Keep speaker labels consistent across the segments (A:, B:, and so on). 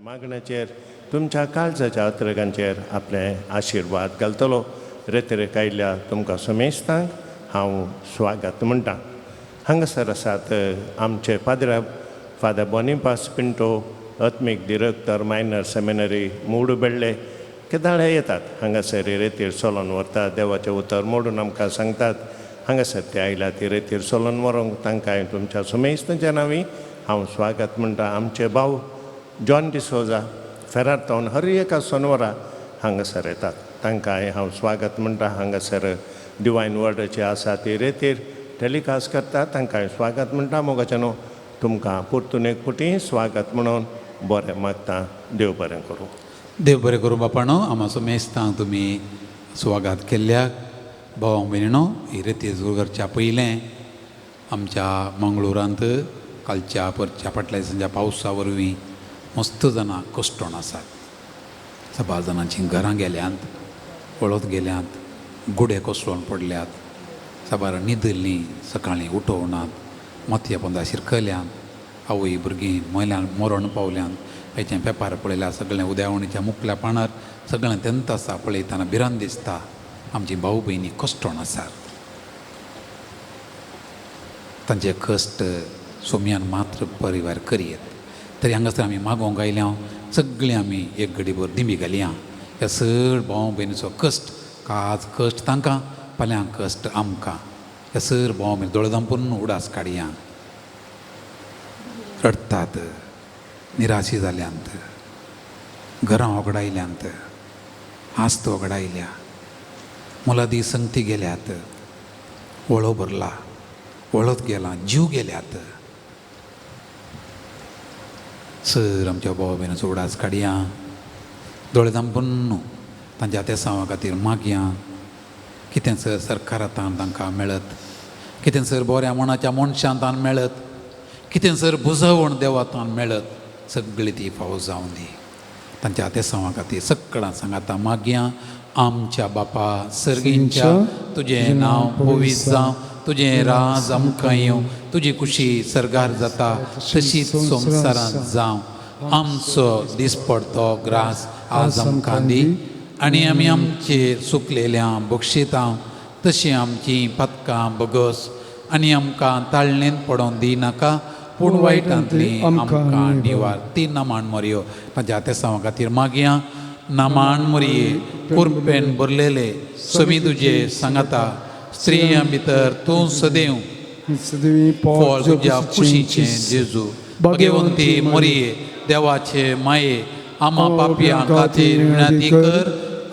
A: मागण्याचेर तुमच्या काळजाच्या उतरगांचेर आपले आशिर्वाद घालतलो. रेतरेक आयिल्ल्या तुमकां समेस्तांक हांव स्वागत म्हणटां. हांगासर आसात आमचे पाद्रा फादर बोनिफास पिंटो, अत्मीक डिरेक्टर मायनर सेमिनरी मूडबेळ्ळे केदाळे येतात. हांगासर रेतीर चलोन व्हरतात, देवाचें उतर मोडून आमकां सांगतात. हांगासर ते आयल्या ती रेतीर चलोन व्हरूंक तांकां तुमच्या समेस्तांच्या नांवी हांव स्वागत म्हणटां. आमचे भाव जॉन डिसोजा फेरार्थोन हर एका सोनवरा हांगासर येतात. तांकांय हांव स्वागत म्हणटां. हांगासर डिवायन वर्डाची आसा ती रेतीर टॅलिकास्ट करतात. तांकांय स्वागत म्हणटा. मोगाच्यानो तुमकां परतून एक फावटी स्वागत म्हणून बरें मागता. देव बरें करूं.
B: देव बरें करूं बापाणो. आमाचो मेस्तांक तुमी स्वागत केल्ल्याक. भाव भयणीनो, ही रेती करच्या पयलें आमच्या मंगळुरांत कालच्या परच्या फाटल्या दिसांच्या पावसा वरवीं मस्त जाणां कश्टोण आसात. सबार जाणांची घरां गेल्यांत, पळत गेल्यांत, गुडे कोसळून पडल्यात, साबार न्हिदल्लीं, सकाळीं उठोवनात, मातये पोंदाशीर खल्यांत, आवय भुरगीं मयल्यान मरण पावल्यांत. हेचें पेपर पळयल्यार सगळें उद्यावणीच्या मुखल्या पानार सगळें तेंत आसा. पळयतना भिरांत दिसता. आमची भाऊ भयणी कश्टोण आसात. तांचे कश्ट सोम्यान मात्र परिवार करीत. तरी हांगासर आमी मागोवंक आयल्या, सगळीं आमी एक घडीभर दिमी घालया. ह्या सगळ भाव भयणीचो कश्ट, आज कश्ट तांकां, फाल्यां कश्ट आमकां. ह्या सर भाव भयणी दोळे धांपून उडास काडया. रडतात, निराशी जाल्यांत, घरां वगडायल्यांत, आस्त वगडायल्या, मुलादी संगती गेल्यात, वळो भरला, वळत गेला, जीव गेल्यात. सर आमच्या भाव भयणीचो उडास काडया. दोळे धांपून तांच्या तेसांवा खातीर मागया. कितें सर सरकारांत तांकां मेळत, कितें सर बऱ्या मनाच्या मनशांतान मेळत, कितें सर बुजवण देवातान मेळत, सगळी ती फावो जावं दी. तांच्या तेसांवा खातीर सगळ्यां सांगाता मागया. आमच्या बापा सर्गींच्या, तुजें नांव पवित्र जावं, तुजें राज आमकां येवं, तुजी खुशी सर्गार जाता तशीच संवसारांत जावं. आमचो दिसपडतो ग्रास आज आमकां दी, आनी आमी आमचेर चुकलेल्यां बक्षितां, तशीं आमचीं पथकां बगस, आनी आमकां ताळणेंत पडोवन दिनाका, पूण वायटांतलीं आमकां निवार. ती नामाण मरयो तांच्या तेसांवा खातीर मागया. नामाण मरये कुरपेन भरलेले समी तुजे सांगाता, स्त्रियां भितर तूं सदैव फळ तुज्या कुशीचें जेजू. भगवंती मरये देवाचे माये, आमा पापयां खातीर विनंती कर,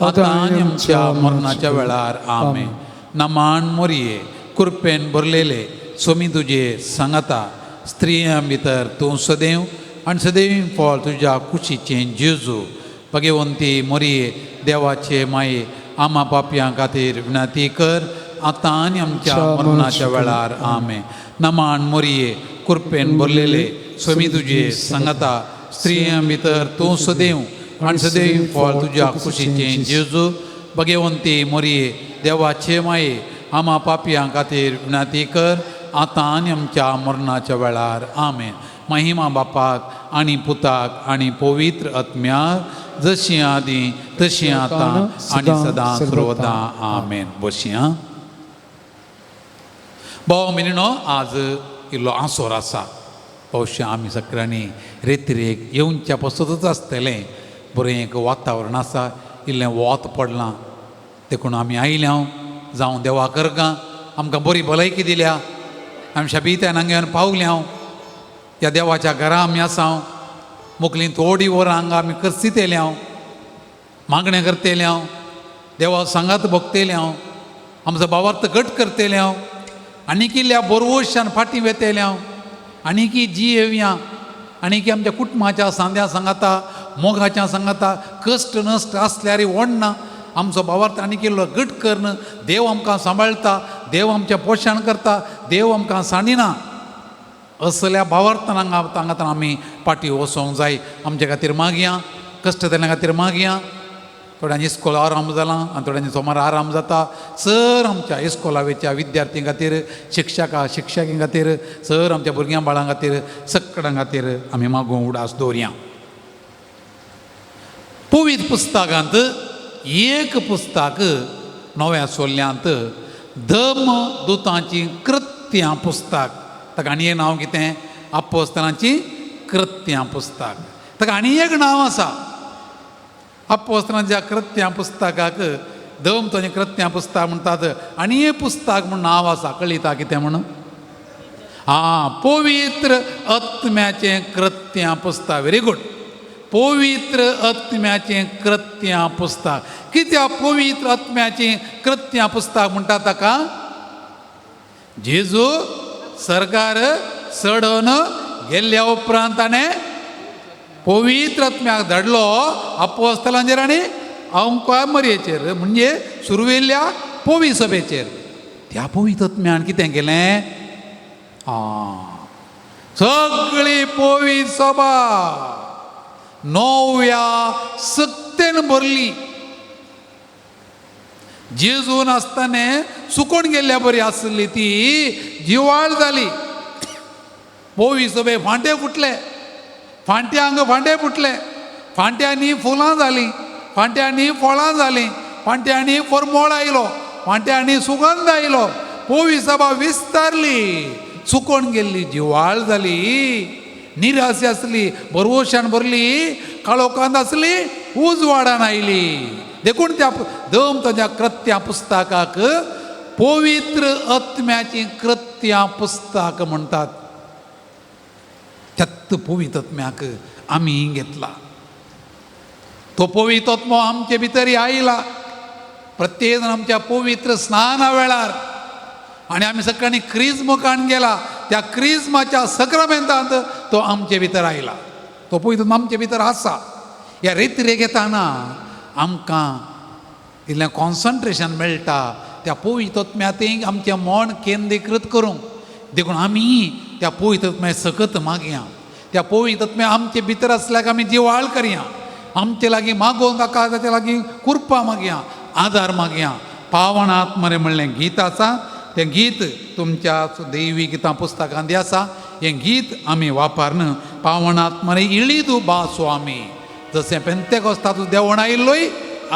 B: आतां आनी आमच्या मरणाच्या वेळार आमेन. नामाण मरये कुरपेन भरलेले समी तुजे सांगाता, स्त्रियां भितर तूं सदैव आनी सदैव फळ तुज्या कुशीचें जेजू. भगवंती मरये देवाचे माये, आमा पापयां खातीर विनंती कर, आतां आनी आमच्या मरणाच्या वेळार आमेन. नामाण मरये कुरपेन भरलेले समी तुजे सांगाता, स्त्रियां भितर तूं सदैव आनी सदैव फळ तुज्या कुशीचें जेजू. भगवंती मरये देवाचे माये, आमा पापयां खातीर विनंती कर, आतां आनी आमच्या मरणाच्या वेळार आमेन. महिमा बापाक आनी पुताक आनी पवित्र आत्म्याक, जशी आदी तशी आतां आनी सदां सर्वदां आमेन. बसया. भाव भयणीनो, आज इल्लो आसोर आसा. भविश्या आमी सगळ्यांनी रेतीरेक येवच्या पसतच आसतलें. बरें एक वातावरण आसा, इल्लें वोत पडलां, देखून आमी आयल्या. जावं देवा करगा आमकां बरी भलायकी दिल्या. आमी शाबित्यान हांगा येवन पावल्या. ह्या देवाच्या घरा आमी आसा. मुखलीं थोडी वरां हांगा आमी करसितेल्या, मागणें करतेल्या, देवा सांगात भोगतेल्या, आमचो भावार्थ घट करतेल्या, आनीक इल्ल्या बरवशान फाटीं वेतेल्या, आनीक जी येवया, आनीक आमच्या कुटुंबाच्या सांद्या सांगाता, मोगाच्या सांगाता, कश्ट नश्ट आसल्यार व्हडना. आमचो भावार्थ आनीक इल्लो घट करन. देव आमकां सांबाळटा, देव आमचें पोशण करता, देव आमकां साणिना. असल्या भावार्थान हांगा आमी पाटी वचोंक जाय. आमचे खातीर मागया. कश्ट जाल्या खातीर मागया. थोड्यांची इस्कोला आराम जालां आनी थोड्यांची सोमार आराम जाता. सर आमच्या इस्कोलावेच्या विद्यार्थी खातीर, शिक्षकां खातीर, सर आमच्या भुरग्यां बाळां खातीर, सगळ्यां खातीर आमी मागूंक उडास दवरया. पवित्र पुस्तकांत एक पुस्तक नव्या सोल्ल्यांत धम्म दुतांची कृत्यां पुस्तक. ताका आनी एक नांव कितें? अपोस्तलांची कृत्यां पुस्तक. ताका आनी एक नांव आसा. अपोस्तलांच्या कृत्यां पुस्तकाक धम्म दुतांची कृत्यां पुस्तक म्हणटात. आनी एक पुस्तक म्हूण नांव आसा. कळिता कितें म्हणून? पवित्र आत्म्याचें कृत्यां पुस्तक. Very good. पवित्र आत्म्याचें कृत्यां पुस्तक. कित्याक पवित्र आत्म्याचें कृत्यां पुस्तक म्हणटा ताका? जेजू सरकार चडोवन गेल्ल्या उपरांत ताणें पवित्र आत्म्याक धाडलो अपोस्तलांचेर आनी अंकामरयेचेर, म्हणजे सुरवेल्ल्या पवित्र सभेचेर. त्या पवित्र आत्म्यान कितें केलें? सगळी पवित्र सभा नव्या सक्तेन भरली. जेजू नासतना सुकून गेल्ल्या बरी आसली ती जिवाळ जाली. पवित्र सभे फांटे फुटले, फांट्यांक फांटे फुटले, फांट्यांनी फुलां जालीं, फांट्यांनी फळां जालीं, फांट्यांनी परमळ आयलो, फांट्यांनी सुगंध आयलो. पवित्र सभा विस्तारली, सुकून गेल्ली, जिवाळ जाली, निराशी आसली, भरवशान भरली, काळोखांत आसली, उजवाडान आयली. देखून त्या धम्म कृत्यां पुस्तकाक पवित्र आत्म्याची कृत्यां पुस्तक म्हणटात. त्यात पवित्र आत्म्याक आमी घेतला. तो पवित्र आत्मो आमचे भितर आयला. प्रत्येक जण आमच्या पवित्र स्नाना वेळार आनी आमी सकाळीं क्रिस्मकान गेला, त्या क्रिस्माच्या सक्रामेंतांत तो आमचे भितर आयला. तो पवित्र आमचे भितर आसा. ह्या रेखेताना आमकां इल्लें कॉन्सन्ट्रेशन मेळटा त्या पवित्र आत्म्याक आमचें मन केंद्रीकृत करूंक. देखून आमी त्या पवित्र आत्म्या सकत मागया. त्या पवित्र आत्म्या आमचे भितर आसल्याक आमी जिवाळ करया. आमचे लागीं मागोवंक ताका ताचे लागीं कृपा मागया, आदार मागया. पावन आत्मरे म्हणलें गीत आसा. तें गीत तुमच्या दैवी गितां पुस्तकांत आसा. हें गीत आमी वापरन पावन आत्मरे इळीदू बा स्वामी. जशें पेंतेकोस्ताचो देवण आयिल्लोय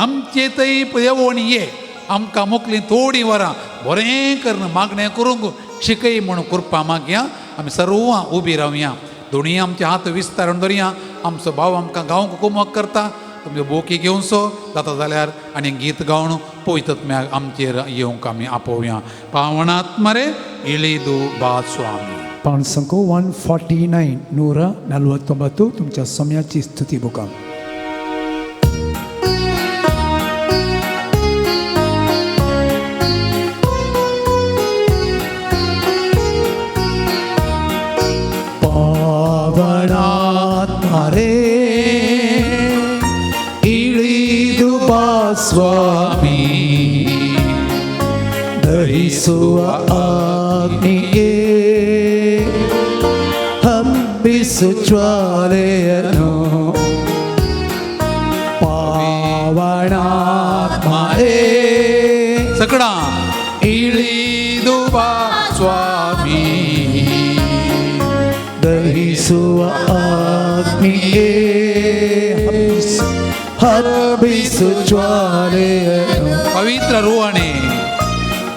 B: आमचे थंय देवण ये. आमकां मोकलीं थोडीं वरां बरें करून मागणें करूंक शिकय म्हणून कृपा मागया. आमी सर्वां उबी रावया. दोनी आमचे हात विस्तारून धरया. आमचो भाव आमकां गावंक कुमक करता. तुमचे बोकी घेवन सो जाता जाल्यार आनी गीत गावन पवित्र आत्म्याक आमचेर येवंक आमी आपोवया. पावणात्मरे इळीदू बा स्वामी.
C: पाण संको 149 149 तुमच्या समयाची स्तुती बुकां. पावणात्मरे इळीदू बा स्वामी. दहिಸುವ ಅಗ್ನಿಗೆ ಹಬ್ಬಿಸು ಜ್ವಾಲೆಯನು. ಪಾವನಾತ್ಮರೇ
B: सगळा इळीदू बा स्वामी.
C: ದಹಿಸುವ ಅಗ್ನಿಗೆ ಹಬ್ಬಿಸು ಜ್ವಾಲೆಯನು.
B: पवित्र रूहाने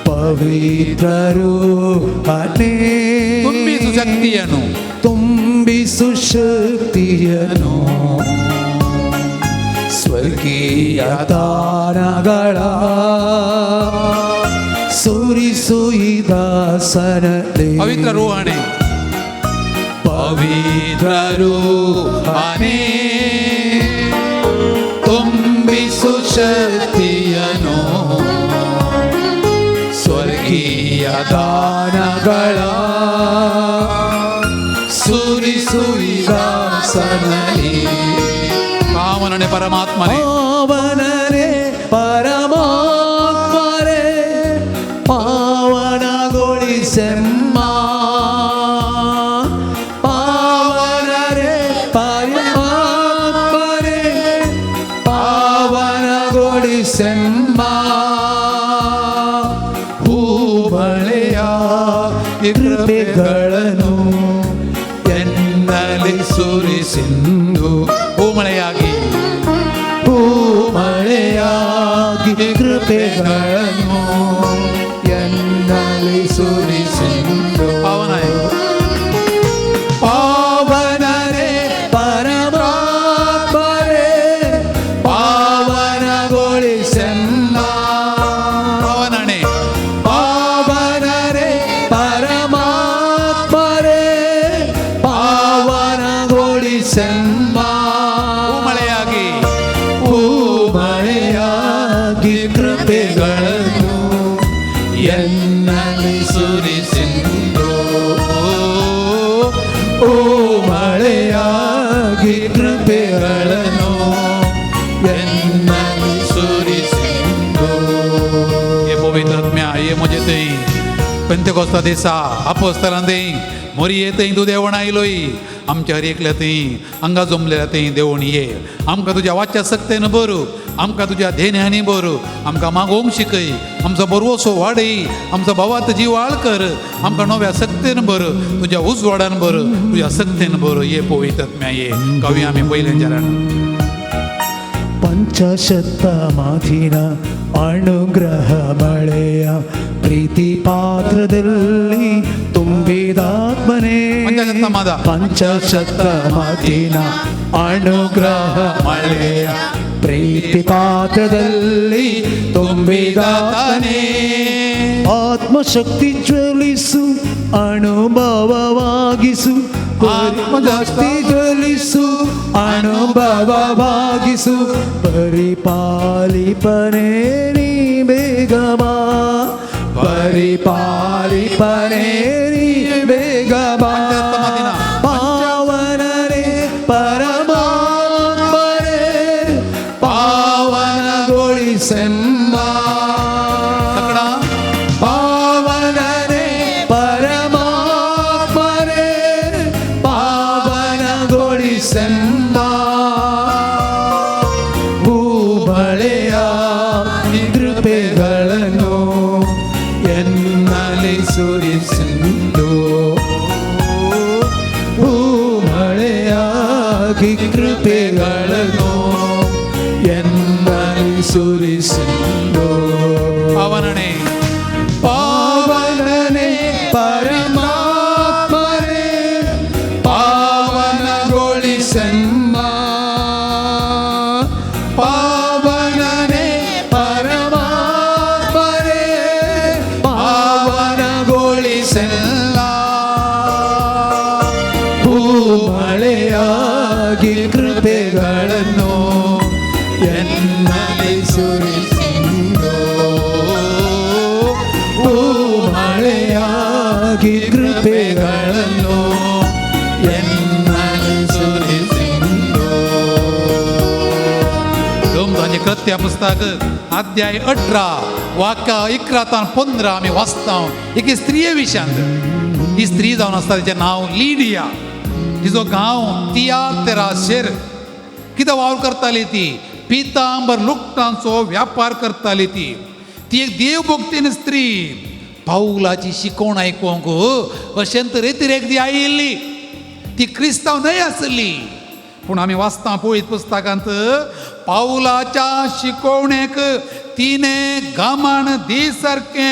C: ಪವಿತ್ರ ರೂಹನೇ
B: ತುಂಬಿಸು ಶಕ್ತಿಯನ್ನು,
C: ತುಂಬಿಸು ಶಕ್ತಿಯನ್ನು. ಸ್ವರ್ಗೀಯ ದಾನಗಳ ಸುರಿಸು ಈ ದಾಸನಲ್ಲಿ.
B: पवित्र रूहाने
C: ಪವಿತ್ರ ರೂಹನೇ
B: ತುಂಬಿಸು
C: ಶಕ್ತಿಯನ್ನು. ಸ್ವರ್ಗೀಯ ದಾನಗಳ ಸುರಿಸು ಈ ದಾಸನಲ್ಲಿ.
B: ಪಾವನನೆ ಪರಮಾತ್ಮನೇ
C: ಪಾವನರೇ ಪರಮಾತ್ಮರೇ ಪಾವನಗೊಳಿಸೆಮ್ಮ. ಪಾವನರೇ ಪರಮಾತ್ಮರೇ ಪಾವನಗೊಳಿಸೆಮ್ಮ. ಹೂಬಳೆಯ ಕೃಪೆಗಳನ್ನು ಎನ್ನಲಿ ಸುರಿಸಿಂದು.
B: ಹೂಮಳೆಯಾಗಿ
C: ಹೂ ಮಳೆಯಾಗಿ ಕೃಪೆಗಳನ್ನು ಎನ್ನಲ್ಲಿ ಸುರಿಸಿದ್ದು. ಪಾವನರೇ ಪರಮಾತ್ಮರೇ ಪಾವನಗೊಳಿಸೆನ್ನ. ಪಾವನರೇ ಪರಮಾತ್ಮರೇ ಪಾವನಗೊಳಿಸೆನ್ನ. ಮಳೆಯಾಗಿ ಕೃಪೆಗಳನ್ನು ಎನ್ನಲ್ಲಿ ಸುರಿಸಿದ್ದು. ಓ ಮಳೆಯಾಗಿ ಕೃಪೆಗಳನ್ನು ಎನ್ನಲ್ಲಿ ಸುರಿಸಿದ್ದು.
B: ये पवित्र आत्म्या ये मुझे तेई पेंतेकोस्ता दिसा अपोस्तलांनी मोरी येतई तू देवण आयलोय. आमच्या हर एकल्या थंय हांगा जमलेल्या थंय देवण ये. आमकां तुज्या वाच्या सक्तेन भर, आमकां तुज्या धेन्यांनी भर, आमकां मागोवंक शिकय, आमचो बरवसो वाडय, आमचो भावात जिवाळ कर, आमकां नव्या सक्तेन भर, तुज्या उजवाडान भर, तुज्या सक्तेन भर. ये पवित्र आत्म्या ये कवी आमी पयल्यांच्या रानान.
C: ಪಂಚಶತಮಾಧಿನ ಅನುಗ್ರಹ ಮಳೆಯ ಪ್ರೀತಿ ಪಾತ್ರದಲ್ಲಿ ತುಂಬಿದಾತ್ಮನೇ. ಪಂಚಶತಮಾಧಿನ ಅನುಗ್ರಹ ಮಳೆಯ ಪ್ರೀತಿ ಪಾತ್ರದಲ್ಲಿ ತುಂಬಿದಾತ್ಮನೇ. ಆತ್ಮಶಕ್ತಿ ಜ್ವಲಿಸು ಅನುಭವವಾಗಿಸು. ಆತ್ಮಶಕ್ತಿ ಜ್ವಲಿಸು ಅನುಭವವಾಗಿಸು. ಪರಿಪಾಲಿಪನೇ ನೀ ಬೇಗಬಾ. ಪರಿಪಾಲಿಪನೇ ನೀ ಬೇಗಬಾ. ಪಾವನರೇ ಪರಮಾತ್ಮರೇ ಪಾವನಗೊಳಿಸೆಂಬ. ಪಾವನರೇ ಪರಮಾತ್ಮರೇ ಪಾವನಗೊಳಿಸೆಂಬ. ಭೂಮಳೆಯಾಗಿ ಕೃಪೆಗಳನ್ನು ಎನ್ನಲ್ಲಿ ಸುರಿಸಿದ್ದು. ಭೂಮಳೆಯಾಗಿ ಕೃಪೆಗಳನ್ನು ಎನ್ನಲ್ಲಿ ಸುರಿಸಿದ್ದು.
B: ಪಾವನನೇ
C: ಪಾವನನೇ ಪರಮಾತ್ಮರೇ ಪಾವನಗೊಳಿಸೆಂಬ. ಪಾವನನೇ ಪರಮಾತ್ಮರೇ ಪಾವನಗೊಳಿಸೆಲ್ಲ. ಭೂಮಳೆಯಾಗಿ ಕೃಪೆಗಳನ್ನು ಎನ್ನಲ್ಲಿ ಸುರಿಸಿದ್ದು. ಭೂಮಳೆಯಾಗಿ ಕೃಪೆಗಳನ್ನು ಎನ್ನಲ್ಲಿ ಸುರಿಸಿದ್ದು.
B: दोन कृत्या पुस्तक अध्याय 18 वाक्य 11 ते 15 आम्ही वाचता. एक स्त्रिये विशयांत. ही स्त्री जावन आसता तिचें नांव लिडिया. तिचो गांव तियातेराशेर. कितें वावर करताली ती? पितांबर लुगटांचो व्यापार करताली ती. ती एक देवभक्तीन स्त्री. पाऊलाची शिकवण आयकूंक अशें तरेतरेक ती आयिल्ली. ती क्रिस्तांव न्हय आसली. पूण आमी वाचता पळयत पुस्तकांत पाऊलाच्या शिकवणेक तिने गमान दिसारके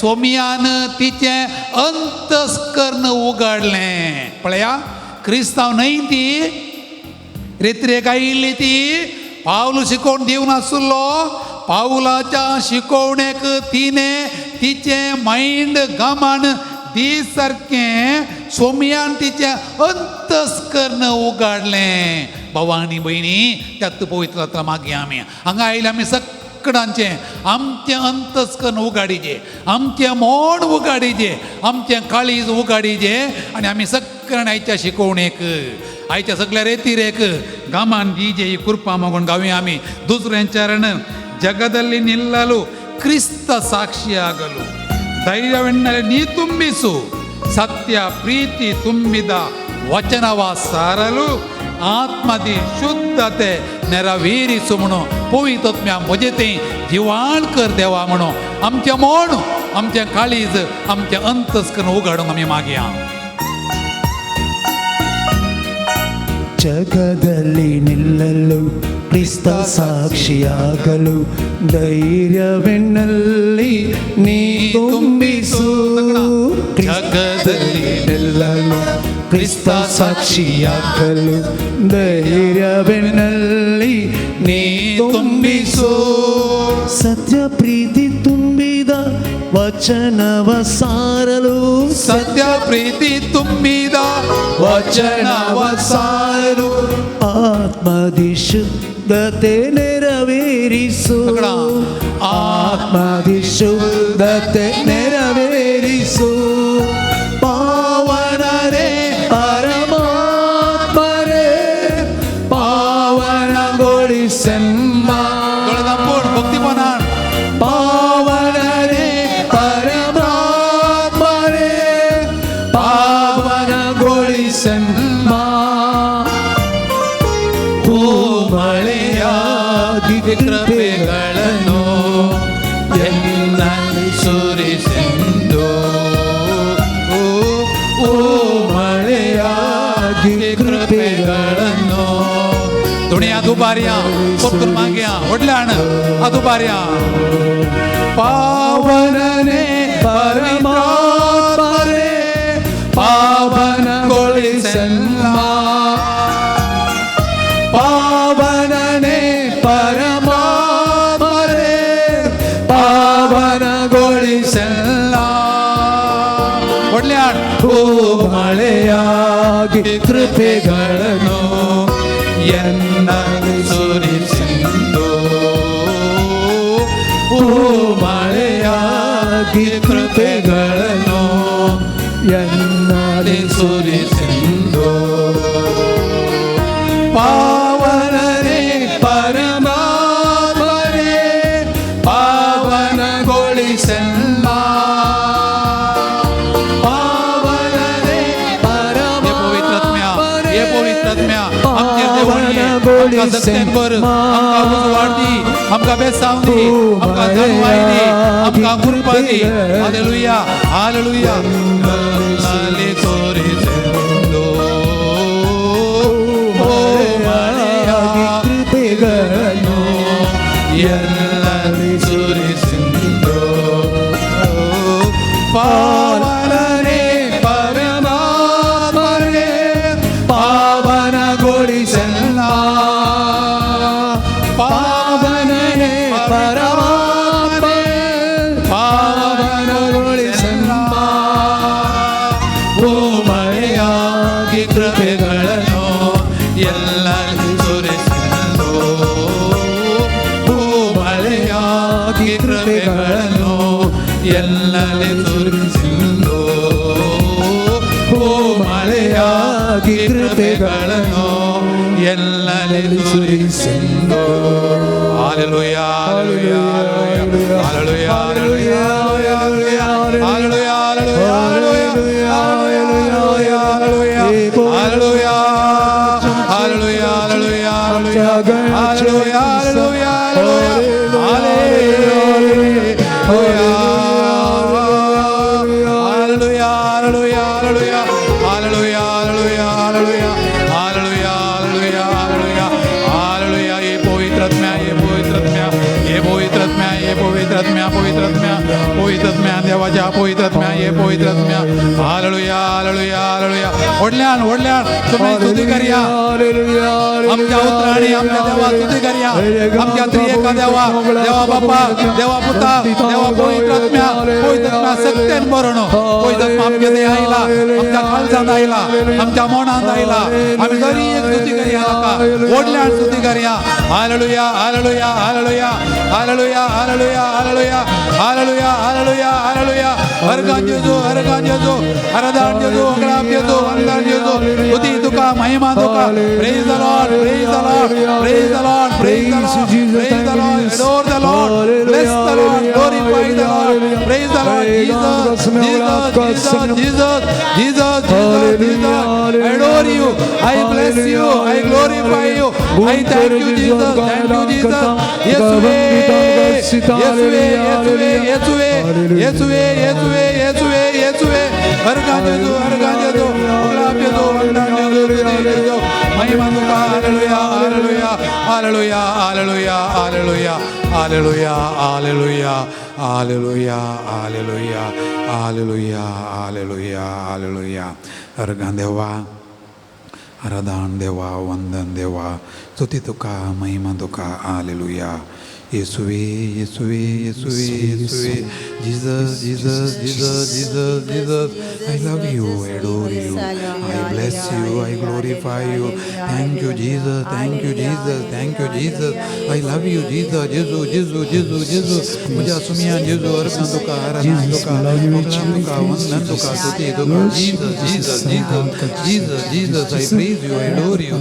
B: सोमियान तिचें अंतस्करण उगडलें. पळया, क्रिस्तांव न्हय ती, रेत्रेक आयिल्ली ती. पाऊल शिकोवन दिवन नासलो. पाऊलाच्या शिकवणेक तिने तिचें मायंड गमान दिसारकें सोमियान तिचें अंतस्करण उगडलें. भावां आनी भयणी, त्यात पवित्र जाता मागीर आमी हांगा आयले. आमी सगळ्यांचें आमचें अंतस्करण उगाडीचें, आमचें मोड उगाडीचें, आमचें काळीज उगाडीचें. आनी आमी सगळ्यां आयच्या शिकवणेक, आयच्या सगळ्या रेतीरेक गामान दिजे ही कृपा मागून गावी आमी दुसऱ्यांच्यारण जगदल्ली निल्लಲು ಕ್ರಿಸ್ತ ಸಾಕ್ಷಿಯಾಗಲು ಧೈರ್ಯವೆನ್ನಲೆ ನೀ ತುಂಬಿಸು. ಸತ್ಯ ಪ್ರೀತಿ ತುಂಬಿದ ವಚನವ ಸಾರಲು आत्मादी शुद्धते नेरवेरिसु म्हणून पवित्रत्म्या म्हजे ते जिवाळ कर देवा म्हणून आमचें मोण, आमचें काळीज, आमचें अंतस्करण उगडूंक आमी मागया.
C: ಜಗದಲ್ಲಿ ನಿಲ್ಲಲು ಕ್ರಿಸ್ತ ಸಾಕ್ಷಿಯಾಗಲು ಧೈರ್ಯವೆನ್ನಲ್ಲಿ ನೀ ತುಂಬಿಸು.
B: ಜಗದಲ್ಲಿ
C: ಎಲ್ಲಲು ಕ್ರಿಸ್ತ ಸಾಕ್ಷಿಯಾಗಲು ಧೈರ್ಯವೆನ್ನಲ್ಲಿ ನೀ ತುಂಬಿಸು. ಸತ್ಯ ಪ್ರೀತಿ ತುಂಬಿದ ವಚನವ ಸಾರಲು,
B: ಸತ್ಯ ಪ್ರೀತಿ ತುಂಬಿದ ವಚನವ ಸಾರಲು,
C: ಆತ್ಮದಿ ಶುದ್ಧತೆ ನೆರವೇರಿಸು. ಆತ್ಮದಿ ಶುದ್ಧತೆ ನೆರವೇರಿಸು. ಪಾವನರೇ ಪರಮಾತ್ಮರೇ ಪಾವನಗೊಳಿಸೆಂಬ.
B: ಭಕ್ತಿ ಮನಾನ್
C: ಪಾವನರೇ ಪರಮಾತ್ಮರೇ ಪಾವನಗೊಳಿಸೆಂಬ. ಮಳೆಯಾಗಿ
B: ಕೃಪೆಗಳನ್ನು ಎನ್ನಲ್ಲಿ ಸುರಿಸೆಂದು. ಓ ಮಳೆಯಾಗಿ ಕೃಪೆಗಳನ್ನು दुनिया दुबारिया पुत्र मांगिया वडलाण दुबारिया. पावनने परमात्मरे पावनಗೊಳಿಸೆಲ್ಲ. ಪಾವನನೆ ಪರಮಾತ್ಮರೇ ಪಾವನಗೊಳಿಸೆಲ್ಲ. ಒಳ್ಳೆಯಾಡ್ ಮಳೆಯಾಗಿ ಕೃಪೆಗಳನ್ನು ಎನ್ನಲ್ಲಿ ಸುರಿಸೆಂದು. ಮಳೆಯಾಗಿ ಕೃಪೆಗಳನ್ನು ಎನ್ನಲ್ಲಿ ಸುರಿಸೆಂದು. ಪಾವನರೇ ಪರಮಾತ್ಮರೇ ಪಾವನಗೊಳಿಸೆಲ್ಲ. पावनरे परमात्मरे ये पवित्रात्म्या आमचे देवळी आमका सत्तेंवर आमका उजवाडी आमका बेसावनी आमका धनवायनी आमका कृपादी. Hallelujah hallelujah. नाले तोरे सेंदो ओ मरियागी कृपेगनो एल्लारी सुरिसिंदो. पावनरे परमात्मरे पावनಗೊಳಿಸೆಲ್ಲ. ಪಾವನರೆ ಪರಮಾತ್ಮರೇ ಪಾವನಗೊಳಿಸೆಲ್ಲ. ಮಳೆಯಾಗಿ ಕೃಪೆಗಳನ್ನು ಎಲ್ಲಲ್ಲಿ ಸುರಿಸೆಂದು. ಮಳೆಯಾಗಿ ಕೃಪೆಗಳನ್ನು ಎಲ್ಲಲ್ಲಿ ಸುರಿಸೆಂದು. ಮಳೆಯಾಗಿ ಕೃಪೆಗಳನ್ನು ಎಲ್ಲಲ್ಲಿ ಸುರಿಸೆಂದು. Hallelujah hallelujah hallelujah hallelujah hallelujah hallelujah पवित्रात्म्या देवाच्या पवित्रात्म्या ये पवित्रात्म्या. Hallelujah hallelujah hallelujah. ओढल्यान ओढल्यान तुम्ही स्तुती करूया. आमच्या उतराणी आमच्या देवा स्तुती करूया. आमच्या त्रिएका देवा देवा बापा देवा पुता देवा पवित्रात्म्या पवित्रात्म्या सत्तेन बरोण पवित्रात्म्या आमच्या देहायला आमच्या काळजात आयला आमच्या मनात आयला. आम्ही जरी एक स्तुती करूया नका ओढल्यान स्तुती करूया. Hallelujah hallelujah hallelujah hallelujah hallelujah hallelujah hallelujah hallelujah hallelujah. हरगान जेजू हरगान जेजू हरदान जेजू अंगडाम जेजू वंदन जेजू स्तुती तुका महिमा तुका. Praise the lord praise the lord praise the lord praise the lord praise the lord adore the Lord bless the Lord glorify the Lord praise the Lord. Jesus Jesus Jesus Jesus I adore you I bless you I glorify you I thank you Jesus thank you Jesus. Yeshuve Yeshuve Yeshuve Yeshuve Yeshuve Yeshuve Yeshuve Yeshuve अर्घा जेजू अर्घा जेजू गुलाब जेजू वंदन जेजू स्तुती जेजू महिमा तुका hallelujah hallelujah hallelujah hallelujah hallelujah hallelujah hallelujah hallelujah hallelujah hallelujah hallelujah hallelujah अर्घा देवा आराधन देवा वंदन देवा स्तुती तुका महिमा तुका हालेलुया येसुवे येसुवे येसुवे येसुवे Jesus Jesus Jesus Jesus Jesus I love you, I adore you, I bless you, I glorify you. Thank you Jesus, thank you Jesus, thank you Jesus. I love you Jesus, जेजू जेजू जेजू जेजू मुझ्या सुमिया जेजू अर्पण तुका आराधना तुका वंदन तुका वंदन तुका स्तुती तुका Jesus Jesus Jesus Jesus Jesus I praise you, I adore you, I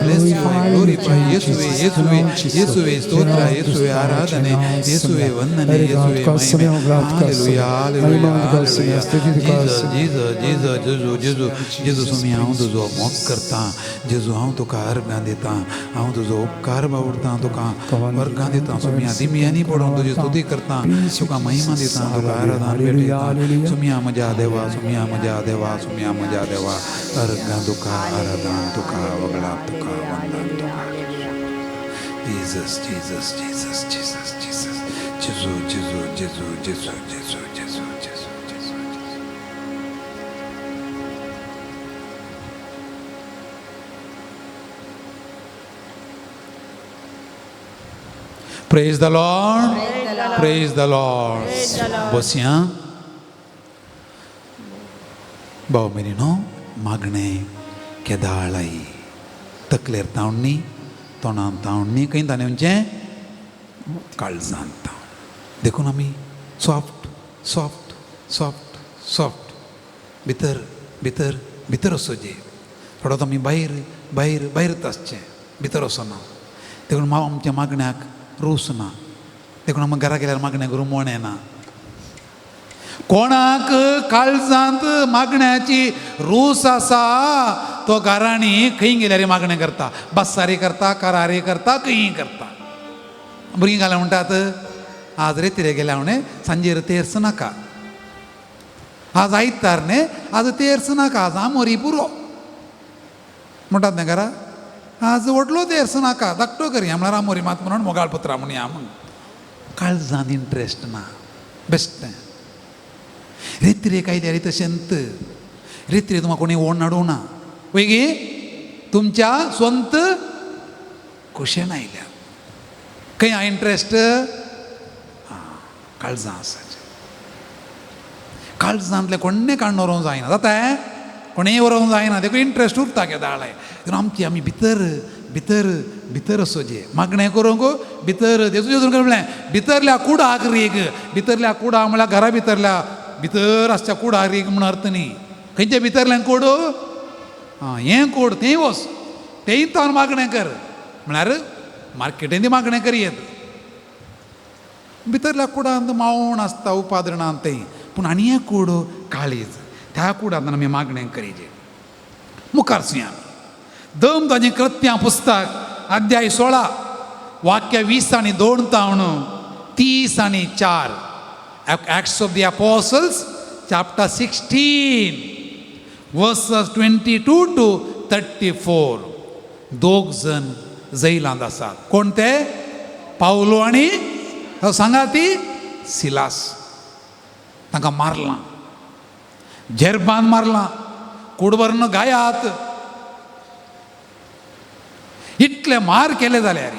B: bless you, I glorify you. येसुवे येसुवे येसुवे स्तोत्र येसुवे आराधने येसुवे वंदने येसुवे महिमा hallelujah hallelujah hallelujah Jesus Jesus Jesus जेजू जेजू जेजू सुमी हांव तुजो मोग करता जेजू हांव तुका अर्घां दिता हांव तुजो उपकार बावडटा तुका अर्घां दिता सुमिया दिम्यांनी पडोवन तुजी स्तुती करता तुका महिमा दिता तुका आराधना भेटयता सुमिया म्हज्या देवा सुमिया म्हज्या देवा सुमिया म्हज्या देवा अर्घां तुका आराधना तुका वगडाप तुका वंदन तुका Jesus Jesus Jesus Jesus Jesus जेजू जेजू जेजू जेजू जेजू जेजू जेजू जेजू Praise the Lord. Praise the Lord. बसिया भाव मेरीनो मागणे केदाळाई तकलेर तावणी तोंडान तावणी खंय ताणेंचें काळजांत तावण देखून आमी सॉफ्ट सॉफ्ट सॉफ्ट सॉफ्ट भितर भितर भितर वचोचें थोडोच आमी भायर भायर भायरच आसचें भितर वचना देखून आमच्या मागण्याक रूस ना देखून आमी घरा गेल्यार मागण्याक रुमवण येना कोणाक काळजांत मागण्याची रूस आसा तो घरांनी खंय गेल्यार मागणें करता बस्सारी करता करारी करता खंय करता भुरगीं घाला म्हणटात आज रेतीरे गेल्या म्हणे सांजेर तेर्स नाका आज आयतार न्ही आज तेर्स नाका आज आमोरी पुरो म्हणटात न्ही घरा आज व्हडलो तेर्स नाका धाकटो करया म्हळ्यार आमोरी मात म्हणून मोगाळ पुत्रा म्हणया म्हण काळजांत इंट्रस्ट ना बेस्ट रेत्रेक आयल्यार तशेंत रेत्रे तुमकां कोणी ओण हाडूना वेगी तुमच्या स्वंत खुशेन आयल्या खंय हा इंट्रस्ट काळजां आसाचें काळजांतले कोणें काडून व्हरूंक जायना जाता कोणेंय व्हरूंक जायना देखून इंट्रस्ट उरता केदाळाय देखून आमी भितर भितर भितर वचोचें मागणें करूंक भितर जेजू जेजून म्हणलें भितरल्या कुडाक रीग भितरल्या कुडा म्हळ्यार घरा भितरल्या भितर आसच्या कुडाक रीग म्हण अर्थ न्ही खंयच्या भितरल्यान कोड हें कोड तें वच तेंय तावन मागणें कर म्हळ्यार मार्केटींत मागणें करीत भितरल्या कुडांत मावण आसता उपादरणांत तें पूण आनी एक कूड काळीज त्या कुडांत आमी मागणें करीत मुखार सुया दम ताचें कृत्यां पुस्तक अध्याय 16 वाक्य 20 आनी 2 तावन 30 आनी 4 Acts of the Apostles chapter 16 verses 22 to 34 दोग जण जैलांत आसात कोण ते पावलो आनी सांगा ती सिलास तांकां मारलां झेरबान मारलां कुडबरन गायात इतले मार केले जाल्यार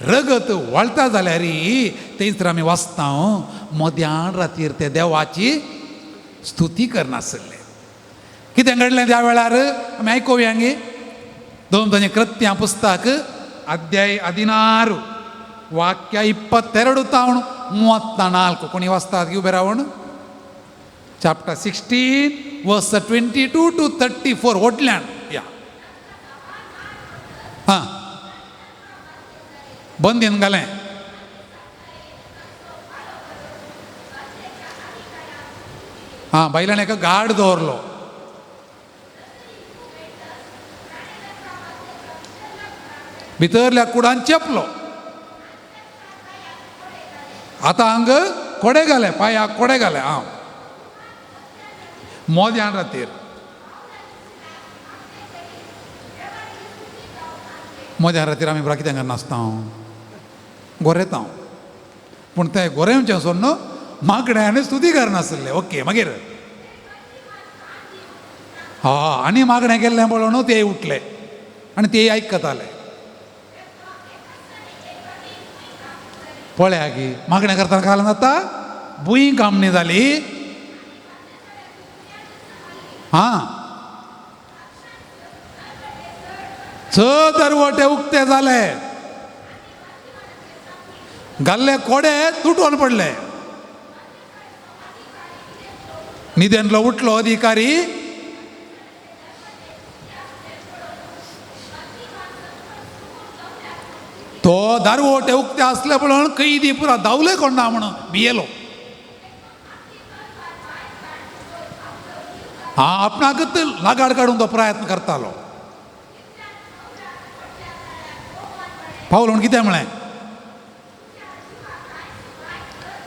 B: रगत वळटा जाल्यार थंयसर आमी वाचता मध्यान रातीर ते देवाची स्तुती करनासले कितें घडलें त्या वेळार आमी आयकुया गे दोन ताचें कृत्यां पुस्तक अध्याय 16 वाक्य 22 तावन 34 कोणी वाचतात की उबे रावण चॅप्टर 16 वर्स 22 to 34 वटल्यान या हां बंदीन घालें हां बायलान एका गार्ड दवरलो भितरल्या कुडान चेपलो आतां हांग कोडे घाले पांयाक कोडे घाले हां मोद्यान रातीर मोद्या रातीर आमी बरा कितें नाचता गोरेता पूण तें गोरेवचें सोडून मागणें आनी स्तुती करनासलें. ओके मागीर आनी मागणें केल्लें पळोवन ते उठले आनी ते आयकताले. पळया की मागणें करतना काल जाता बुयी कामणी जाली. दरवटे उक्ते जाले, घाल्ले कोडे तुटून पडले. न्हिदेंतलो उठलो अधिकारी तो दारवटे उक्ते असले पळोवन कैदी पुरा धांवले कोणा म्हणून भियेलो. आपणाकच लागाड काडून तो प्रयत्न करतालो. पावलो म्हण कितें म्हळें,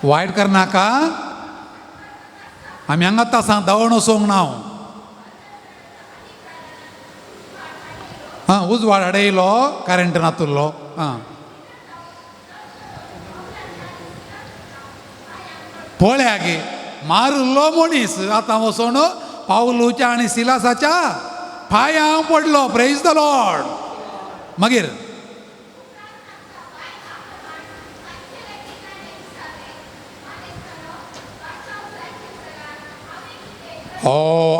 B: वायट करनाका, आमी हांगा तासां धांवण वचोंक ना. उजवाड अडयलो, करंट नातुरलो. पळया गे मारलो मनीस आतां वचोन पावलूच्या आनी सिलासाच्या पांयां पडलो. Praise the Lord. मागीर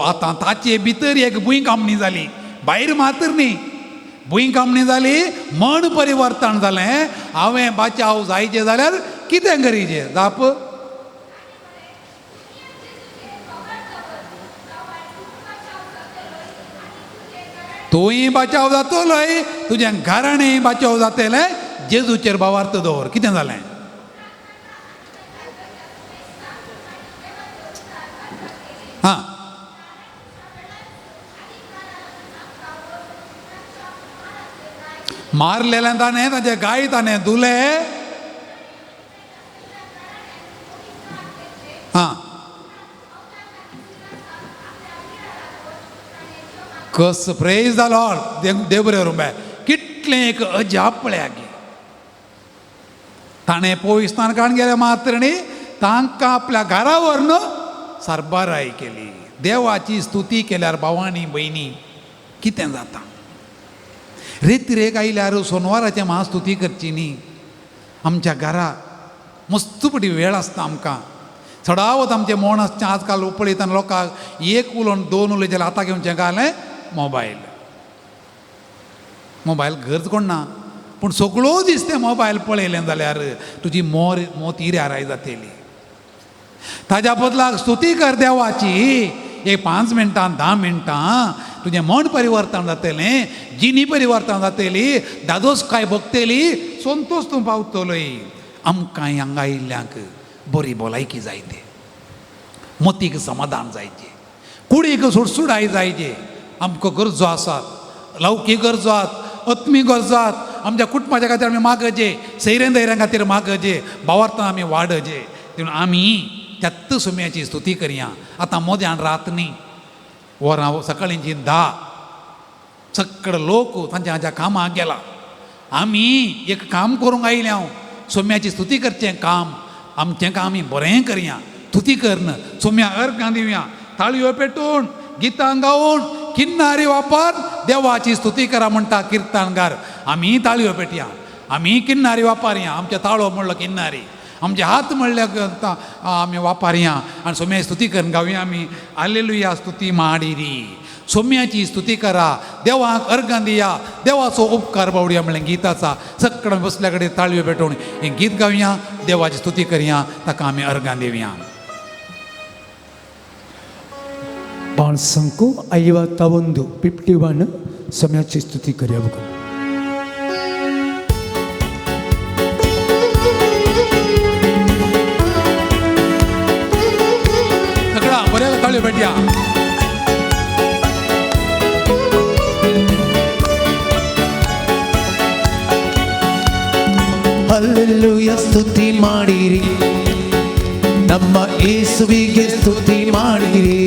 B: आतां ताचे भितर एक भुंय कामणी जाली. भायर मात्र न्ही, भुंय कामणी जाली, मन परिवर्तन जालें. हांवें बाचाव जायचें जाल्यार कितें करीचें जाप. तूंय बाचाव जातलोय, तुज्या घराणेंय बाचाव जातलें. जेजूचेर भावार्थ दवर. कितें जालें, मारलेलें ताणें ताचे गाय ताणें धुले. कस प्रेज द लॉर्ड. देव बरें करूं बाय. कितलें एक अजाप पळया गे. ताणें पोविस्तान काण गेले मात्र न्ही, तांकां आपल्या घरा व्हरून सरबराई केली. देवाची स्तुती केल्यार भावांनी भयणी कितें जाता. रेतीरेक आयल्यार सोनवाराचे महास्तुती करची न्ही. आमच्या घरा मस्तपटी वेळ आसता. आमकां चडावत आमचें मोण आसचें. आजकाल पळयतना लोकांक एक उलोवन दोन उलय जाल्यार आतां घेवचें घालें मोबायल. मोबायल गरज कोण ना, पूण सगळो दीस तें मोबायल पळयलें जाल्यार तुजी मोत हिऱ्याराय जातली. ताज्या बदलाक स्तुती कर देवाची. एक 5 मिनटां 10 मिनटां तुजें मन परिवर्तन जातलें. जिणी परिवर्तन जातली. दादोसकाय भोगतली. संतोश तूं पावतलोय. आमकांय हांगा आयिल्ल्यांक बरी भलायकी जायते, मतीक समाधान जायचें, कुडीक सुडसुडाय जायचे. आमकां गरजो आसात, लौकीक गरजो आसात, आत्मीक गरजो आसात. आमच्या कुटुंबाच्या खातीर आमी मागचे, सैरें दैऱ्यां खातीर मागचे, भावार्थान आमी वाडचे. देखून आमी त्यात्त सुम्याची स्तुती करया. आतां मोद्यान रात न्ही, वरां सकाळींची 10 सगळे लोक तांच्या हाच्या कामाक गेला. आमी एक काम करूंक आयले. हांव सोम्याची स्तुती करचें काम, आमचें काम आमी बरें करया. स्तुती करन सोम्या अर्घां दिवया. ताळयो पेटोवन, गितां गावून, किन्नारी वापर देवाची स्तुती करा म्हणटा किर्तनकार. आमी ताळयो पेटया, आमी किन्नारी वापरया. आमचे ताळो म्हणलो किन्नारी, आमचे हात म्हणले आमी वापरया आनी सोम्याची स्तुती करून गावया. आमी हालेलुया स्तुती माडिरी. सोम्याची स्तुती करा, देवाक अर्घां दिया, देवाचो उपकार बावडया म्हणलें गीत आसा. सगळे बसल्या कडेन ताळयो पेटोवन हें गीत गावया, देवाची स्तुती करया, ताका आमी अर्घां दिवया.
C: बाण संकू 51 51 ಸಮಯಾಚಿ ಸ್ತುತಿ ಕರೆಯಬೇಕು.
B: सगळा बऱ्याला ताळयो पेटया.
D: ಹಲ್ಲೆಲೂಯಾ ಸ್ತುತಿ ಮಾಡಿರಿ, ನಮ್ಮ ಯೇಸುವಿಗೆ ಸ್ತುತಿ ಮಾಡಿರಿ.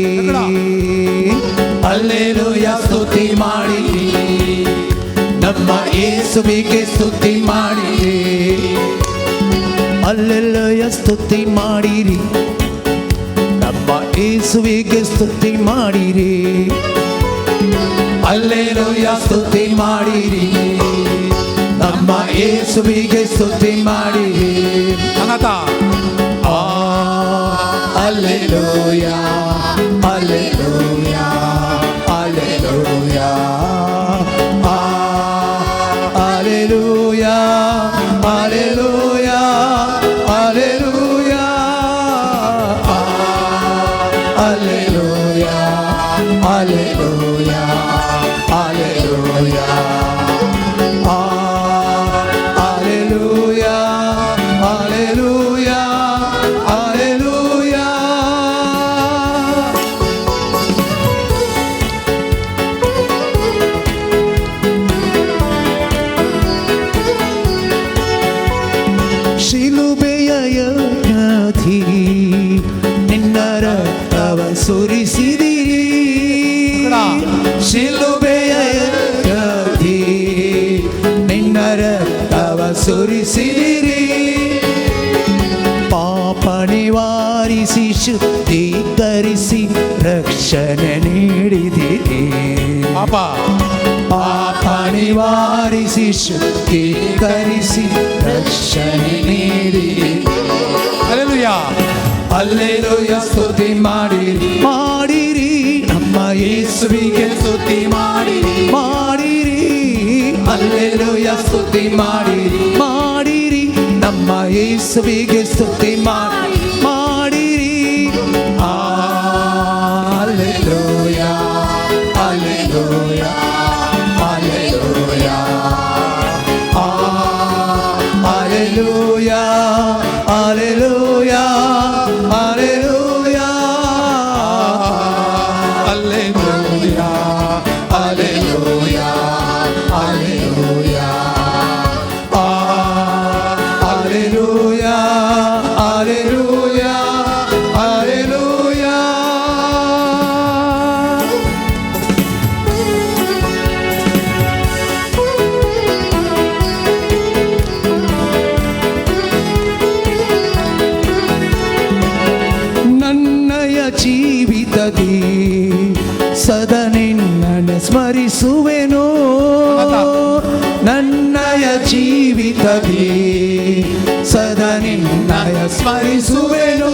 B: ಅಲ್ಲೇಲೂಯ ಸ್ತುತಿ ಮಾಡಿರಿ, ನಮ್ಮ ಯೇಸುವಿಗೆ ಸ್ತುತಿ ಮಾಡಿರಿ.
D: ಅಲ್ಲೆಲ್ಲಯ ಸ್ತುತಿ ಮಾಡಿರಿ, ನಮ್ಮ ಯೇಸುವಿಗೆ ಸ್ತುತಿ ಮಾಡಿರಿ.
B: ಅಲ್ಲೇಲೂಯ ಸ್ತುತಿ ಮಾಡಿರಿ, ನಮ್ಮ ಯೇಸುವಿಗೆ ಸ್ತುತಿ ಮಾಡಿರಿ. ಹಂಗತ alleluia alleluia alleluia alleluia alleluia alleluia alleluia alleluia alleluia
D: ಸುರಿಸಿದಿರಿ, ಶಿಲುಬೆಯ ಯಜ್ಞದಿ ನಿನ್ನ ರಕ್ತವ ಸುರಿಸಿದಿರಿ. ಪಾಪ ನಿವಾರಿಸಿ ಶುದ್ಧೀಕರಿಸಿ ರಕ್ಷಣೆ ನೀಡಿದಿರಿ. ಪಾಪ ನಿವಾರಿಸಿ ಶುದ್ಧೀಕರಿಸಿ ರಕ್ಷಣೆ ನೀಡಿದಿರಿ.
B: ಹಲ್ಲೆಲೂಯಾ ಅಲ್ಲೇಲೂಯ ಸ್ತುತಿ ಮಾಡಿರಿ,
D: ಮಾಡಿರಿ ನಮ್ಮ ಯೇಸುವಿಗೆ
B: ಸ್ತುತಿ ಮಾಡಿರಿ,
D: ಮಾಡಿರಿ.
B: ಅಲ್ಲೇಲೂಯ ಸ್ತುತಿ ಮಾಡಿರಿ,
D: ಮಾಡಿರಿ ನಮ್ಮ ಯೇಸುವಿಗೆ ಸ್ತುತಿ ಮಾಡಿರಿ.
B: Hallelujah hallelujah hallelujah
D: hallelujah hallelujah hallelujah
B: hallelujah hallelujah hallelujah
D: hallelujah hallelujah hallelujah. ನನ್ನಯ ಜೀವಿತದಿ ಸದಾ ನಿನ್ನನ್ನು ಸ್ಮರಿಸುವೆನು, ನನ್ನಯ ಜೀವಿತದಿ ಸದಾ ನಿನ್ನಯ ಸ್ಮರಿಸುವೆನು.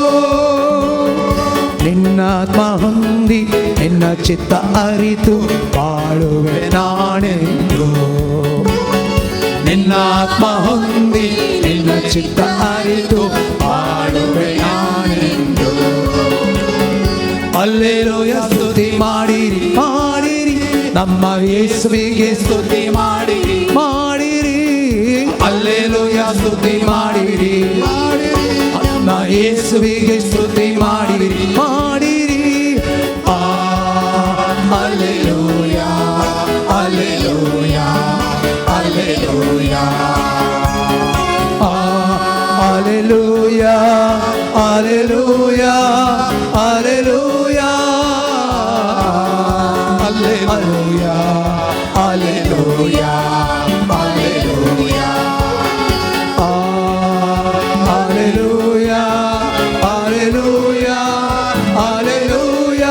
D: ನಿನ್ನಾತ್ಮ ಹೊಂದಿ ನಿನ್ನ ಚಿತ್ತ ಅರಿತು ಬಾಳುವೆ ನಾನೆಂದು, ನಿನ್ನಾತ್ಮ ಹೊಂದಿ ನಿನ್ನ ಚಿತ್ತ ಅರಿತು ಬಾಳುವೆ ನಾನೆಂದು. ಹಲ್ಲೆಲೂಯ ಸ್ತುತಿ ಮಾಡಿರಿ, ಮಾಡಿರಿ ನಮ್ಮ ಯೇಸುವಿಗೆ ಸ್ತುತಿ ಮಾಡಿರಿ, ಮಾಡಿರಿ. ಹಲ್ಲೆಲೂಯ ಸ್ತುತಿ ಮಾಡಿರಿ, ನಮ್ಮ ಯೇಸುವಿಗೆ ಸ್ತುತಿ ಮಾಡಿರಿ, ಮಾಡಿರಿ. Hallelujah hallelujah hallelujah hallelujah hallelujah hallelujah hallelujah hallelujah hallelujah hallelujah hallelujah hallelujah.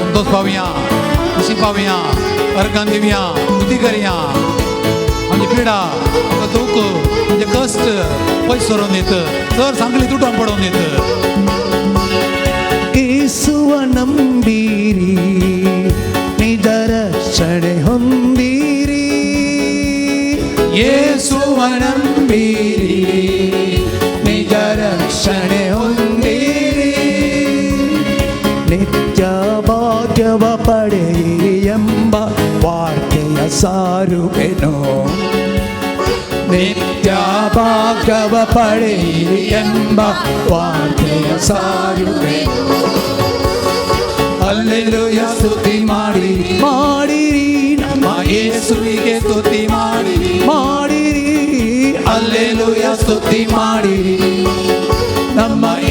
B: संतोष पावया, खुशी पावया, अर्घान दिवया, स्तुती करया. आमची पिडा, आमचं दुःख, म्हणजे कष्ट पयस सरून येतं, सर सांगली तुटून पडून येतं.
D: ಯೇಸುವ ನಂಬಿರಿ, ನಿಜ ರಕ್ಷಣೆ ಹೊಂದಿರಿ. ಯೇಸುವ ನಂಬಿರಿ, ನಿಜ ರಕ್ಷಣೆ ಹೊಂದಿರಿ. ನಿತ್ಯ ಭಾಗ್ಯವ ಪಡೆಯಿರಿ ಎಂಬ ವಾರ್ತೆಯ ಸಾರುವೆನು, ನಿತ್ಯ ಭಾಗ್ಯವ ಪಡೆಯಿರಿ ಎಂಬ ವಾರ್ತೆಯ ಸಾರುವೆನು. ಹಲ್ಲೆಲೂಯ ಸ್ತುತಿ ಮಾಡಿರಿ, ಮಾಡಿರಿ ನಮ್ಮ ಯೇಸುವಿಗೆ ಸ್ತುತಿ ಮಾಡಿರಿ, ಮಾಡಿರಿ. ಹಲ್ಲೆಲೂಯ ಸ್ತುತಿ ಮಾಡಿರಿ.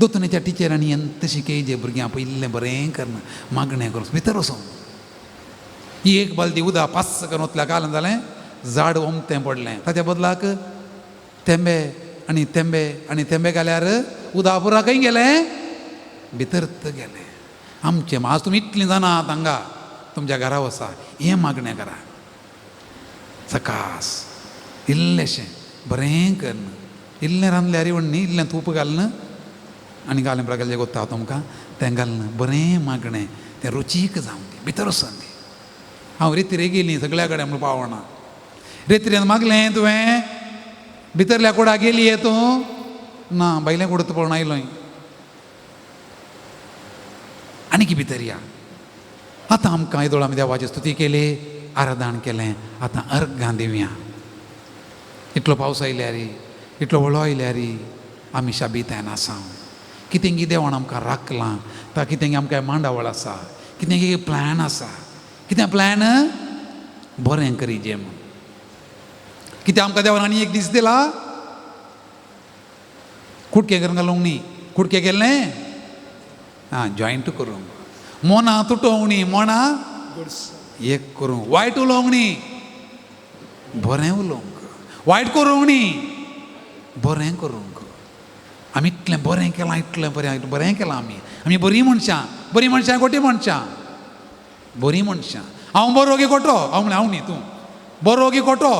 B: दोतोनीच्या टिचरांनी ಎಂತ शिकयजे भुरग्यां पयलें बरें करना मागणें करून भितर वचून ही एक बालदी उदक पास करून ओतल्या कालन जालें झाड ओमतें पडलें ताच्या बदलाक तेंबे आनी तेंबे आनी तेंबे घाल्यार उदक पुरा खंय गेलें भितर गेलें आमचें आज तुमी इतलीं जाणां हांगा तुमच्या घरा वचा हें मागणें करा सकास इल्लेशें बरें करन इल्लें रांदल्यार व्हडनी इल्लें तूप घालन आनी घालें प्रकार जें कोत्ता तुमकां तें घालन बरें मागणें तें रुचीक जावं दी भितर वचून दी हांव रेतीरे गेलीं सगळ्या कडेन म्हणून पावना रेतीरेन मागलें तुवें भितरल्या कुडा गेली तूं ना भायलें कुडत पळोवन आयलोय आनी की भितर या आतां आमकां येदोळ आमी देवाची स्तुती केली आराधन केलें आतां अर्घां दिवया इतलो पावस आयल्यार इतलो वळो आयल्यार आमी शाबितायन आसा कितें कितें देवान आमकां राखलां ता कितें आमकां मांडावळ आसा कितें प्लॅन आसा कितें प्लॅन बरें करीजे म्हूण कितें आमकां देवान आनी एक दीस दिला कुडके करून घालूंक न्ही कुडके गेल्लें जॉयंट करूंक मोना तुटोवंक न्ही मोना एक करूंक वायट उलोवंक न्ही बरें उलोवंक वायट करूंक न्ही बरें करूंक आमी इतलें बरें केलां इतलें बरें केलां आमी बरीं मनशां खोटी मनशां बरीं मनशां हांव बरो गी खोटो हांव म्हणलें हांव न्ही तूं बरो गी खोटो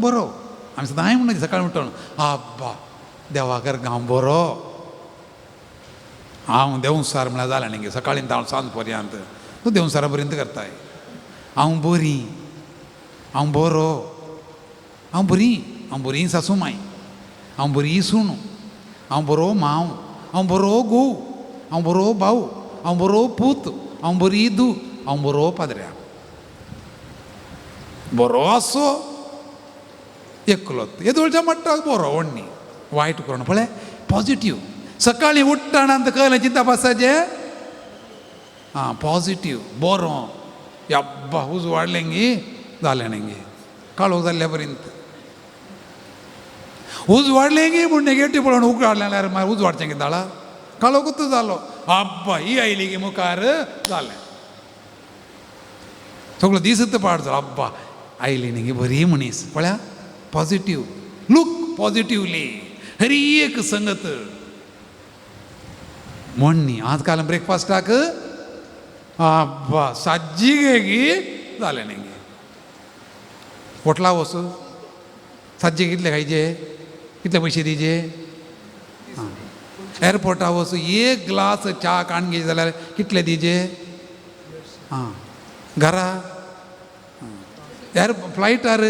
B: बरो आमी सदां हांवें म्हणून सकाळीं उठून आब्बा देवाकर हांव बरो हांव देवसार म्हळ्यार जालें न्ही सकाळीं हांव सांज पर्यंत तूं देवसारा पर्यंत करताय हांव बरी हांव बरो हांव बरी सासू माय हांव बरी सुणू हांव बरो मांव हांव बरो घोव हांव बरो भाऊ हांव बरो पूत हांव बरी धू हांव बरो पाद्र्या बरो आसो एकलोत येदोळच्या मट्टाक बरो व्हडनी वायट करून पळय पॉझिटिव्ह सकाळीं उठ्ठाणांत कळलें चिंता पासाचें पॉझिटिव्ह बरो अब्बा उज वाडलें गे जालें गे काळोख जाल्ल्या पर्यंत उज वाडलें गे म्हूण नेगेटीव पळोवन उग हाडल्यार मागीर उज वाडचें कितें दाळा काळोखूच जालो अब्बा ही आयली गे मुखार जालें सगळो दिसच पाड जालो अब्बा आयली न्ही गे बरी मनीस पळया पॉझिटिव्ह लूक पॉझिटिव्हली हरी एक संगत म्हण न्ही आज काल ब्रेकफास्टाक अब्बा साज्जी गे गी जालें न्ही गे होटला वच साज्जे कितले खायचे कितले पयशे दिवचे एअरपोर्टा वच एक ग्लास च्या काण घे जाल्यार कितले दिवचे घरा फ्लायटार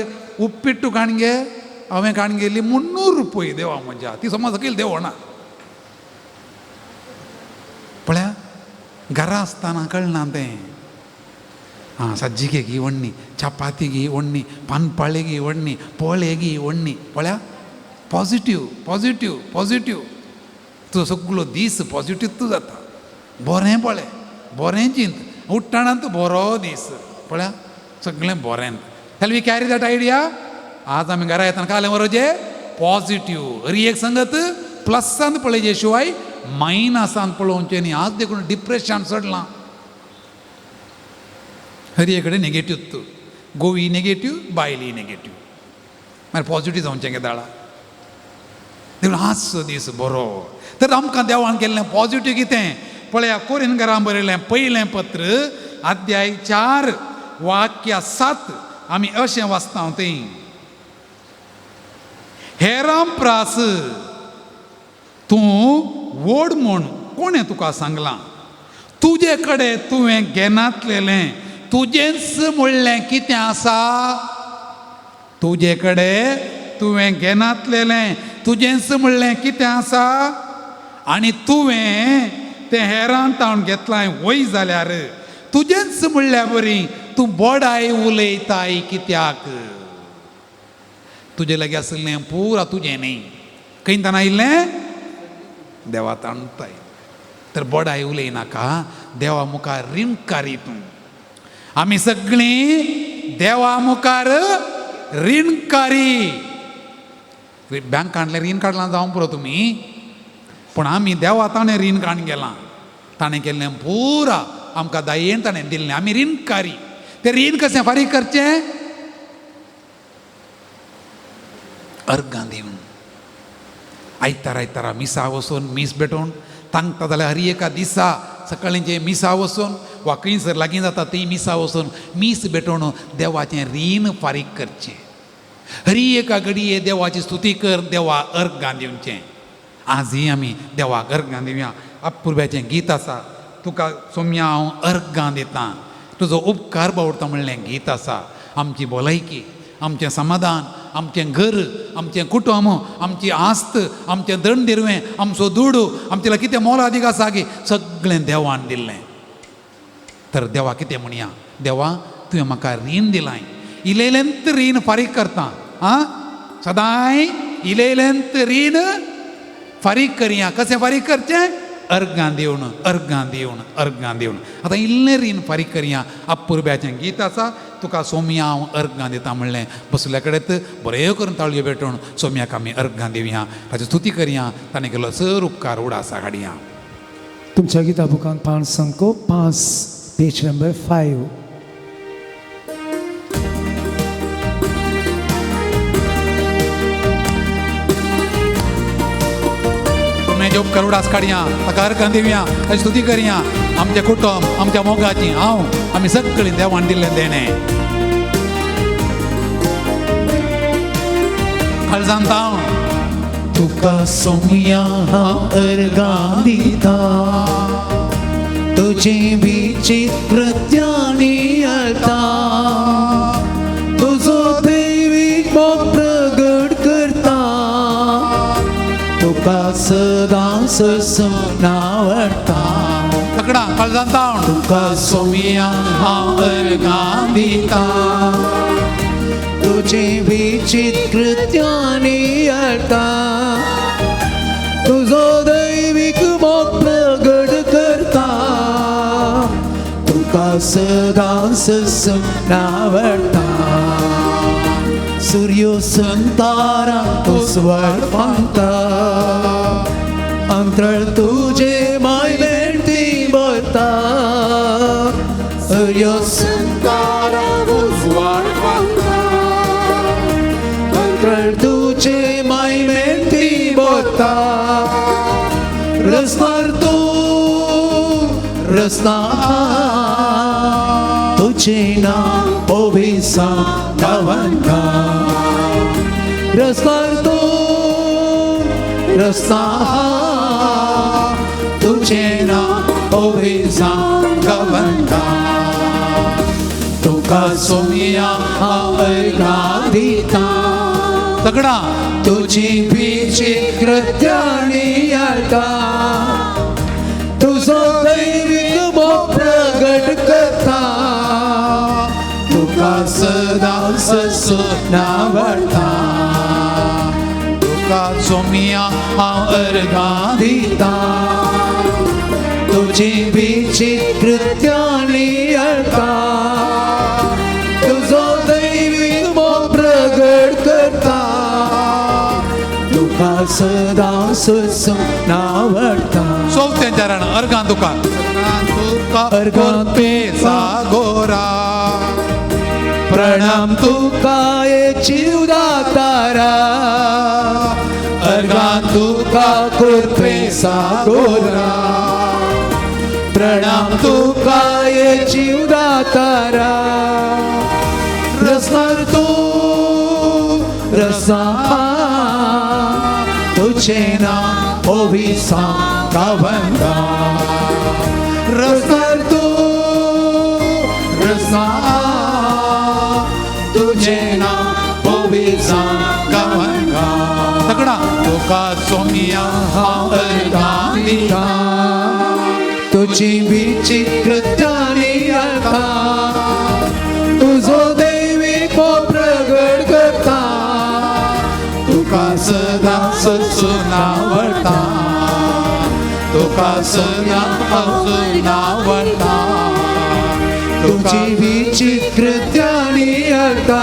B: उप्पिट्टू काणगे हांवें काण गेली 300 रुपये देवा म्हज्या ती समज सकयल देवना पळया घरा आसतना कळना तें सज्जी गी व्हडनी चपाती गी व्हडनी पानपाळे गी व्हडनी पोळे गी व्हडनी पळया पॉझिटिव्ह तुजो सगळो दीस पॉझिटिव्ह जाता बरें पळय बरें चिंत उठ्ठाणांत बरो दीस पळया सगळें बरें shall we carry that idea आज आमी घरा येतना कालें वरोजे पॉझिटिव्ह हरी एक संगत प्लसान पळयचे शिवाय मायनसान पळोवचें न्ही आज देखून डिप्रेशन चडलां हरी कडेन नेगेटिव्ह गोवी नेगेटिव्ह बायली नेगेटिव्ह मागीर पॉझिटिव्ह जावचें गे दाळा देखून आज दीस बरो तर आमकां देवान केल्लें पॉझिटिव्ह कितें पळया कोरिंथकारां बरयलें पयलें पत्र अध्याय 4 वाक्य 7 आमी अशें वाचता थंय हेरां प्रास तूं वोड म्हूण कोणें तुका सांगलां तुजे कडेन तुवें घेनातलेलें तुजेंच म्हणलें कितें आसा तुजे कडेन तुवें घेनातलेलें तुजेंच म्हणलें कितें आसा आनी तुवें तें हेरां तावन घेतलां वय जाल्यार तुजेंच म्हणल्यार बरी तूं बोडाय उलयताय कित्याक तुजे लागीं आसलें पुरा तुजें न्ही खंयच्यान आयिल्लें देवा ताणताय तर बोडाय उलयनाका देवा मुखार रीणकारी तूं आमी सगळीं देवा मुखार रीणकारी बँकांतलें रीण काडलां जावं पुरो तुमी पूण आमी देवा ताणें रीण काण गेलां, ताणें केल्लें पुरा आमकां दयेन ताणें दिल्लें. आमी रीणकारी. तें रीण कशें फारीक करचें? अर्गां दिवन, आयतारा मिसा वचून मीस भेटोवन तांकता जाल्यार हर एका दिसा सकाळींचे मिसा वचून वा खंयसर लागीं जाता ती मिसा वचून मीस भेटोवन देवाचें रीण फारीक करचें. हरी एका घडये देवाची स्तुती कर, देवा अर्गां दिवचें. आजय आमी देवाक अर्गां दिवया. अपुर्ब्याचें गीत आसा, तुका सोम्या हांव अर्गां दितां, तुजो उपकार बावडटा म्हणलें गीत आसा. आमची भलायकी, आमचें समाधान, आमचें घर, आमचें कुटुंब, आमची आस्त, आमचें दंड दिरवें, आमचो दुडू, आमचें कितें मोलादीक आसा गे सगळें देवान दिल्लें. तर देवा कितें म्हणया, देवा तुवें म्हाका रीण दिलां, इलेलेंत रीण फारीक करता. सदांय इलेलेंत रीण फारीक करया. कशें फारीक करचें? अर्गां दिवन, अर्गां दिवन, अर्गां दिवन. आतां इल्लें रीण फारीक करया. अपुर्ब्याचें गीत आसा, तुका सोम्या हांव अर्गां दिता म्हणलें. बसले कडेच बऱ्यो करून ताळयो भेटोवन सोम्याक आमी अर्गां दिवया, ताची स्तुती करया. ताणें केलो सर उपकार उडासा काडया.
C: तुमच्या गिता बुकान 5 संको 5 पेज नंबर 5.
B: जे उपकार उडास काडया, ताका अर्गां दिवया, ताची स्तुती करया. आमचें कुटुंब, आमच्या मोगाची आमी सगळीं देवान दिल्लें देणें. काळजांत हांव
D: तुका सोम्या हांव अर्गां दिता, तुजें विचित्र कृत्यानी अर्था, तुजो दैवीक मोग प्रगट करता, तुका सदां ससून आवडटा.
B: तकडा काळजांत हांव
D: तुका सोम्या हांव अर्गां दिता, तुजें विचित्र कृत्यानी अर्था, तुजो दैवीक मोग प्रगट करता, तुका सदां ससून आवडटा. सूर्यो संतारा उसवळ पावता, अंतराळ तुजे मायलेन ती भरता. सूर्यो संतारा उसवळ पावता, अंतराळ तुजे मायलेन ती भरता. रस्तार तू रस्ता तुझे नाम ओभिसा गावंका. रस्तार तू रस्ता तुझे नाम ओभिसा गावंका. तुका सोम्या हांव अर्गां दिता,
B: तगडा
D: तुजी विचित्र कृत्यानी अर्था, तुजो दैवीक मोग प्रगट करता, तुका सदां ससून आवडटा.
B: तुका सोम्या हांव अर्गां
D: दिता, तुजी विचित्र कृत्यानी अर्था, तुजो दैवीक मोग प्रगट करता, तुका सदां ससून आवडटा.
B: सोवत्यांच्या राण अर्गां तुका
D: अर्गां
B: पेसा गोरा.
D: प्रणाम तुका ये जीवदातारा, अर्गां तुका कुर्पे सागोरा. प्रणाम तुका ये जीवदातारा, रस्तार तू रस्ता तुझे नाम ओभिसा गावंका. रस्तार तू रस्ता तुझे नाम ओभिसा गावंका.
B: तगडा तुका सोम्या हांव अर्गां दिता,
D: तुझी विचित्र कृत्यानी अर्था, तुजो दैवीक मोग प्रगट करता, तुका सदां ससून आवडटा. तुका सदां ससून आवडटा. तुजी विचित्र कृत्यानी अर्था,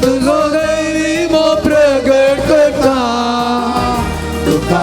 D: तुजो दैवीक मोग प्रगट करता, तुका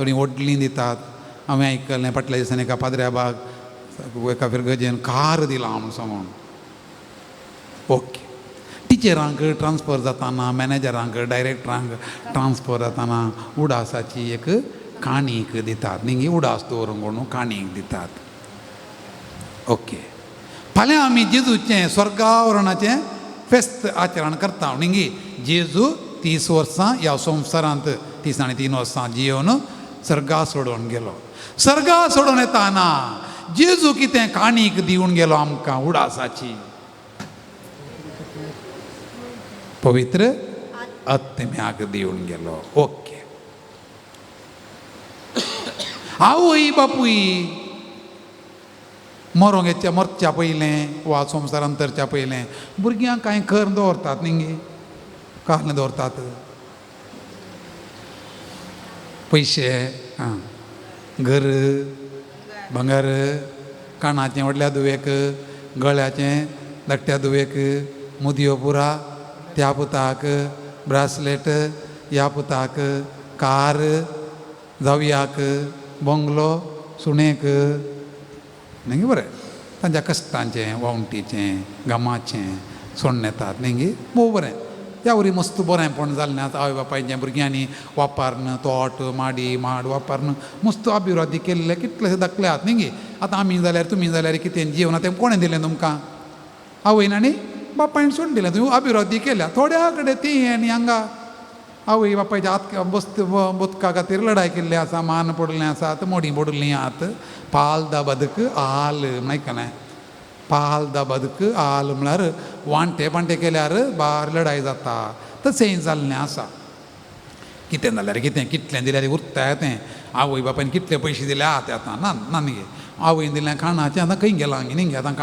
B: थोडी ओडली दितात हांवें आयकल्लें फाटल्या दिसांनी एका पाद्र्याबाग एका फिरगजेन कार दिला म्हणून सांगून ओके टिचरांक ट्रान्सफर जाताना मॅनेजरांक डायरेक्टरांक ट्रान्सफर जाताना उडासाची एक काणीक दितात न्ही उडास दवरूंक म्हणून काणीक दितात ओके फाल्यां आमी जेजूचें स्वर्गावरणाचें फेस्त आचरण करता न्ही जेजू 30 वर्सां ह्या संवसारांत 30 आनी 3 वर्सां जियोन सर्गा सोडून गेलो सर्गा सोडून येताना जेजू कितें काणीक दिवन गेलो आमकां उडासाची पवित्र आत्म्याक दिवन गेलो ओके आवय बापूय मरच्या पयलें वा संवसारांतरच्या पयलें भुरग्यांक कांय कर दवरतात न्ही काहले दवरतात पयशे घर भांगर कानाचें व्हडल्या दुवेक गळ्याचें धाकट्या दुवेक मुदयो पुरा त्या पुताक ब्रासलेट ह्या पुताक कार जावयाक बंगलो सुणेक न्ही बरें तांच्या कश्टांचें वावंटीचें गामाचें सोडून येतात न्ही भोव बरें ह्या वरी मस्त बरेंपण जाल्लें आतां आवय बापायचें भुरग्यांनी वापरन तोट माडी माड वापरन मस्त अभिवृद्धी केल्ले कितलेशे दाखल्यात न्ही आतां आमी जाल्यार तुमी जाल्यार कितें जिवनां तें कोणें दिलें तुमकां आवयन आनी बापायन सोडून दिलें तुवें अभिवृद्धी केल्या थोड्या कडेन ती आनी हांगा आवय बापायच्या बदका खातीर लढाय केल्ली आसा मान पडलें आसात मोडी पडलीं आहात पाल दा बदक आल आयकलें पाल दा बदक आल म्हळ्यार वांटे पांटे केल्यार बार लढाय जाता तशें जाल्लें आसा कितें जाल्यार कितें कितलें दिल्यार उरता तें आवय बापायन कितले पयशे दिले आहात आतां ना न्ही आवयन दिल्लें खाणाचें आतां खंय गेलां न्ही आतां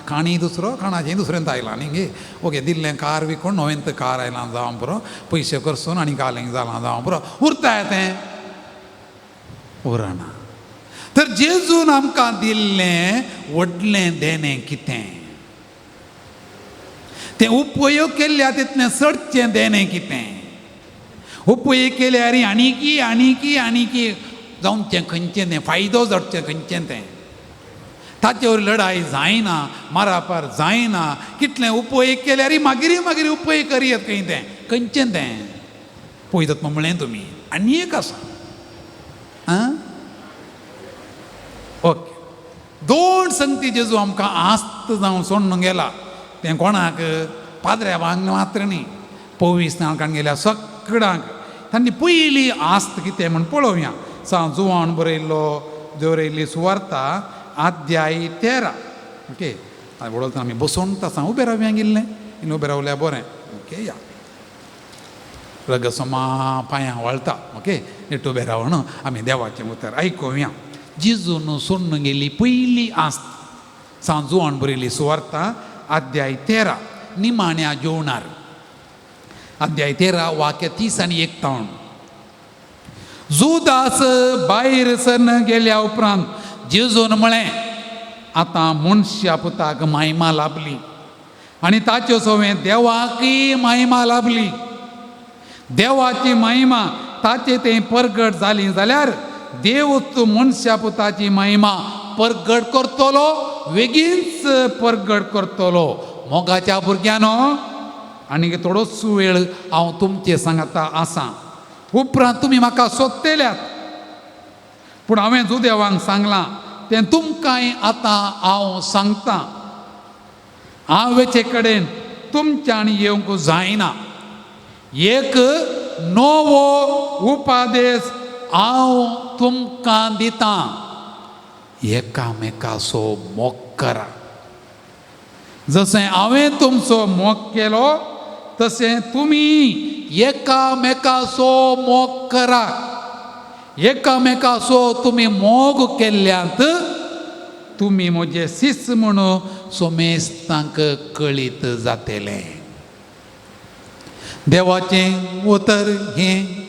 B: खाणी दुसरो खाणाचें दुसरेंत आयलां न्ही ओके दिल्लें कार विकून नवेंत कार आयलां जावं पुरो पयशे करसून आनी घालेंक जालां जावं पुरो उरता तें उरना तर जेजून आमकां दिल्लें व्हडलें देणें कितें तें उपयोग केल्ल्या तितलें चडचें देणें कितें उपयोग केल्यार आनीकी जावचें खंयचें तें फायदो जावचें खंयचें तें ताचे लढाई जायना मारापार जायना कितलें उपयोग केल्यार मागीर उपयोग करयत खंय तें खंयचें तें पळयतात म्हणलें तुमी आनी एक आसा ओके दोन संगती जेजू आमकां आस्त जावन सोडून गेला तें कोणाक पाद्र्याबांक मात्र न्ही पोवीस नांवांक गेल्या सगळ्यांक तांणी पयली आस्त कितें म्हण पळोवया जुवान बरयल्ली सुवार्ता अध्याय 13 ओके वडोलता आमी बसोन तासा उबे रावया गेल्लें इन उबे रावल्यार बरें ओके या रगसमा पांयां वळटा ओके नीट उबे रावन आमी देवाचें उतर आयकुया जेजून सोडून गेली पयली आस्त जुवान बरयल्ली सुवार्ता अध्याय 13 निमाण्या जेवणार अध्याय 13 वाक्य 30 आनी 51 जुदास भायर सर गेल्या उपरांत जेजून म्हळें आतां मनशा पुताक महिमा लाभली आनी ताच्यो सवें देवाकय महिमा लाभली देवाची महिमा ताचे तें परगट जाली जाल्यार देवच मनशा पुताची महिमा परगट करतलो बेगीनच परगट करतलो मोगाच्या भुरग्यानो आनी थोडोच वेळ हांव तुमचे सांगता आसां उपरांत तुमी म्हाका सोदतेल्यात पूण हांवें जुदेवांक सांगलां तें तुमकांय आतां हांव सांगतां हांवेचे कडेन तुमच्यानी येवंक जायना एक नवो उपादेश हांव तुमकां दितां एकामेकाचो मोग करा जशें हांवें तुमचो मोग केलो तशें तुमी एकामेकाचो मोग करा एकामेकाचो तुमी मोग केल्ल्यात तुमी म्हजे शिस म्हणून सोमेस्तांक कळीत जातलें देवाचें उतर हें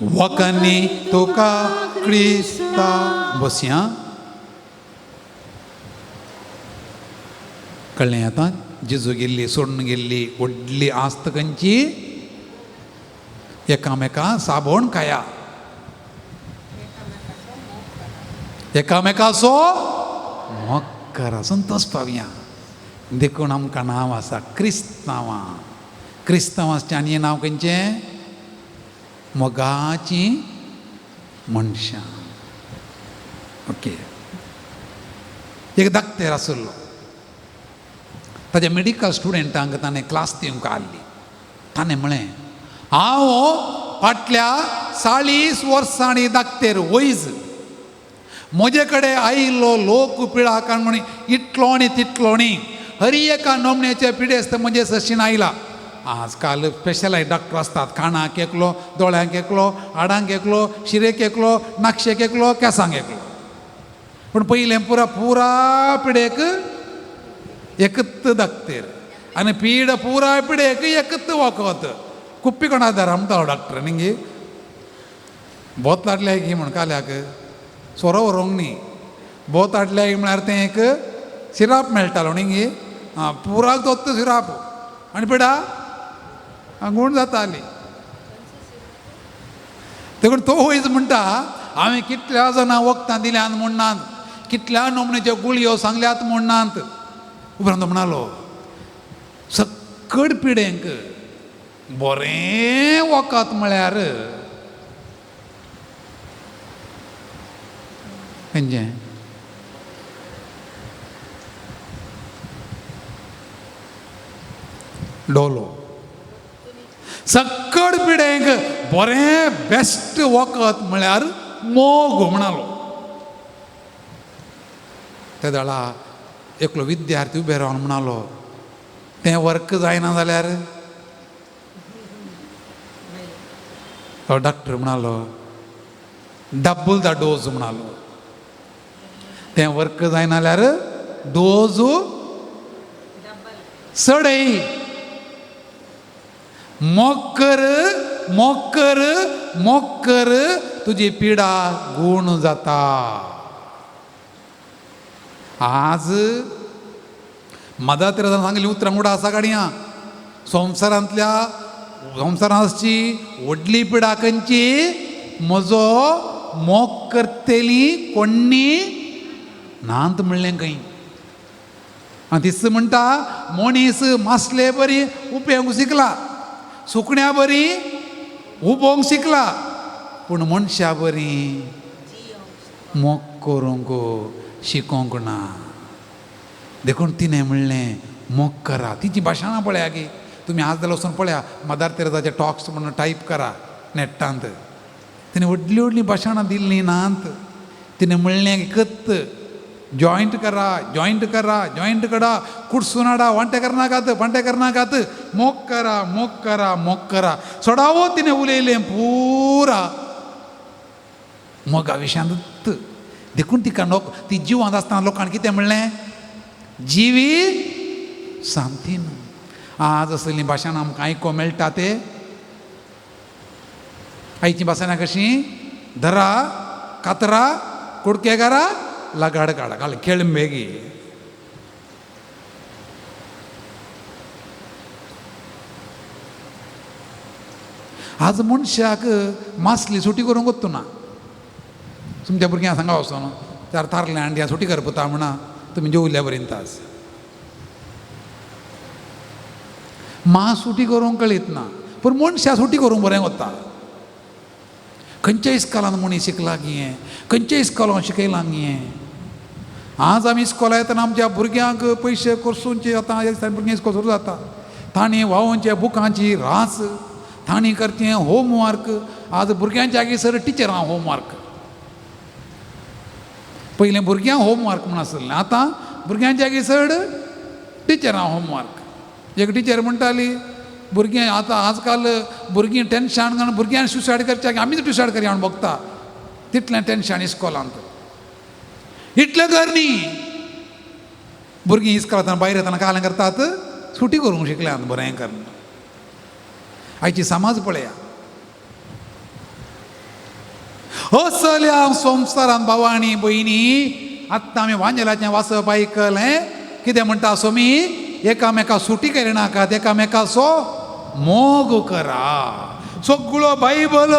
B: वखनी तुका क्रिस्ता बसया कळ्ळें आतां जेजू गेल्ली सोडून गेल्ली व्हडली आस्त खंयची एकामेका साबण खाया एकामेकाचो मोग करा. संतोष पावया. देखून आमकां नांव आसा क्रिस्तांवां. क्रिस्तांवांचें आनी हें नांव खंयचें? मोगाचीं मनशां. ओके. एक धाकटेर आसलो. ताच्या मेडिकल स्टुडंटांक ताणें क्लास दिवंक आसली. ताणें म्हळें हांव फाटल्या 40 वर्सांनी धाकटेर वयज म्हजे कडेन आयिल्लो लोक पिळा म्हण इतलो न्ही तितलो न्ही हर एका नमण्याचे पिडेस्त म्हणजे सशीन आयला. आजकाल स्पेशलायज डॉक्टर असतात. कानाक एकलो, दोळ्यांक एकलो, हाडांक एकलो, शिरेक एकलो, नाक्षेक एकलो, केंसांक एकलो. पूण पयलें पुरा पिडेक एकच धाकटेर आनी पीड पुरा पिडेक एकच वखद. कुप्पी कोणा दार म्हणटालो डॉक्टर न्ही बोत लाटल्या की म्हण काल्याक सोरो व्हरूंक न्ही. बोत हाडल्या म्हळ्यार तें एक सिराप मेळटालो न्ही. पुराक दोत्त सिराप आनी पिडा गूण जाताली. देखून तो वयज म्हणटा हांवें कितल्या जाणां वखदां दिल्यात म्हणनात, कितल्या नमण्याच्यो गुळयो सांगल्यात म्हणनात. उपरांत म्हणालो सकड पिडेंक बरें वखद म्हळ्यार खंयचें? डोलो. सकड पिडेंक बरें बेस्ट वखद म्हळ्यार मोग म्हणालो. त्या वेळा एकलो विद्यार्थी उबे रावन म्हणालो तें वर्क जायना जाल्यार? डॉक्टर म्हणालो डबल द डोज म्हणालो. तें वर्क जायना जाल्यार डोज चडय. मोग कर, मोग कर, मोग कर, तुजी पिडा गूण जाता. आज मदा तेरा सांगली उतरां उडा आसा गाडयां. संवसारांतची व्हडली पिडा खंयची? म्हजो मोग करतेली कोणी नांत म्हणलें खंय. आनी दिस म्हणटा मनीस मासले बरी उपेंक शिकला, सुकण्या बरी उबोंक शिकला, पूण मनशा बरी मोग करूंक शिकोंक ना. देखून तिणें म्हणलें मोग करा. तिची भाशणां पळया गे तुमी आज जाल्यार वचून पळया मदार तेरेजाचे टॉक्स म्हणून टायप करा नेटांत. तिणें व्हडलीं व्हडलीं भाशणां दिल्लीं नात. तिणें म्हणलें एकत जॉयंट करा, जॉयंट करा, जॉयंट करा, कुडसून हाडा, वांटे करनाकात, वांटे करनाकात, मोग करा, मोग करा, मोग करा. सोडावो तिणें उलयलें पुरा मोगा विशयांत. देखून तिका ती जिवांत आसतना लोकांनी कितें म्हणलें? जिवी सांती न्हू. आज असलीं भाशणां आमकां आयको मेळटा ते आयची भाशणां कशीं? धरा, कातरा, कुडके घारा, लगाड काडा, घाल खेळ बेगी. आज मनशाक मासली सुटी करूंक वचूं ना. तुमच्या भुरग्यांक सांगा वचून चार तारले हांड्या सुटी करपता म्हणा तुमी जेवल्या बरीं तास. मा सुटी करूंक कळीत ना पूण मनशा सुटी करूंक बरें वता. खंयच्या इस्कॉलान मनीस शिकला गे, खंयच्या इस्कॉलान शिकयलां गे. आज आमी इस्कॉला येतना आमच्या भुरग्यांक पयशे खर्चूंचे आतां भुरगीं इस्कॉल सुरू जाता. तांणी वावोवचे बुकांची रास, तांणी करचें होमवर्क. आज भुरग्यांच्या जागीर टिचरां होमवर्क. पयलें भुरग्यांक होमवर्क म्हूण आसलें, आतां भुरग्यांच्या जागीर चड टिचरां होमवर्क. एक टिचर म्हणटाली भुरगीं आतां आजकाल भुरगीं टेन्शन घेवन भुरग्यांक सुसायड करच्या आमीच सुसायड करया म्हूण बगता. तितलें टेन्शन इस्कॉलांत. इतलें कर न्ही. भुरगीं इस्कॉलांत भायर येतना कालें करतात सुटी करूंक शिकल्यांत बरें करना. आयची समाज पळया. असल्या संवसारांत भावा आनी भयणी आत्तां आमी वांजेलाचें वाचप आयकलें. कितें म्हणटा सोमी? एकामेका सुटी करिनाकात, एकामेकाचो मोग करा. सगळो बायबल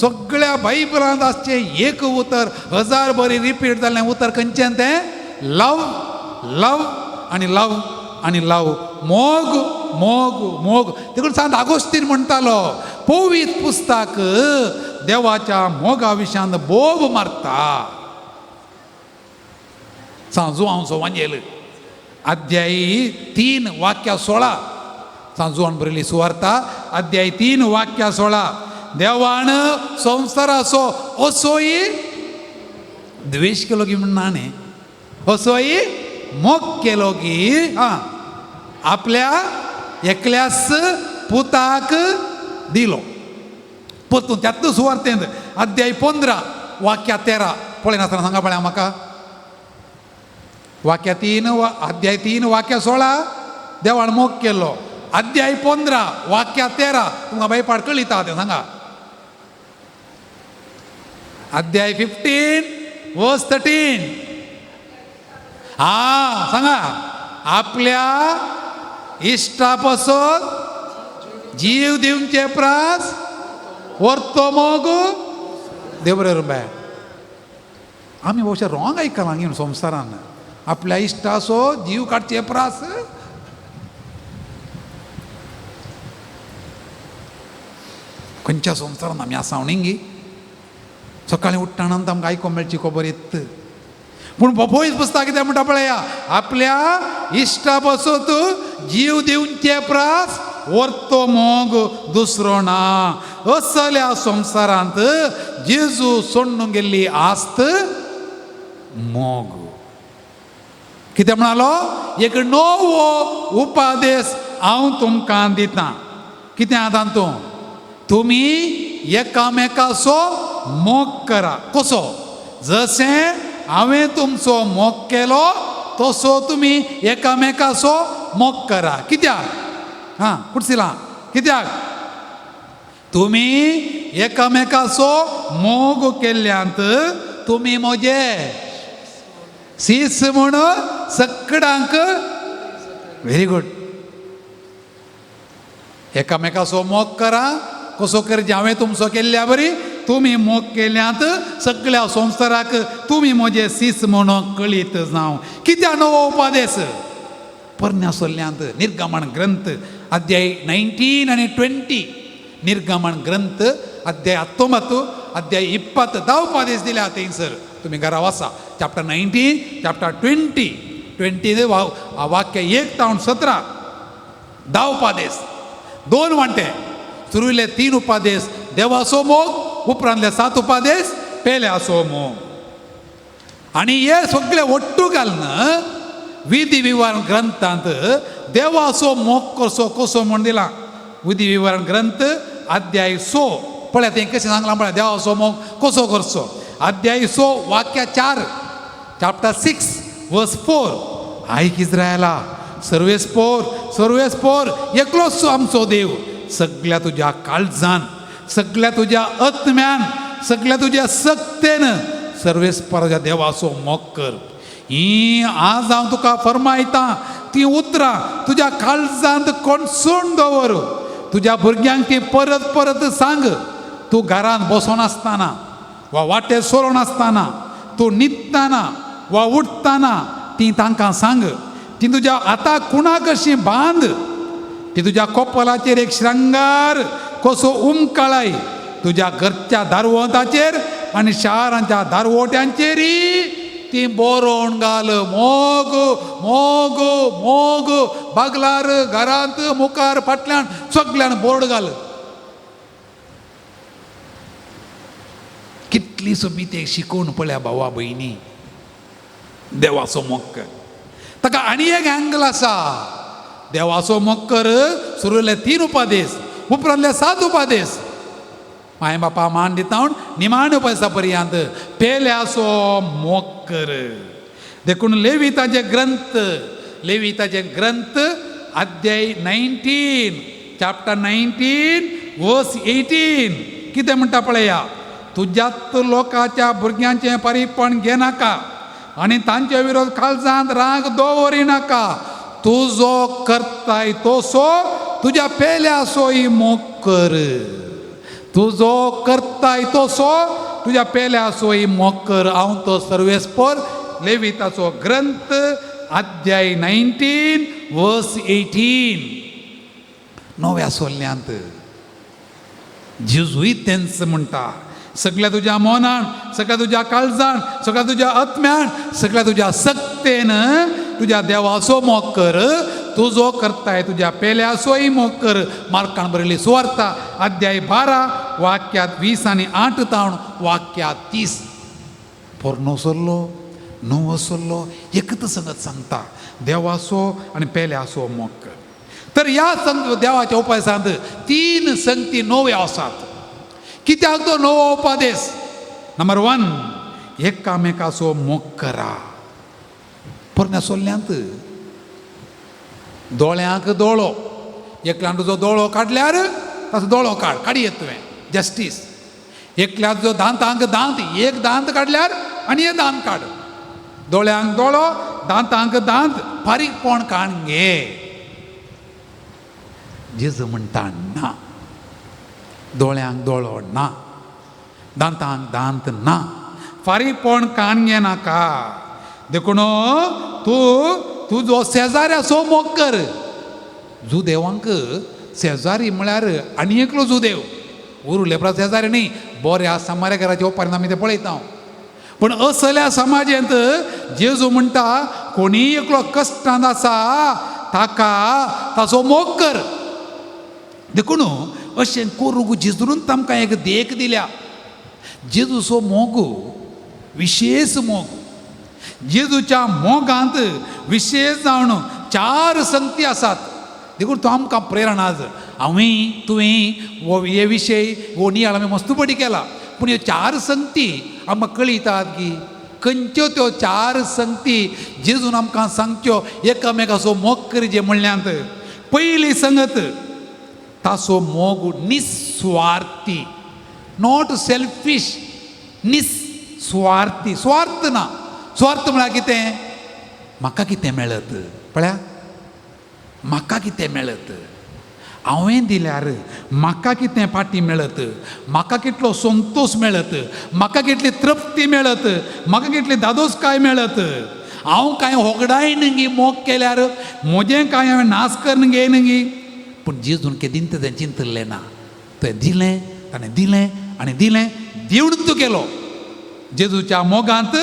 B: सगळ्या बायबलांत आसचे एक उतर 1000 बरी रिपीट जाल्लें उतर खंयचें तें लव लव आनी लव आनी लव मोग मोग मोग. देखून सांत आगोस्तीन म्हणटालो पवित्र पुस्तक देवाच्या मोगा विशयान बोब मारता. सांजो वांजेल अध्याय 3 वाक्य 16 सांजुवान बरयली सुवार्ता अध्याय 3 वाक्य 16. देवान संवसाराचो असोय द्वेष केलो की म्हणना न्ही, असोय मोग केलो की आपल्या एकल्याच पुताक दिलो. परतून त्यात सुवार्तेंत अध्याय 15 वाक्य 13 पळयनासतना सांगा पळय म्हाका. वाक्य 3 अध्याय 3 वाक्य 16 देवान मोग केलो. अध्याय 15 वाक्य 13 तुमकां बायपाड कळिता तें सांगा. अध्याय 15 वर्स 13 सांगा. आपल्या इश्टा पासून जीव दिवचे प्रास व्हरतो मोग देव बरें बाय. आमी अशें रॉंग आयकलां न्ही संवसारान. आपल्या इश्टाचो जीव काडचे प्रास खंयच्या संवसारान आमी आसा न्ही. सकाळीं उठ्ठाना आमकां आयको मेळची खबर येत. पूण पवित्र पुस्तक कितें म्हणटा पळया आपल्या इश्टा पासून जीव दिवचे प्रास व्हरतो मोग दुसरो ना. असल्या संवसारांत जेजू सोडून गेल्ली आस्त मोग. कितें म्हणालो एक नवो उपादेश हांव तुमकां दितां. कितें आतां तुमी एकामेकाचो मोग करा. कसो? जशें हांवें तुमचो मोग केलो तसो तुमी एकामेकाचो मोग करा. कित्याक कुडसिलां कित्याक तुमी एकामेकाचो मोग केल्ल्यांत तुमी म्हजे सीस म्हणून सगळ्यांक. Very good. एकामेकाचो मोग करा. कसो करचे? हांवें तुमचो केल्ल्या बरी तुमी मोग केल्यांत सगळ्या संवसाराक तुमी म्हजे सीस म्हणून कळीत जावं. कित्याक नवो उपादेश परन्यासोल्ल्यांत निर्गमन ग्रंथ अध्याय 19 आनी 20 निर्गमन ग्रंथ अध्याय 19 अध्याय 20 10 उपादेश दिल्या थंयसर. तुमी घरा वचा. चॅप्टर 19 चॅप्टर 20 वाक्य 1 ते 17 10 उपादेश 2 वांटे. सुरविल्ले 3 उपादेश देवाचो मोग उपरांतले 7 उपादेश पेल्याचो मोग. आनी हे सगळे ओट्टू घालून विधी विवरण ग्रंथांत देवाचो मोग कसो म्हण दिला. विधी विवरण ग्रंथ अध्याय 6 पळय तें कशें सांगलां पळय देवाचो मोग कसो करचो. अध्याय 6 वाक्य 4 चॅप्टर 6 वर्स 4. आयक इस्रायला सर्वेस्पोर एकलोच आमचो देव. सगळ्या तुज्या काळजान सगळ्या तुज्या आत्म्यान सगळ्या तुज्या सक्तेन सर्वेस्पराच्या देवाचो मोग कर. ही आज हांव तुका फरमायतां ती उतरां तुज्या काळजांत कोणसून दवर. तुज्या भुरग्यांक ती परत परत सांग. तूं घरांत बसोन आसतना वा वाटेर सरोन आसतना तूं न्हिदतना वा उठतना ती तांकां सांग. ती तुज्या हाताक कुणाक अशी बांद. ती तुज्या कपलाचेर एक श्रंगार कसो उमकळाय. तुज्या घरच्या दारवंताचेर आनी शारांच्या दारवोट्यांचेरय ती बरोवन घाल. मोग मोग मोग. बागलार घरांत मुखार फाटल्यान सगळ्यान बोर्ड घाल. कितली सोबी ते शिकोवन पळया भावा भयणी. देवाचो मोग कर. ताका आनी एक एंगल आसा. देवाचो मोग कर सुरविल्ले 3 उपादेश उपरांतले 7 उपादेश माय बापा मान दिता निमाण उपादेशा पर्यंत पेल्याचो मोग कर. देखून लेविताचे ग्रंथ अध्याय 19 चॅप्टर 19 वर्स 18 कितें म्हणटा पळया. तुज्यात लोकांच्या भुरग्यांचें परिपण घेनाका आनी तांचे विरोध काळजांत राग दवरिनाका. तूं जो करताय तसो तुज्या पेल्याचोय मोग कर. तू जो करताय तो सो तुझ्या पेल्या सोयी मोग कर हांव तो सर्वेस्पर. लेविताचो ग्रंथ अध्याय 19 वर्स 18. नव्या सोल्ल्यांत जेजुईत तेंच म्हणटा सगळ्या तुझ्या मोनान, सगळ्या तुझ्या काळजान, सगळ्या तुझ्या आत्म्यान, सगळ्या तुझ्या सक्तेन तुझ्या देवाचो मोग कर. तू जो करताय तुझ्या पेल्याचोय मोग कर. मार्कान बरयल्ली सुवार्ता अध्याय 12 वाक्यात 20 आनी 8 तावन वाक्यात 30. पोरनो सरलो न्हू सरलो एकच संगत सांगता देवाचो आनी पेल्याचो मोग कर. तर ह्या देवाच्या उपासांत 3 संगती नव्यो आसात. कित्याक तो नवो उपादेश? नंबर 1 एकामेकाचो मोग करा. पोरण्या सोल्ल्यांत दोळ्यांक दोळो, एकल्यान तुजो दोळो काडल्यार ताचो दोळो काडी येत तुवें जस्टीस. एकल्याचो दांतांक दांत, एक दांत काडल्यार आनी एक दांत काड. दोळ्यांक दोळो, दांतांक दांत, फारीकपण काण घे. जेजू म्हणटा ना, दोळ्यांक दोळो ना, दांतांक दांत ना, फारीकपण काण घे नाका. देखून तुजो शेजाऱ्याचो मोग कर. जुदेवांक शेजारी म्हळ्यार आनी एकलो जुदेव, उरले लेपरा शेजारी न्ही. बऱ्या समार्याकाराचे उपरांत आमी ते पळयता. पण असल्या समाजांत जेजू म्हणटा कोणी एकलो कश्टांत आसा ताका ताचो मोग कर. देखून अशें करूंक जेजून तांकां एक देख दिल्या. जेजूचो मोग विशेष मोग. जेजूच्या मोगांत विशेष जावन 4 संगती आसात. देखून तो आमकां प्रेरणा. हांवें तुवें हो हे विशय हो नियाळ आमी मस्तुपडी केला. पूण ह्यो 4 संगती आमकां कळयतात की खंयच्यो त्यो 4 संगती जेजून आमकां सांगच्यो एकामेकाचो मोग करचे म्हणल्यात. पयली संगत ताचो मोग निस्वार्थी, नॉट सेल्फीश, निस्वार्थी. स्वार्थ ना. स्वार्थ म्हळ्यार कितें? म्हाका कितें मेळत, पळया म्हाका कितें मेळत, हांवें दिल्यार म्हाका कितें फाटीं मेळत, म्हाका कितलो संतोश मेळत, म्हाका कितली तृप्ती मेळत, म्हाका कितली दादोसकाय मेळत. हांव कांय होगडायन गी मोग केल्यार म्हजें कांय हांवें नाश करून घेयन गी. पूण जेजून केदीन तें चिंतलें ना. तें दिलें, ताणें दिलें आनी दिलें, दिवन तूं केलो. जेजूच्या मोगांत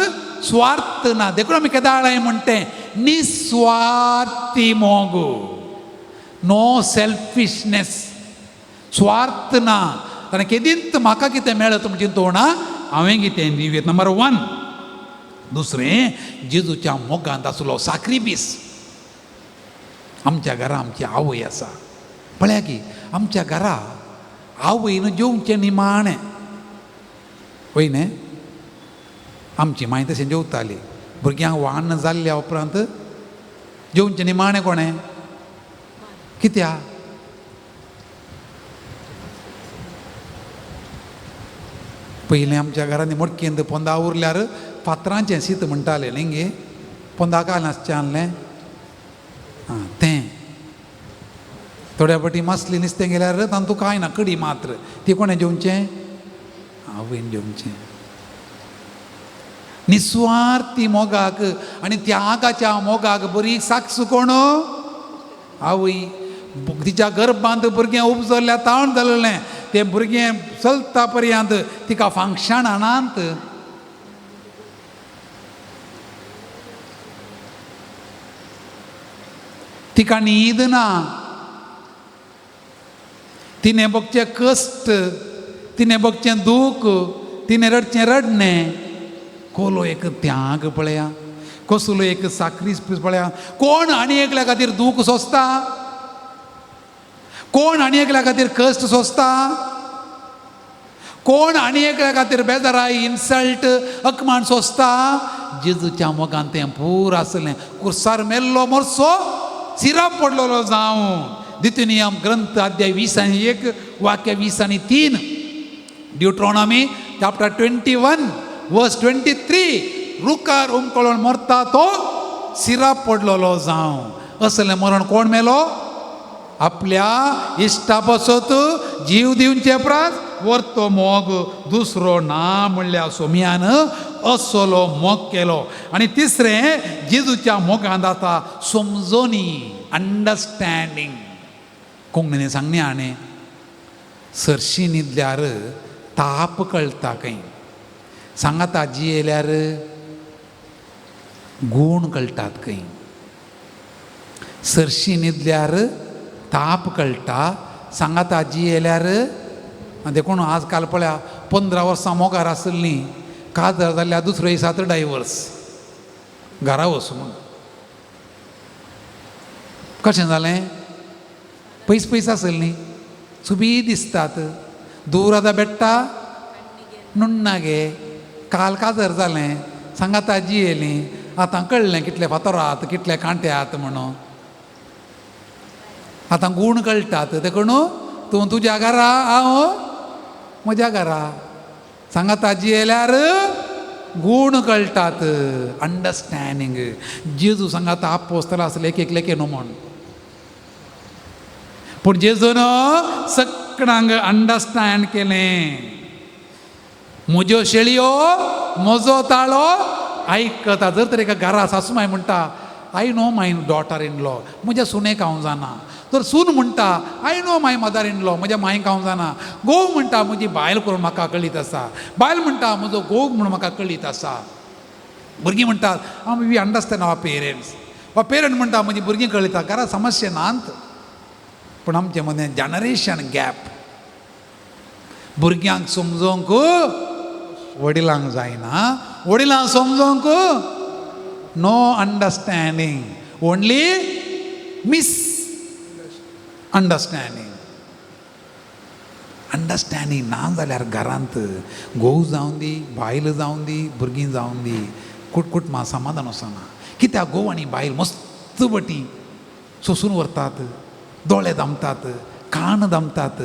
B: स्वार्थ ना. देखून आमी केदाळाय म्हणटे निस्वार्थी मोग, नो सेल्फिशनेस. स्वार्थ ना. ताणें केदींत म्हाका कितें मेळत म्हण चिंतोवना, हांवें कितें दिवें. नंबर 1. दुसरें जेजूच्या मोगांत आसलो साक्रिफीस. आमच्या घरा आमची आवय आसा. पळया की आमच्या घरा आवयन जेवचें निमाणें. वय न्ही, आमची माय तशें जेवताली. भुरग्यांक वान जाल्ल्या उपरांत जेवचें निमाणें कोणें? कित्याक? पयलीं आमच्या घरांनी मडकेंत पोंदा उरल्यार फातरांचें शीत म्हणटालें न्ही गे. पोंदा काय नासचें आहलें तें. थोड्या फावटी मासली नुस्तें गेल्यार तातूंत कांय ना, कडी मात्र. ती कोणें जेवचें? आवयन जेवचें. निस्वार्थी मोगाक आनी त्यागाच्या मोगाक बरी साक्ष कोण? आवय. तिच्या गर्भांत भुरगें उपजल्ल्या तावन जाल्लें तें भुरगें चलता पर्यंत तिका फांगशाण आणत. तिका न्हीद ना. तिणें बगचें कश्ट, तिणें बगचें दूख, तिणें रडचें रडणें. कोलो एक त्याग पळया, कसलो एक साक्रिफीस पळया. कोण आनी एकल्या खातीर दूख सोंसता? कोण आनी एकल्या खातीर कश्ट सोंसता? कोण आनी एकल्या खातीर बेजाराय, इन्सल्ट, अकमान सोंसता? जेजूच्या मोगान तें पूर आसलें. कुर्सार मेल्लो मरसो, सिरा पडलेलो जावं. दितुनियम ग्रंथ अध्याय 20 आनी 1 वाक्य 20 आनी 3. ड्युट्रॉनॉमी चॅप्टर 21 वर्स 23. रुकार उमकळून मरता तो सिरा पडलेलो जावं. असलें मरण कोण मेलो? आपल्या इश्टा पासत जीव दिवचे उपरांत वरतो मोग दुसरो ना म्हणल्या सोमयान असलो मोग केलो. आणि तिसरें जेजूच्या मोगांत आतां समजोनी, अंडरस्टँडींग. कोंकणीन सांगनी हाणें सरशी न्हिदल्यार ताप कळटा खंय, सांगात आजी येयल्यार गूण कळटात खंय. सरशी न्हिदल्यार ताप कळटा, सांगात आजी येयल्यार. देखून आज काल पळया 15 वर्सां मोगार आसलीं, काजार जाल्यार दुसऱ्या दिसात डायवर्स, घरा वचून. कशें जालें? पयस आसलीं सुबी दिसतात, दूर आतां बेट्टा नुण्णा गे. काल काजार जालें, सांगात आजी येयली, आतां कळ्ळें कितले फातरात कितले कांट्यात म्हणून. आतां गूण कळटात. देखून तूं तुज्या घरा, हांव म्हज्या घरा. सांगात आजी येयल्यार गूण कळटात, अंडरस्टँडींग. जेजू सांगात आपोस्तल आसले एक लेखे न्हू म्हण, पूण जेजून सगळ्यांक अंडरस्टँड केलें. म्हज्यो शेळयो म्हजो ताळो आयकता. जर तर एका घरा सासूमाय म्हणटा I know my daughter in law, म्हज्या सुनेक हांव जाणा. तर सून म्हणटा I know my mother in law, म्हज्या मायक हांव जाणा. घोव म्हणटा म्हजी बायल करून म्हाका कळीत आसा. बायल म्हणटा म्हजो घोव म्हणून म्हाका कळीत आसा. भुरगीं म्हणटात वी अंडरस्टँड आवर पेरंट्स. वा पेरंट म्हणटा म्हजी भुरगीं कळयता. घरा समस्या नात, पूण आमचे मदें जनरेशन गॅप. भुरग्यांक समजोवंक वडिलांक जायना, वडिलांक समजोवंक no understanding, only misunderstanding. Understanding ना जाल्यार घरांत घोव जावं दी, बायल जावं दी, भुरगीं जावं दी, कुटकुट समाधान वचना. कित्याक घोव आनी बायल मस्त बटी सोंसून व्हरतात, दोळे दामतात, कान दामतात.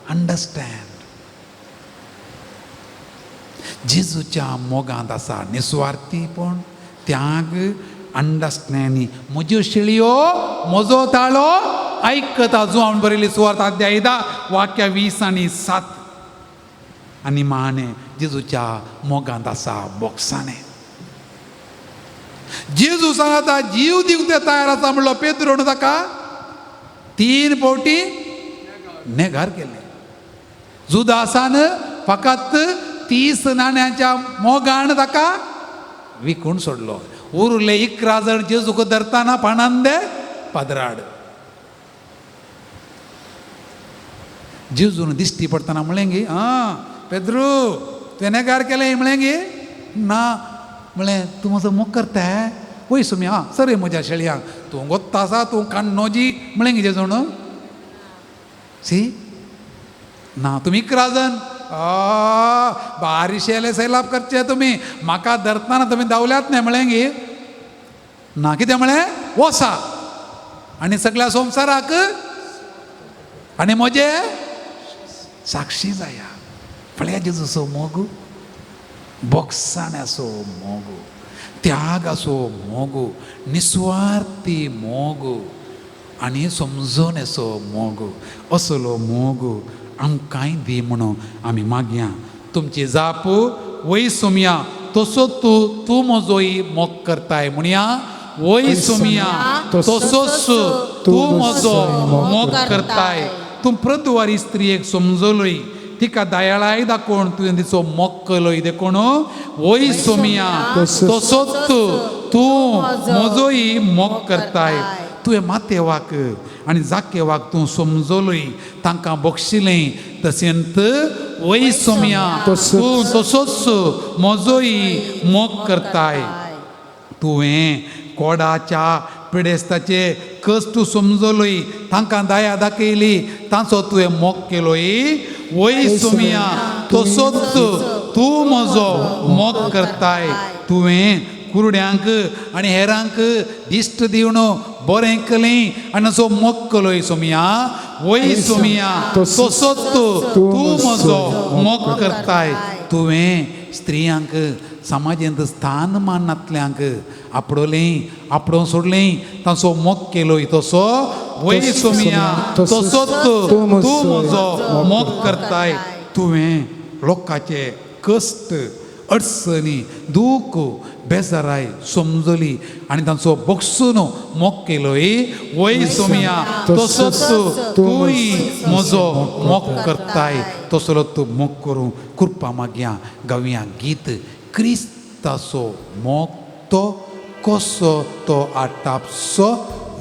B: अंडरस्टँड. जेजूच्या मोगांत आसा निस्वार्थीपण, त्याग, अंडरस्टँडींग. म्हज्यो शेळयो म्हजो ताळो आयकता. जुआन बरयली सुवार्त अध्याय 10 वाक्य 20 आनी 7. आनी माने जेजूच्या मोगांत आसा बोगसाणें. जेजू सांगता जीव दिवंक ते तयार आसा म्हणलो पेद्रोन ताका 3 फावटी नेगार केले. जुदासान फकत 30 नाण्यांच्या मोगान ताका विकून सोडलो. उरले 11 जण जेजूक धरताना पाणांदे पदराड. जेजून दिश्टी पडताना म्हळें गे पेद्रू तुवें नेगार केलें म्हळें गे. ना म्हळें तूं म्हजो मोग करता. वय सुमी सर म्हज्या शेळयांक तूं गोत्ता आसा तूं काण्णोजी म्हळें गे जेजून. सी ना तुमी 11 जण बारीशेले सैलाप करचे तुमी. म्हाका धरतना तुमी धांवल्यात न्ही म्हळें गे. ना कितें म्हळें वसा आनी सगळ्या संवसाराक आनी म्हजे साक्षी जाया. पळया जेजूचो मोग, बोगसाण्याचो मोग, त्यागाचो मोग, निस्वार्थी मोग आनी समजोनेचो मोग. असलो मोग आमकांय दी म्हणून आमी मागया. तुमची जाप वय सुमया तसो तूं म्हजोय मोग करताय म्हणया. वय सुमया तसोच तूं म्हजो मोग करताय. तूं प्रद्वारी स्त्रियेक समजलोय, तिका दयाळाय दाखोवन तुवें तिचो मोग केलोय. देखून वय सुमया तसोच तूं म्हजोय मोग करताय. तुवें मातेवाक आनी जाकेवाक तूं समजलोय, तांकां बक्षिलें. तशेंच वय सुमया तूं तसोच म्हजोय मोग करताय. तुवें कोडाच्या पिडेस्ताचे कश्ट समजलोय, तांकां दया दाखयली, तांचो तुवें मोग केलोय. वय सुमया तसोच तूं म्हजो मोग करताय. तुवें कुरड्यांक आनी हेरांक दिश्ट दिवन बरें केलें आनी असो मोग केलोय सुमया. वय सुमया तसोच तूं म्हजो मोग करताय. तुवें स्त्रियांक समाजांत स्थान मानांतल्यांक आपडोलें, आपडोवन सोडलें, तांचो मोग केलोय. तसो वय सुमया तसोच तूं म्हजो मोग करताय. तुवें लोकांचे कश्ट अडचणी दूख बेजाराय समजली आनी तांचो बगसून मोग केलोय वय सोमिया तसोच तूंय म्हजो मोग करताय तसलो तूं मोग करूं कृपा मागया गावया गीत क्रिस्ताचो मोग तो कसो तो आटापसो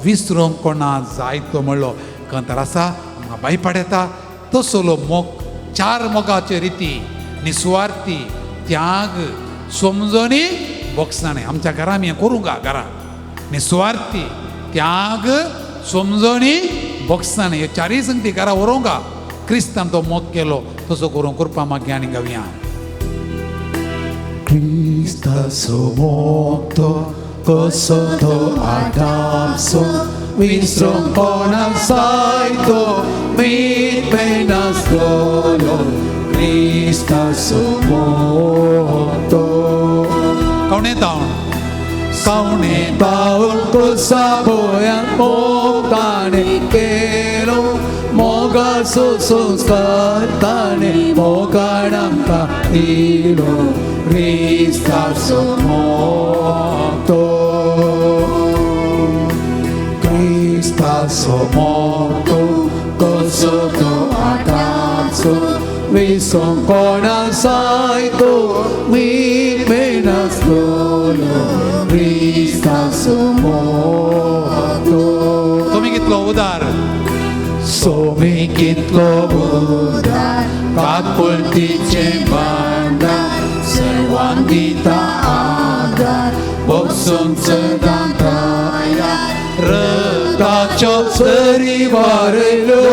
B: विसरूंक कोणा जाय तो म्हणलो कंतार आसा म्हाका भयपाड येता तसलो मोग 4 मोगाचे रिती निस्वार्थी त्याग समजोनी बोगसाणे आमच्या घरा आमी हें करूं गा घरा निस्वार्थी त्याग समजोनी बोगसाणे ह्यो 4 संगती घरा व्हरूंक गा क्रिस्तान तो मोग केलो तसो करूं कृपा मागया आनी गावया
C: Cristaso morto, cosoto adamso, visrompona saito, mit penas dolo, Cristaso morto.
B: Kaune taun
C: Kusaboyan mogane kero, moga suskartane, moganam katilo, Cristaso morto. Cristaso morto, cosoto adamso, visong konan saito, mit menas dolo, Cristaso morto.
B: Tumingitlo udar
C: Sumikitlo budar, kakpultiche banda, sewang kita agar, boksong sedang raya, rekaco seribarelo,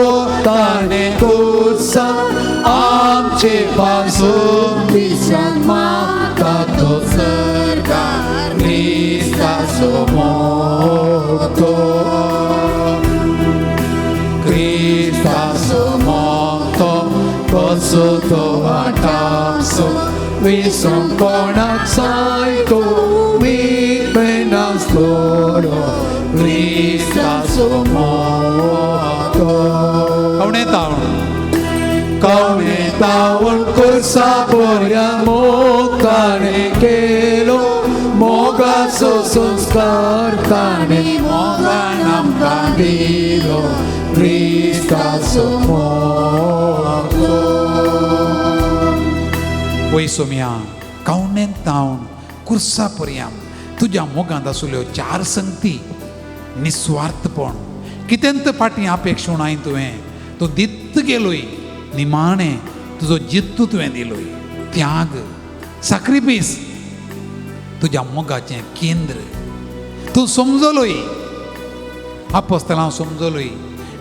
C: tane kusang, amce pasung, pisang makato sergar, Cristaso morto. Cristaso morto, cosoto adamso, visong konak saito, mit penas dolo, Cristaso morto. Kaune taun kusaboyan mogane kelo, moga suskartane, moganam kandilo, Cristaso morto.
B: वय सोमिया कावनेन तावन कुर्सा पर्यंत तुज्या मोगांत आसल्यो 4 संगती निस्वार्थपण कितेंत फाटीं अपेक्षा उणाय तुवें तूं दित गेलोय निमाणें तुजो जित्तू तुवें दिलोय त्याग सॅक्रिफीस तुज्या मोगाचें केंद्र तूं समजलोय आपोस्तलांक समजलोय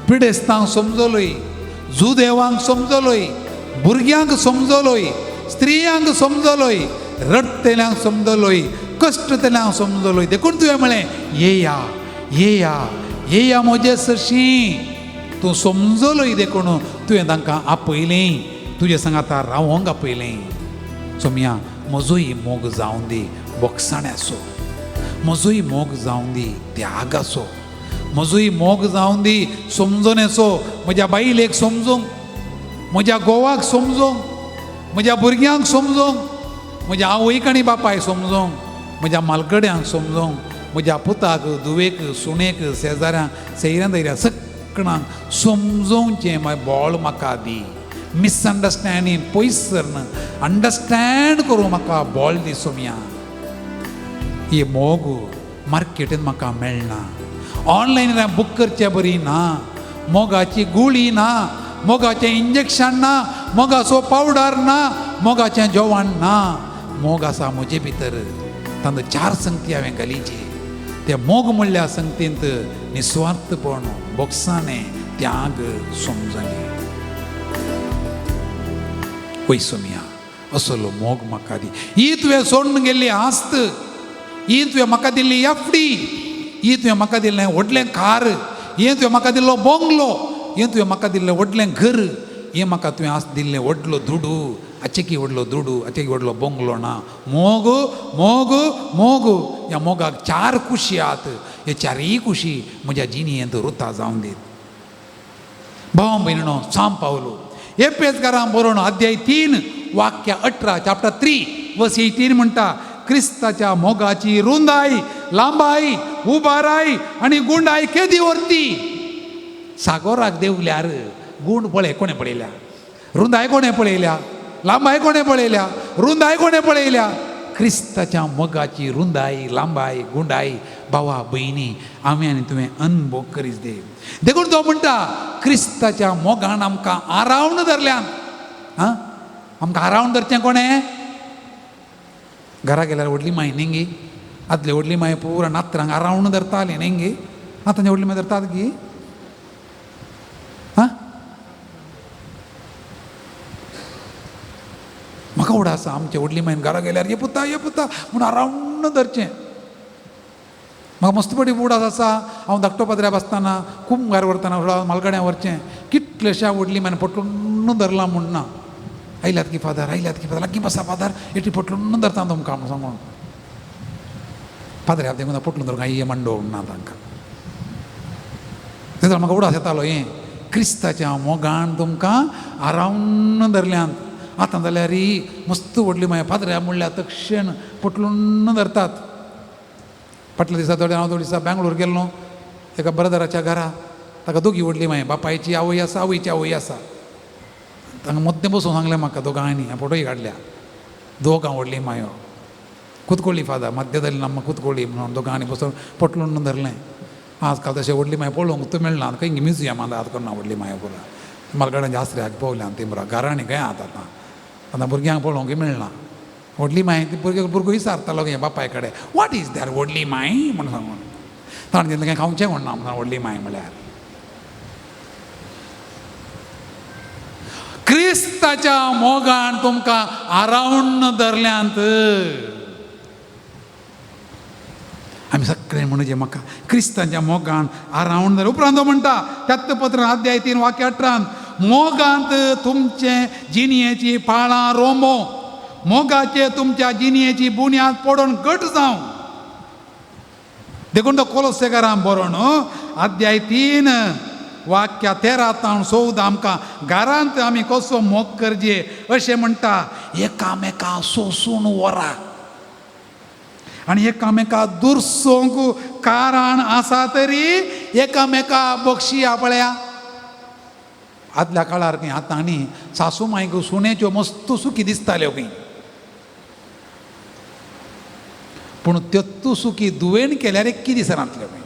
B: पिडेस्तांक समजलोय जुदेवांक समजलोय भुरग्यांक समजलोय स्त्रियांक समजलोय रडतेल्यांक समजलोय कश्टतेल्यांक समजलोय देखून तुवें म्हळें येया येया येया म्हजे सरशी तूं समजलोय देखून तुवें तांकां आपयलें तुजे सांगाता रावोंक आपयलें सोमिया म्हजोय मोग जावं दी बोगसाण्याचो म्हजोय मोग जावं दी त्यागाचो म्हजोय मोग जावं दी समजोनेचो म्हज्या बायलेक समजोवंक म्हज्या घोवाक समजोवंक म्हज्या भुरग्यांक समजोवंक म्हज्या आवयक आनी बापायक समजोवंक म्हज्या मालकड्यांक समजोवंक म्हज्या पुताक धुवेक सुणेक शेजाऱ्यांक सैऱ्यां दैऱ्या सगळ्यांक समजोवचें मागीर बॉल म्हाका दी मिसअंडरस्टँडींग पयस सरन अंडरस्टँड करूं म्हाका बॉल दी सोमिया ही मोग मार्केटींत म्हाका मेळना ऑनलायन बूक करचें बरी ना मोगाची गुळी ना मोगाचें इंजेक्शन ना मोगाचो पावडर ना मोगाचें जेवण ना मोग आसा म्हजे भितर तांकां 4 संगती हांवें घालीचे ते मोग म्हणल्या संगतींत निस्वार्थपण बोगसाणें त्याग समजणी पय सोमिया असलो मोग म्हाका दी ही तुवें सोडून गेल्ली आस्त ही तुवें म्हाका दिल्ली एफडी ही तुवें म्हाका दिल्लें व्हडलें कार हें तुवें म्हाका दिल्लो बंगलो हें तुवें म्हाका दिल्लें व्हडलें घर हें म्हाका तुवें आस दिल्लें व्हडलो दुडू आचेकी व्हडलो दुडू आचेकी व्हडलो बंगलो ना मोग मोग मोग ह्या मोगाक 4 कुशी आहात हे 4य कुशी म्हज्या जिणेंत रुता जावं दीत भाव भयणो सांग पावलो एपेसकारां बरोवन अध्याय 3 वाक्य 18 चॅप्टर 3 वर्स 18 म्हणटा क्रिस्ताच्या मोगाची रुंदाई लांबाई उबाराई आणि गुंडाई केदी व्हरती. सागोराक देवल्यार गुंड पळय कोणे पळयल्या, रुंदाय कोणे पळयल्या, लांबाय कोणे पळयल्या, रुंदाय कोणे पळयल्या. क्रिस्ताच्या मोगाची रुंदाई लांबाई गुंडाई भावा बहिणी आम्ही आनी तुवें अनुभव करीत दे. देखून तो म्हणटा क्रिस्ताच्या मोगान आमकां आरावण धरल्यान. आमकां आरावण धरचें कोणें? घरा गेल्यार व्हडली माय न्ही. आदले व्हडली माय पुरा नात्रांक आरावण धरताली न्ही. आतांचे व्हडली माय धरतात गी. म्हाका उडा आसा आमचे व्हडली मायन घरा गेल्यार ये पुता म्हूण आरावण धरचें. म्हाका मस्त बडी उडास आसा. हांव धाकटो पाद्र्या बसतना खूब घर व्हरतना मालगड्या व्हरचें. कितलेशा व्हडली मायन पटलून धरला म्हूण ना. आयल्यात की फादर लागीं बसा फादर एटी पटलून धरता तुमकां म्हूण सांगून. फादर देखून पटलून धरूंक ये मंडो ना तांकां. तेन्ना म्हाका उडास येतालो हें क्रिस्ताच्या मोगान तुमकां आरावण धरल्यान. आतां जाल्यार ही मस्त व्हडली माय फादऱ्या म्हणल्यार तक्षण पटलून धरतात. फाटल्या दिसा हांव थोडे दिसा बँगलोर गेल्लो एका ब्रदराच्या घरा. ताका दोगी व्हडली माय बापायची आवय आसा आवयची आवय आसा. तांकां मद्दे बसून सांगलें म्हाका दोगांनी. हांवें फोटोय काडल्या. दोगां व्हडली मायो कुतकोळी फादर मध्य जाली ना कुतकोळी म्हणून दोगांनी बसून पटलून धरलें. आजकाल तशें व्हडली माय पळोवंक तूं मेळना. खंय म्युजियमांत आतां करना व्हडली मायो पुरा. मालगड्यान जास्त पळोवल्या ती बरो घरांनी खंय आतां आतां भुरग्यांक पळोवंक मेळना. व्हडली माय ती भुरगो विचारतालो गे बापाय कडेन वॉट इज दॅर व्हडली माय म्हणून सांगून. ताणें घेतलें कांय खावचें म्हणना म्हणून व्हडली माय म्हळ्यार. क्रिस्ताच्या मोगान तुमकां आरावण धरल्यांत. आमी सगळें म्हणजे म्हाका क्रिस्ताच्या मोगान आरावण धर. उपरांत तो म्हणटा 7 अध्याय 3 वाक्य 18 मोगांत तुमचे जिणयेची पाळां रोंबो मोगाचे तुमच्या जिणयेची बुन्याद पडोवन घट जावं. देखून तो कोलोसेकारांक बरोवन अध्याय 3 वाक्य 13 तावन 14 आमकां घरांत आमी कसो मोग करचे अशें म्हणटा. एकामेका सोसून व्हरा आनी एकामेका दुरसोंक कारण आसा तरी एकामेका बक्षिया पळया. आदल्या काळार खंय आतां न्ही सासू मायक सुनेच्यो मस्त सुखी दिसताल्यो खंय. पूण त्यो सुखी दुवेन केल्यार एक्की दिसनातल्यो खंय.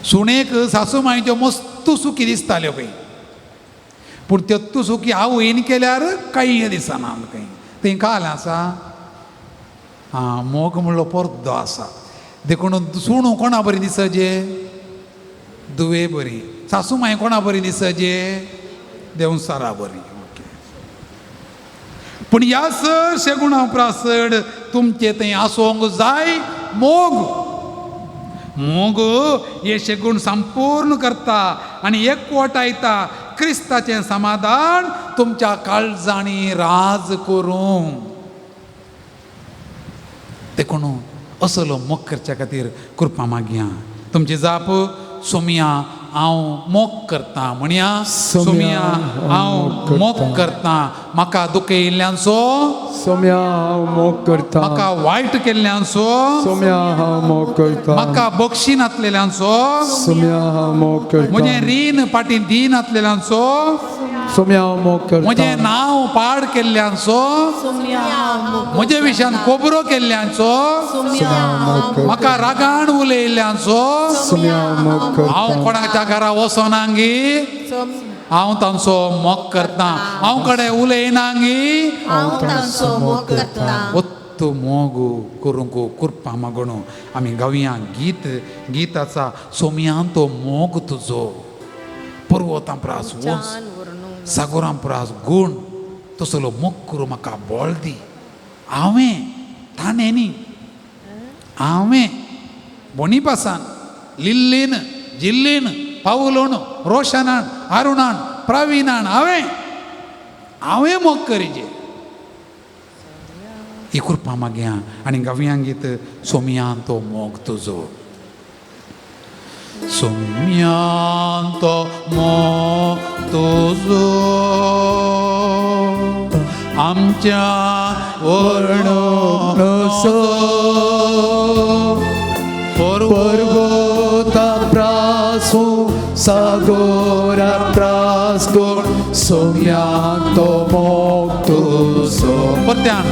B: सुणेक सासू मायच्यो मस्त सुखी दिसताल्यो खंय. पूण त्यो सुखी आवयन केल्यार कांय दिसना खंय. थंय काल आसा मोग म्हणलो पर्दो आसा. देखून सुणू कोणा बरी दिसजे? दुवे बरी. सासू माय कोणा बरी दिसजे? देवसारा बरी. पूण ह्या चडशे गुणा प्रासड तुमचे थंय आसोंक जाय मोग. मोग हे गुण संपूर्ण करता आनी एकवटायता क्रिस्ताचें समाधान तुमच्या काळजांनी राज करूंक. देखून असलो मोग करच्या खातीर कृपा मागया. तुमची जाप सोमिया हांव मोग करता म्हणया. सोमिया हांव मोग करता म्हाका दुखयिल्ल्यांचो.
C: सोम्या हांव मोग करता.
B: म्हाका वायट केल्ल्यांचो.
C: सोम्या हांव मोग करता.
B: म्हाका बक्षीन घातलेल्यांचो.
C: सोम्या हांव मोग करता.
B: म्हजें रीण पाटीन दीन घातलेल्यांचो.
C: सोम्या हांव मोग करता.
B: म्हजें नांव पाड केल्ल्यांचो. म्हजे विशयान खोबरो केल्ल्यांचो. म्हाका रागान उलयल्ल्यांचो.
C: सोम्या हांव मोग करता.
B: हांव कोणाच्या घरा वचोनांगी हांव तांचो मोग करता. हांव कडेन उलयनांगी ओत्तो मोग करूंक कृपा मागून आमी गावया. गीत आसा सोमयान तो मोग तुजो पर्वतां प्रास वच सागोरां प्रास गुण तसलो मोग करूं म्हाका बळ दी. हांवें ताणें न्ही हांवें बोनीपासान लिल्लीन जिल्लीन पावलोन रोशनान अरुणान प्रवीणान हांवें मोग करीचे. ही कृपा मागया आनी गावयां गीत सोमयान तो मोग तुजो. सोमयान तो मोग तुजो आमच्या वर्णो
C: नसो Porvota prasu sagora praskor somyanto moktuso
B: परत्यान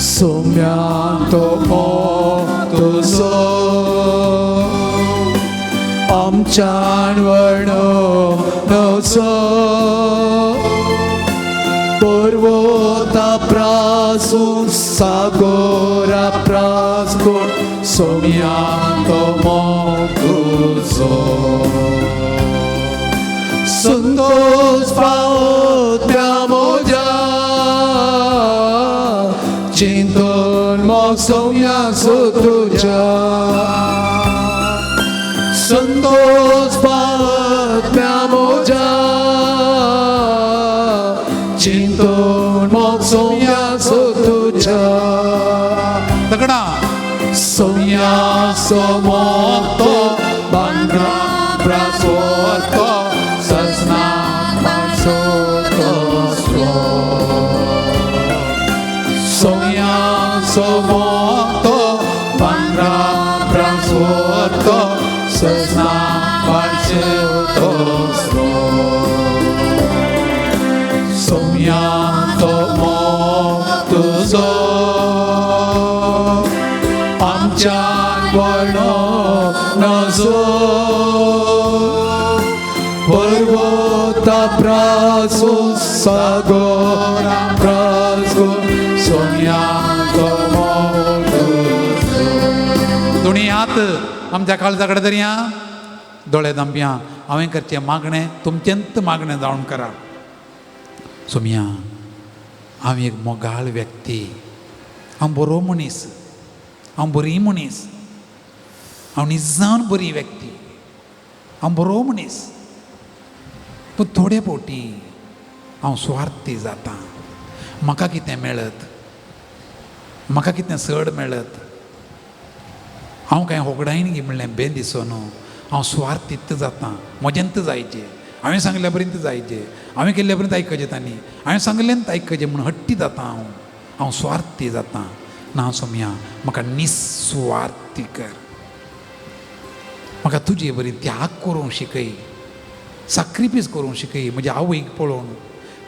C: somyanto moktuso amchan varno noso Porvota prasu sagora praskor somyanto moktuso Santos paotmiamoja Cinton mok somyak sotuja Santos paotmiamoja Cinton mok somyak sotuja
B: तगड़ा
C: Somya somokto Bangra prasorto Sasna mansoto sro Somya somokto Bangra prasorto Sasna mansoto sro Somya somokto zo Amchan varno nazo Porvota prasu sagora prasu somyanto moktuso
B: दोन्ही हात आमच्या काळजाकडे धरया दोळे दांबया हांवें करचें मागणें तुमचेंत मागणें जावन करा सोमया हांव एक मोगाळ व्यक्ती हांव बरो मनीस हांव बरी मनीस हांव निजान बरी व्यक्ती हांव बरो मनीस पूण थोडे फावटी हांव स्वार्थी जाता म्हाका कितें मेळत म्हाका कितें चड मेळत हांव कांय होगडायन घे म्हणलें बेन दिसो न्हू हांव स्वार्थीत जाता म्हजेंत जायचें हांवें सांगल्या पर्यंत जायचें हांवें केल्ल्या पर्यंत आयकचें तांणी हांवें सांगलेंत आयकचें म्हणून हट्टी जाता हांव स्वार्थी जाता ना सोम्या म्हाका निस्वार्थी कर म्हाका तुजे बरी त्याग करूंक शिकय सॅक्रिफायस करूंक शिकय म्हज्या आवयक पळोवन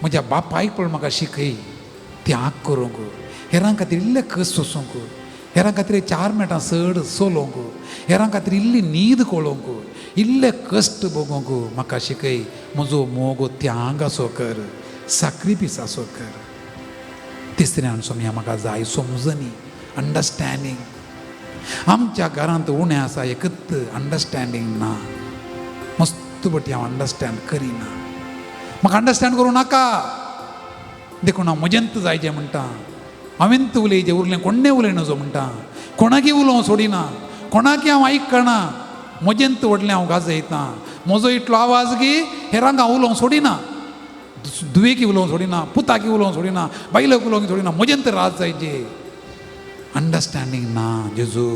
B: म्हज्या बापायक पळोवन म्हाका शिकय त्याग करूंक हेरां खातीर इल्लें कस सोसूंक हेरां खातीर 4 मिनटां चड चलोवंक हेरां खातीर इल्ली न्हीद कळोवंक इल्ले कश्ट भोगूंक म्हाका शिकय म्हजो मोग त्याग असो कर सॅक्रिफायस असो कर तिसऱ्यान सोम्या म्हाका जाय समजणी अंडरस्टँडींग आमच्या घरांत उणें आसा एकच अंडरस्टँडींग ना मस्त बटी हांव अंडरस्टँड करिना म्हाका अंडरस्टँड करूं नाका देखून हांव म्हजेंत जायचें म्हणटा हांवेंत उलयचें उरलें कोण्णें उलयनजो म्हणटा कोणाकी उलोवंक सोडिना कोणाकी हांव आयकना म्हजेंत व्हडलें हांव गाजयता म्हजो इतलो आवाज गी हेरांक हांव उलोवंक सोडिना दुवेकी उलोवंक सोडिना पुताकी उलोवंक सोडिना बायलाक उलोवंक सोडिना म्हजेंत राज जायचें अंडरस्टँडींग ना जेजू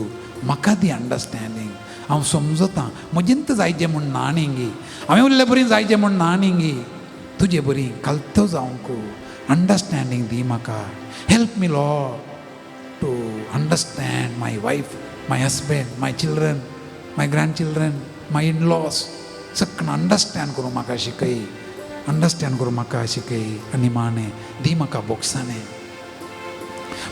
B: म्हाका दी अंडरस्टँडींग हांव समजता म्हजेंत जायचें म्हूण ना आनींगी हांवें उरले बरी जायचें म्हूण ना आनींगी तुजे बरी कलतो जावंक अंडरस्टँडींग दी म्हाका help me lord to understand my wife my husband my children my grandchildren my in laws सगळं अंडरस्टँड करूं म्हाका शिकय अंडरस्टँड करूं म्हाका शिकय आनी माने दी म्हाका बोक्सांनी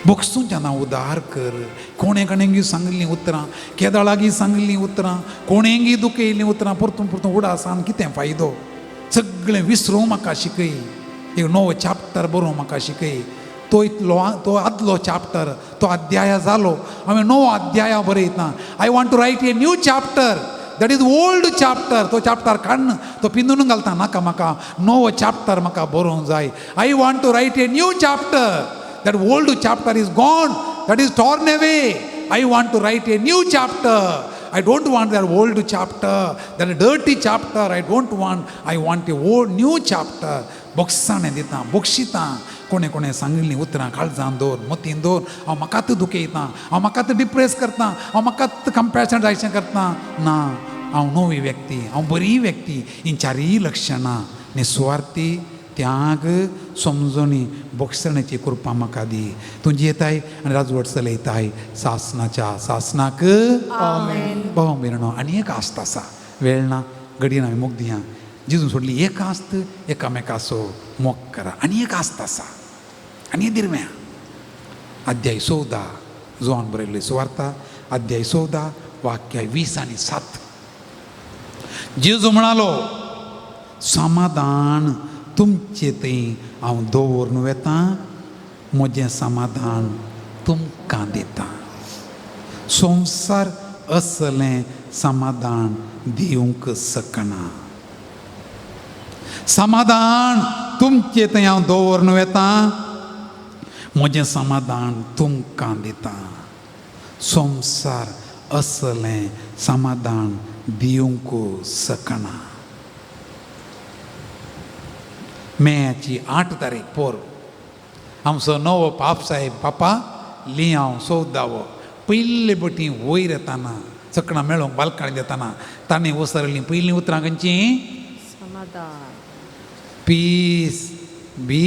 B: बोक्सूंच्या हांव उदार कर कोणेंगी सांगिल्लीं उतरां केदाळागी सांगिल्लीं उतरां कोणेंगी दुखयल्लीं उतरां परतून परतून उडासान कितें फायदो सगळें विसरूंक म्हाका शिकय एक नवो चॅप्टर बरोवंक म्हाका शिकय तो इतलो तो आदलो चॅप्टर तो अध्याय जालो हांवें नवो अध्याय बरयता I want to write a new chapter that is old chapter तो चॅप्टर काडून तो पिंजून घालता नाका म्हाका नवो चॅप्टर म्हाका बरोवंक जाय I want to write a new chapter that old chapter is gone that is torn away I want to write a new chapter I don't want that old chapter, that dirty chapter. I don't want. I want a old new chapter. बोक्साणें दिता बोक्षिता कोणे कोणे सांगिल्लीं उतरां काळजान दवर मतीन दवर हांव म्हाकाच दुखयता हांव म्हाकाच डिप्रेस करता हांव म्हाकाच कंपॅशन जायचें करता ना हांव नवी व्यक्ती हांव बरी व्यक्ती ही चारय लक्षणां निस्वार्थी त्याग समजणी बोक्षणाची कृपा म्हाका दी तुजी येताय आनी राजवट चलयताय सासनाक भाव मिरणो आनी एक आस्त आसा वेळ ना घडयेन हांवें मोग दिया जिजून सोडली एक आस्त एकामेकाचो मोग करा आनी एक आस्त आसा आनी दिरम्या अध्याय 14 जोहान बरयल्ली सुवार्ता अध्याय 14 वाक्य 20 आनी 7 जेजू म्हणालो समाधान तुमचे थंय हांव दवरून वेता म्हजें समाधान तुमकां दिता संवसार असलें समाधान दिवंक शकना समाधान तुमचे थंय हांव दवरून वेता म्हजें समाधान तुमकां दिता संवसार असलें समाधान दिवंक शकना मेची 8 तारीख पोर आमचो नवो पाप साहेब पापा लियांव सौदावो पयले बटी वयर येताना चकणां मेळोंक बालकाणी देताना ताणें वसरलीं पयलीं उतरां खंयचीं पीस बी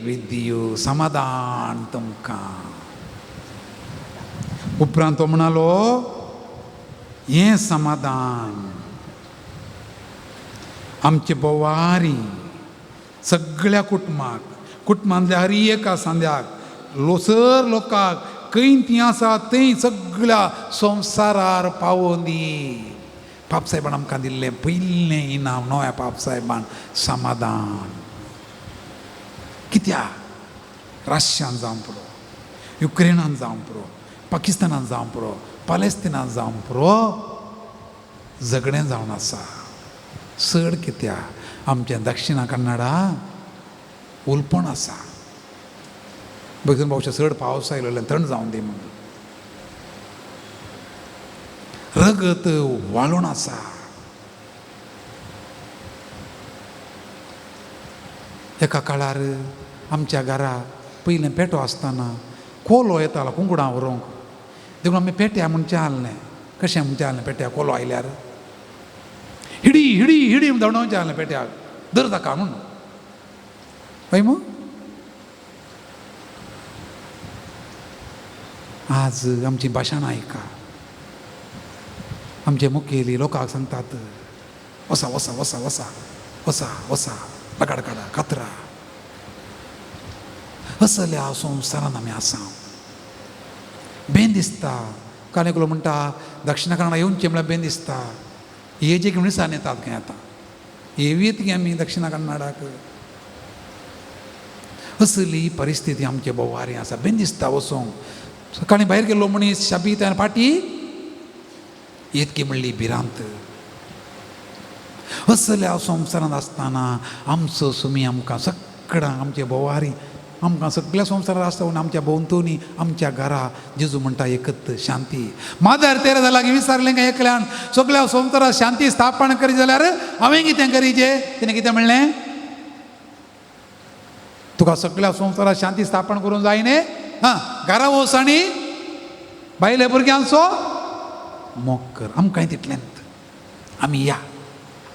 B: विथ यू समाधान तुमकां उपरांत तो म्हणालो हें समाधान आमचे बोवारी सगळ्या कुटुंबांतल्या हर एका सांद्याक लोसर लोकांक खंय तीं आसा थंय सगळ्या संवसारार पावोवन दी पाप साहेबान आमकां दिल्लें पयलें इनाम नव्या पाप साहेबान समाधान कित्याक रशियान जावं पुरो युक्रेनान जावं पुरो पाकिस्तानान जावं पुरो पॅलेस्तिनान जावं पुरो झगडें जावन आसा चड कित्याक आमच्या दक्षिणा कन्नडा उलपण आसा बसून भावच्या चड पावस आयलो थंड जावन दी म्हणून रगत वाळून आसा एका काळार आमच्या घरा पयलें पेटो आसतना कोलो येतालो कुंकडां व्हरूंक देखून आमी पेट्या म्हूण चाललें कशें म्हूण चाललें पेट्या कोलो आयल्यार हिडी हिडी हिडी धांवडावन चाललें पेट्याक धर ताका म्हणून पळय मग आज आमची भाशण आयका आमचे मुखेली लोकांक सांगतात वसा वसा वसा वसा वसा वसा लगाड काडा कातरा असल्या संवसारान आमी आसा बेन दिसता काणेकुलो म्हणटा दक्षिणा कन्नडा येवचें म्हळ्यार बेन दिसता हेजे घेवन दिसान येतात खंय आतां येवीत गे आमी दक्षिणा कन्नडाक असली परिस्थिती आमचे बोवारी आसा बेन दिसता वचोंक सकाळी भायर गेलो मनीस शाबीत आनी फाटी येतकी म्हणली भिरांत असल्या संवसारांत आसतना आमचो सुमी आमकां सगळ्यांक आमचे बोवारी आमकां सगळ्या संवसारांत आसता पूण आमच्या भोंवतणी आमच्या घरा जेजू म्हणटा एकत शांती मादर तेरेसा लागीं विचारलें काय एकल्यान सगळ्या संवसारांत शांती स्थापन करी जाल्यार हांवें कितें करीचें तिणें कितें म्हणलें तुका सगळ्या संवसारांत शांती स्थापन करूंक जाय न्ही घरा वच आनी बायले भुरग्यांचो मोग कर आमकां तितलेंत आमी या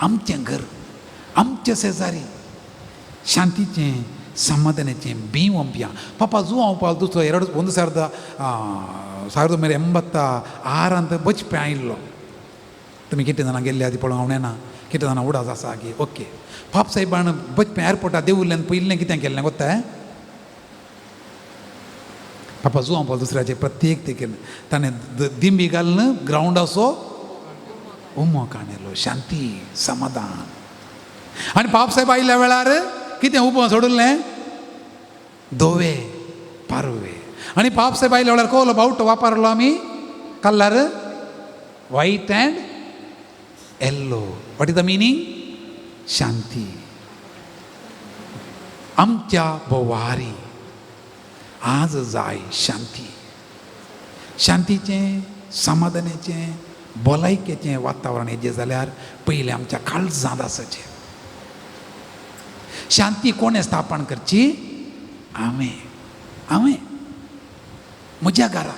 B: आमचें घर आमचे शेजारी शांतीचें ಸಮಾಧಾನಕ್ಕೆ ಬೀವಂಪ್ಯ ಪಾಪ ಜೂ ಪಾಲ್ದು 1986 ಅಂತ ಬಚ್ಪೆ ಆಯಿಲ್ಲೋ तुम्ही किती जाणां गेल्ले आदी पळोवंक हांव ना कितें जाणां उडास आसा गे ओके पाप साहेबान बचपन एअरपोर्टार देवुरल्यान पयलें कितें केल्लें गोत्ता पापा जुवां पळय दुसऱ्याचे प्रत्येक ते केलें ताणें दिंबी घालून ग्रावंडाचो उमो काणयलो शांती समाधान आनी पाप साहेब आयिल्ल्या वेळार कितें उबो सोडलें धोवे पारवे आनी पाप साहेब आयिल्ल्या वेळार कोलो बावटो वापरलो आमी colour white and yellow what is the meaning शांती आमच्या बोवारी आज जाय शांती शांतीचें समाधानाचें भलायकेचें वातावरण हेजें जाल्यार पयलें आमच्या काळजांत आसचें शांती कोणें स्थापन करची हांवें म्हज्या घरा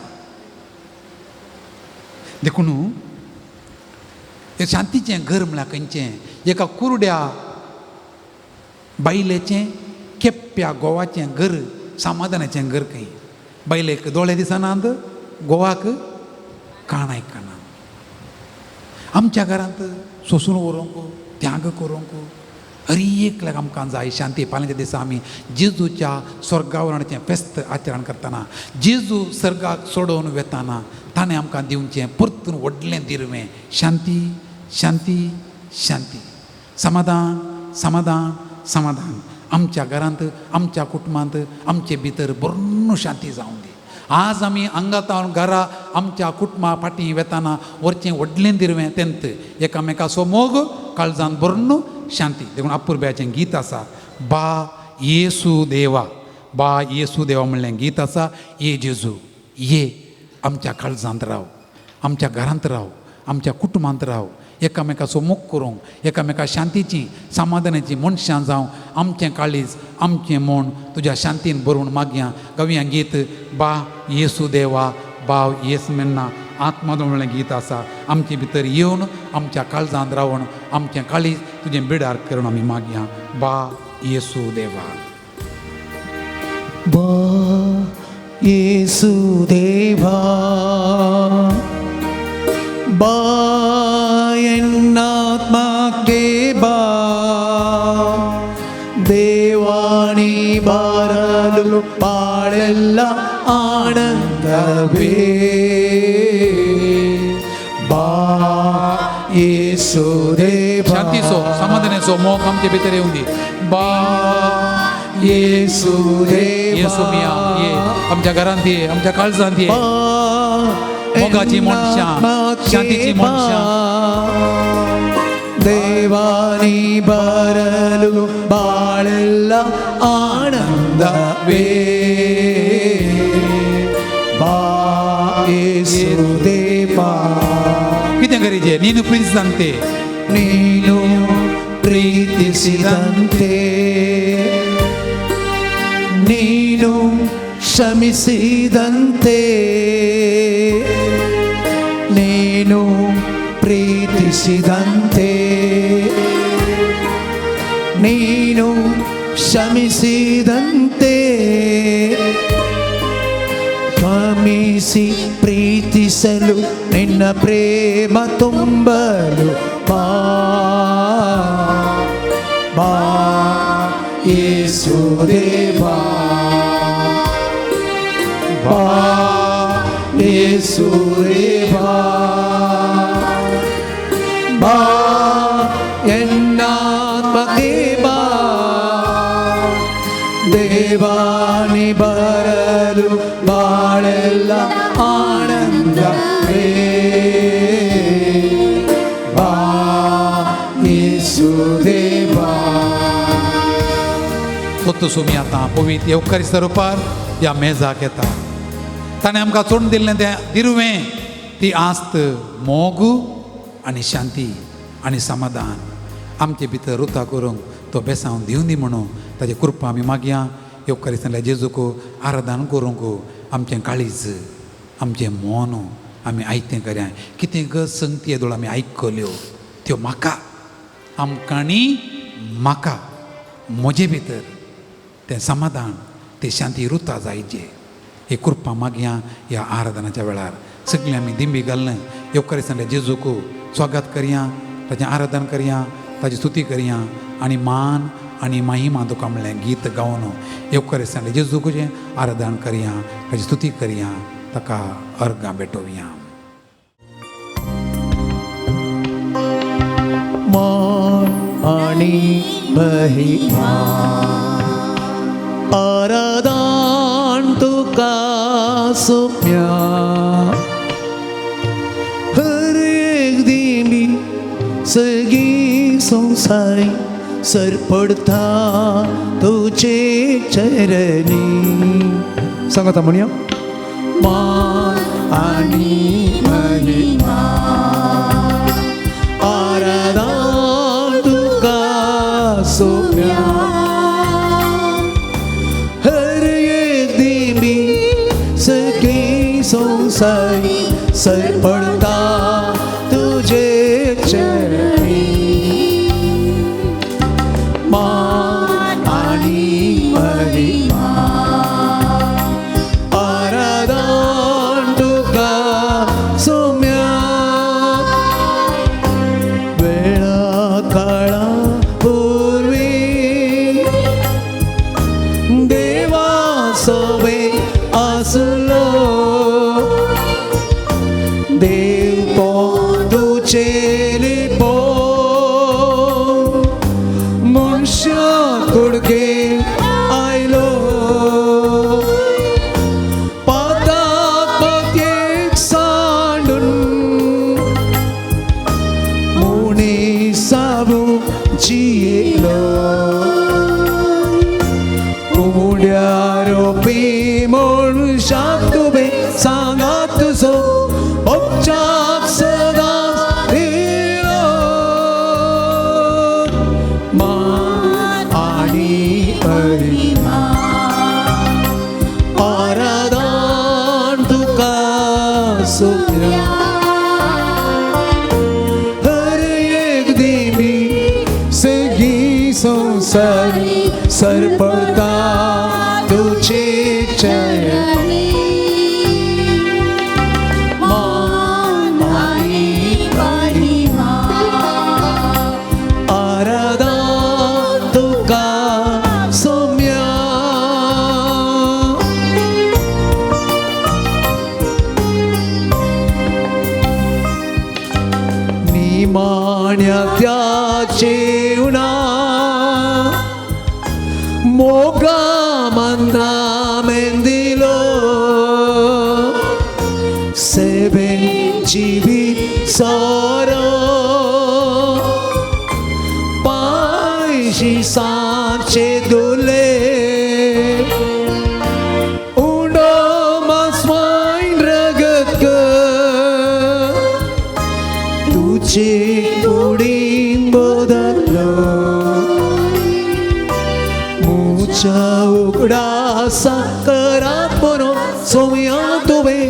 B: देखून हे शांतीचें घर म्हळ्यार खंयचें एका कुरड्या बायलेचें केप्प्या गोवाचें घर समाधानाचें घर खंय बायलेक दोळे दिसनात गोवाक काण आयकना आमच्या घरांत सोंसून व्हरूंक त्याग करूंक हरी एक लाग आमकां जाय शांती पालयेच्या दिसा आमी जेजूच्या स्वर्गावरणाचें फेस्त आचरण करतना जेजू सर्गाक सोडून वेताना ताणें आमकां दिवचें परतून व्हडलें दिरवें शांती शांती शांती समाधान समाधान समाधान आमच्या घरांत आमच्या कुटुंबांत आमचे भितर बरो शांती जावं दी आज आमी हांगातावन घरा आमच्या कुटुंबा फाटीं वेताना वरचें व्हडलें दिरवें तेंत एकामेकाचो मोग काळजांत बरो शांती देखून अपुर्ब्याचें गीत आसा बा येसू देवा म्हणलें गीत आसा ये जेजू ये आमच्या काळजांत राव आमच्या घरांत राव आमच्या कुटुंबांत राव एकामेकाचो मोग करूंक एकामेका शांतीची समाधानाची मनशां जावं आमचें काळीज आमचें मन तुज्या शांतीन भरून मागया गावया गीत बा येसू देवा बाव येसू मेन्ना आत्मादो म्हणलें गीत आसा आमचे भितर येवन आमच्या काळजांत रावून आमचें काळीज तुजें बिडार करून आमी मागया बा येसू देवा
D: बा येसू देवा बा ಎನ್ನಾತ್ಮಕ್ಕೆ ಬಾ ದೇವಾಣಿ ಬಾರಲು ಬಾಳೆಲ್ಲ ಆನಂದವೇ ಬಾ ಯೇಸು ದೇವ
B: शांतीचो समाधानाचो मोग आमचे भितर येवं दी बा
D: येसू देवा
B: येसू मिया ये आमच्या घरांत ये आमच्या काळजांत ये मोगाची मनशां शांतीची मनशां
D: ದೇವಾನಿ ಬರಲು ಬಾಳೆಲ್ಲ ಆನಂದವೇ ಬಾ ಯೇಸು ದೇವಾ
B: कितें करीजे ನೀನು ಪ್ರೀತಿಸಿದಂತೆ
D: ನೀನು ಪ್ರೀತಿಸಿದಂತೆ ನೀನು ಕ್ಷಮಿಸಿದಂತೆ ನೀನು ಪ್ರೀತಿಸಿದಂತೆ ನೀನು ಕ್ಷಮಿಸಿದಂತೆ ಕ್ಷಮಿಸಿ ಪ್ರೀತಿಸಲು ನಿನ್ನ ಪ್ರೇಮ ತುಂಬಲು ಬಾ ಬಾ ಯೇಸು ದೇವಾ ಬಾ ಯೇಸು ದೇವಾ ಬಾ ಎನ್ನಾತ್ಮಕ್ಕೆ ಬಾ ದೇವಾನಿ ಬರಲು ಬಾಳೆಲ್ಲ ಆನಂದವೇ ಬಾ ಯೇಸು ದೇವಾ
B: फक्त सुमी आतां पवित्र येवकारिस्ता रुपार ह्या मेजाक येता ताणें आमकां चोडून दिल्लें तें दिरवें ती आस्त मोग आनी शांती आनी समाधान आमचे भितर रुता करूंक तो बेसांव दिवन दी म्हणून ताची कृपा आमी मागया येवकारिस्तांतल्या जेजूक आराधन करूंक आमचें काळीज आमचें मन आमी आयतें करया कितें ग संगती येदोळ आमी आयकल्यो त्यो म्हाका आमकांनी म्हाका म्हजे भितर तें समाधान तें शांती रुता जायचे ही कृपा मागया ह्या आराधनाच्या वेळार सगळीं आमी दिंबी घालून येवकारिस्तांतल्या जेजूक स्वागत करया ताचें आराधन करया ताची स्तुती करया आनी मान आनी महिमा तुका म्हणलें गीत गावन येवकारिस्तांतल्या जेजूकचें आराधन करया ताची स्तुती करया ताका अर्गां भेटोवया
D: मान आणि महिमा आराधन तुका सोप्या हर एक दिमी सगळी संसारी सरपडता तुझे चरणी सांगता म्हणया मान आणि महिमा आराधन तुका सोप्या हर एक दिमी सगळी संसारी सरपडता तुझे गुडघे आयलो पाताक पत्येक सांडून मुनिसाबू जियेलो उड्या रोपी मनशाक तुबे सांगात तुजो उपचार सदांच दिलो मान आनी गरिमा आराधन तुका सोप्या हर एक दिमी सगळी संवसारी सरपळता तुझे चरणी मान आनी गरिमा आराधन तुका सोम्या निमाण्या त्याचे उना मोगा मन्ना मेंदिलो सेबेन जीवित सारो पायशी सांचे दुले उंडो मास्वाइन रगत तुझे कुडीन बोदलो मुझा उगडा साकरा परो सोम्या तुवे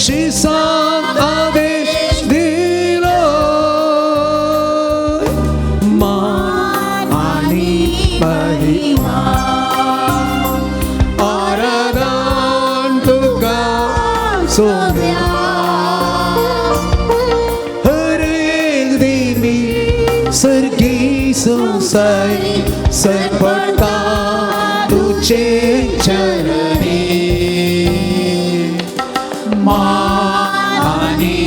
D: शिसाक आदेश दिलो मान आनी महिमा आराधन तुका सोम्या हर एक दिनी सरगी संसारी सरपळता तुझे चरणी मान आनी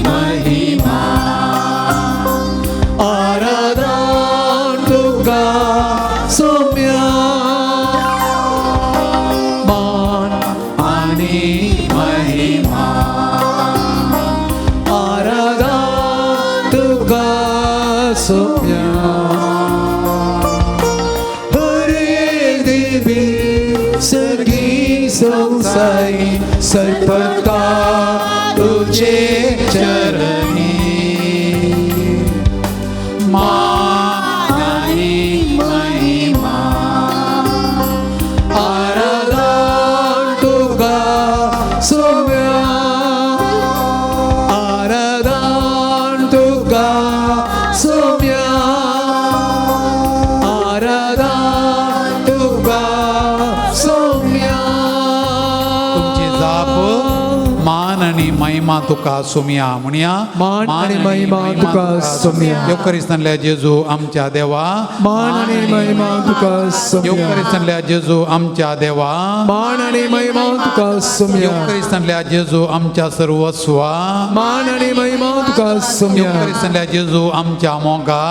D: महिमा आराधन तुका सोम्या मान आनी महिमा आराधन तुका सोम्या सगळी संसारी सरपळता तुझे चरणी मान आनी महिमा आराधन तुका सोम्या आराधन तुका सोम्या आराधन तुका
B: तुमची जाप मान आणि महिमा तुका सोम्या म्हणया
D: मान आणि महिमा तुका सोम्या
B: येवकरिस्तानल्या जेजू आमच्या देवा
D: मान आणि महिमा तुका सोम्या
B: येवकरिस्तानल्या जेजू आमच्या देवा
D: मान आणि महिमा तुका सोम्या
B: येवकरिस्तानल्या जेजू आमच्या सर्वस्वा
D: मान आणि महिमा तुका सोम्या
B: येवकरिस्तानल्या जेजू आमच्या मोगा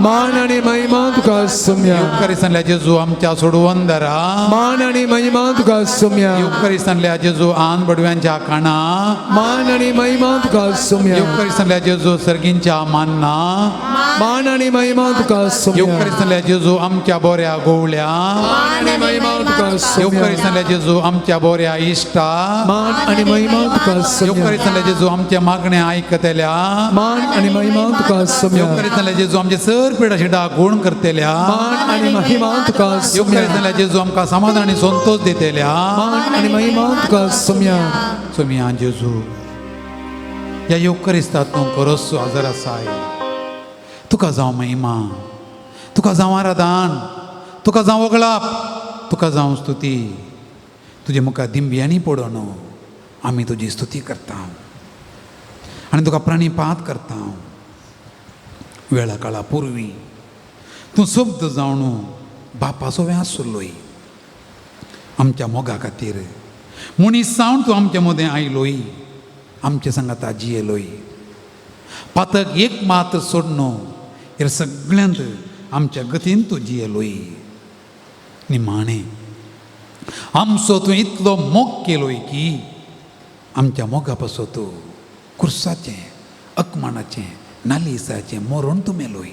D: मान आणि महिमा तुका सोम्या
B: येवकरिस्तानल्या जेजू आमच्या सोडवंदरा
D: मान आणि महिमा तुका सोम्या
B: येवकरिस्तानल्या जेजू आन बडव्यांच्या काना
D: मान आणि महिमा तुका सोम्या
B: येवकरिस्तानल्या जेजू सर्गींच्या मान्ना
D: मान आणि महिमा तुका सोम्या
B: येवकरिस्तानल्या जेजू आमच्या बोऱ्या गोवल्या
D: मान आणि महिमा तुका सोम्या
B: येवकरिस्तानल्या जेजू आमच्या बोऱ्या इष्टा
D: मान आणि महिमा तुका सोम्या
B: येवकरिस्तानल्या जेजू आमच्या मागण्या ऐकतल्या
D: मान आणि महिमा तुका सोम्या
B: येवकरिस्तानल्या जेजू आमचे सर पिडा शिडा गुण करतेल्या
D: मान आणि महिमा तुका सोम्या
B: येवकरिस्तानल्या जेजू आमकां समाधान आणि संतोष देतेल्या
D: मान आणि महिमा तुका सोम्या
B: सोम्या जेजू ह्या येवकरिस्तांत तूं खरोच हजर आसाय तुका जावं महिमा तुका जावं आराधन तुका जावं वगळाप तुका जावं स्तुती तुजे मुखार दिंब्यांनी पडोन आमी तुजी स्तुती करता आनी तुका प्रणिपात करता वेळा काळा पुर्वी तूं शब्द जावन बापाचो व्यास सुरलोय आमच्या मोगा खातीर मनीस जावन तूं आमचे मदें आयलोय आमचे सांगाता जियेलोय पातक एक मात सोडनो ह्या सगळ्यांत आमच्या गतीन तूं जियेलोय निमाणे आमचो तुवें इतलो मोग केलोय की आमच्या मोगा पासो तूं कुर्साचें अकमानाचें नालिसाचें मरण तूं मेलोय.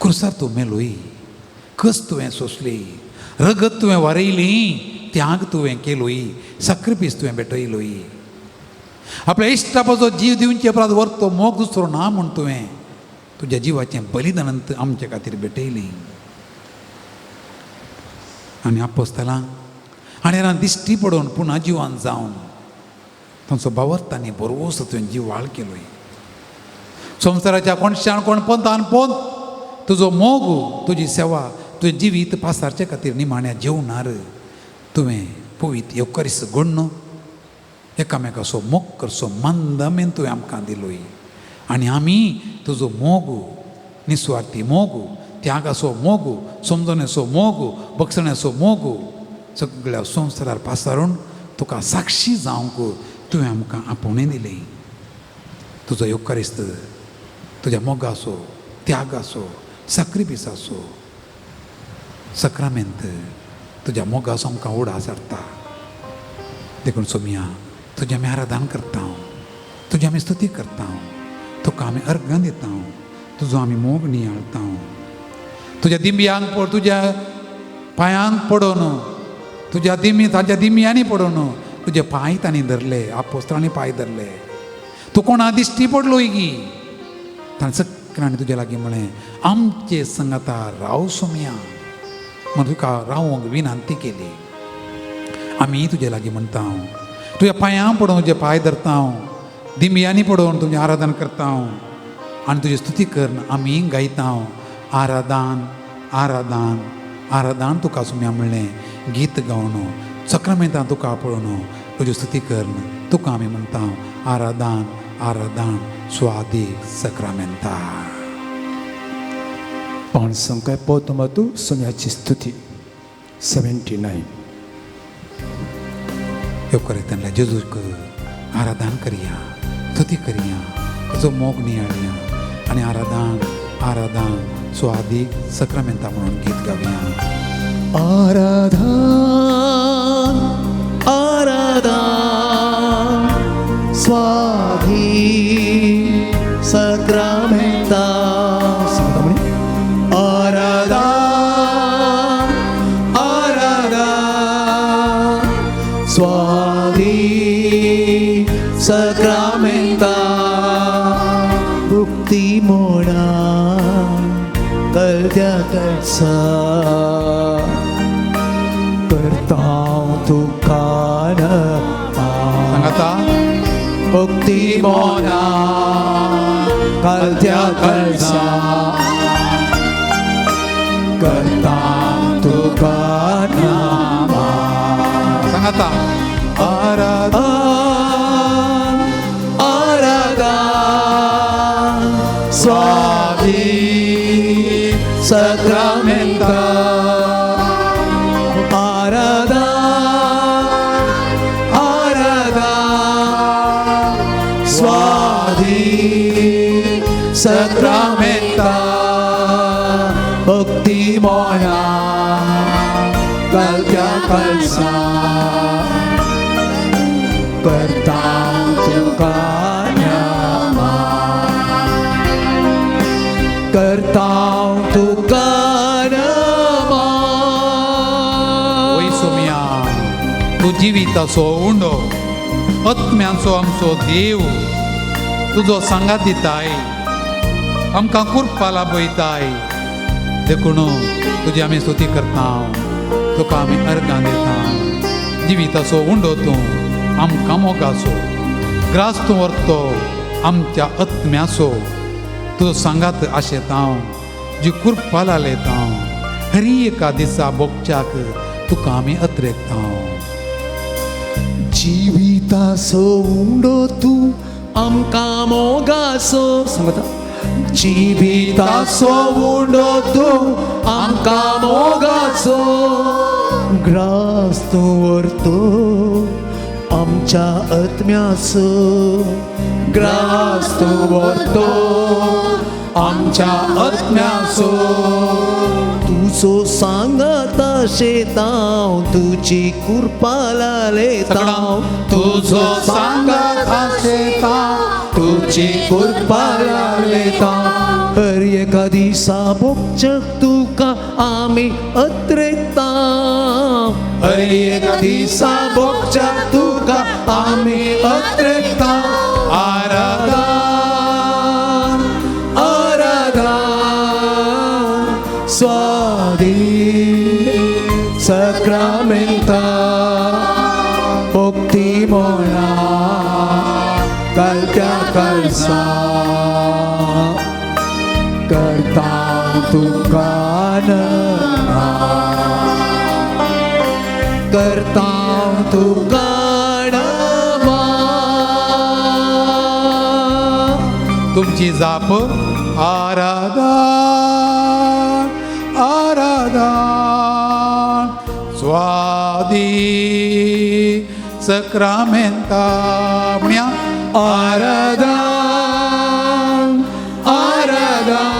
B: कुर्सार तूं मेलोय, कस तुवें सोंसली, रगत तुवें वारयली, त्याग तुवें केलोय, सॅक्रिफीस तुवें भेटयलोय. आपल्या इश्टा पासो जीव दिवचे उपरांत व्हरतो मोग दुसरो ना म्हूण तुवें तुज्या जिवाचें बलिदान आमचे खातीर भेटयलें. आनी आपोस्तलांक आनी दिश्टी पडोवन पुना जिवान जावन तांचो भावार्थांनी बरोवस तुवें जीव वाळ केलोय. संवसाराच्या कोणशाण कोण पंथान पंथ तुजो मोग, तुजी सेवा, तुजें जिवीत पासारचे खातीर निमाण्या जेवणार तुवें पवित्र येवकारिस्त घडणो एकामेकाचो मोग करचो मंदमेन तुवें आमकां दिलोय. आनी आमी तुजो मोग, निस्वार्थी मोग, त्यागाचो मोग, समजण्याचो मोग, बक्षण्याचो मोग सगळ्या संवसारार पासारून तुका साक्षी जावंक तुवें आमकां आपोवणें दिलें. तुजो येवकारिस्त तुज्या मोगाचो, त्यागाचो, सॅक्रिफिसाचो सक्रामेंत तुज्या मोगाचो आमकां उडास हाडटा. देखून सोमिया तुजें आमी आराधन करता, तुजी आमी स्तुती करता, तुका आमी अर्गां दिता, तुजो आमी मोग नियाळटा. तुज्या दिंब्यांक पड, तुज्या पांयांक पडोवन, तुज्या तांच्या दिम्यांनी पडोवन तुजे पांय तांणी धरले, आपोस्तलांनी पांय धरले. तूं कोणा दिश्टी पडलोय गी ताणें सगळ्यांनी तुजे लागीं म्हळें आमचे संगता राव सोमिया म्हण तुका रावूंक विनंती केली. आमी तुजे लागीं म्हणटा, तुज्या पांयां पडोवन तुजे पांय धरता, दिम्यांनी पडोवन तुजें आराधन करता आनी तुजी स्तुती करन आमी गायता. आराधन आराधन आराधन तुका सोमिया म्हणलें गीत गावन सक्रामेंतां तुका पळोवन तुजी स्तुती करन तुका आमी म्हणटा आराधन आराधन स्वादीक सक्रामेंता.
C: पाणसंकाय पोतोमातू सोम्याची स्तुती 79.
B: येवकारितांतल्या जेजूक आराधन करया, स्तुती करया, ताचो मोग नियाळया आनी आराधन आराधन स्वादीक सक्रामेंता म्हणून गीत गावया.
D: आराधन आराधन स्वाधी सक्रामेंता. आराधन आराधन स्वाधी सक्रामेंता. भुक्ती मोडा कळत्या कडसा करतां तुका
B: सांगाता
D: भक्ती मोना कळत्या कडसा करतां तुका नामा.
B: सांगाता
D: आराधन आराधन स्वामी सक्रामेंता. आराधन आराधन स्वामी सक्रामेंता. भक्ती मोना कळत्या कळसा करता तुका नामा. करता तुका नामा.
B: वय सोमिया तूं जिविताचो उंडो आत्म्याचो आमचो देव तुजो सांगात दिताय, आमकां कुरपा लाभयताय. देखून तुजी आमी स्तुती करता, तुका आमी अर्गां दिता. जिविताचो उंडो तूं आमकां मोगाचो, ग्रास तूं व्हरतो आमच्या आत्म्याचो. तुजो सांगात आशेता, जी कुरपा लालयता, हरी एका दिसा भोगच्याक तुका आमी अत्रेकता.
D: जिविताचो उंडो तूं आमकां मोगाचो. सांगता जिविताचो उंडो तूं आमकां मोगाचो. ग्रास तूं व्हरतो आमच्या आत्म्याचो. ग्रास तूं व्हरतो आमच्या आत्म्याचो. तुजो सांगाता खाशेतांव तुजी कृपा लालयतांव तुजो सांगात खाशेतांव तुजी कृपा लालयतांव हर एका दिसा भोगचेक तुका आमी अत्रेतांव हर एका दिसा भोगचेक तुका आमी अत्रेतांव आराधन आराधन स्वाधीन सक्रामेंता भक्ती मोळा कालच्या काळसा करता तुका करता तुका
B: तुमची जाप आराधन आराधन स्वादी सक्रामेंता म्हणया
D: आराधन आराधन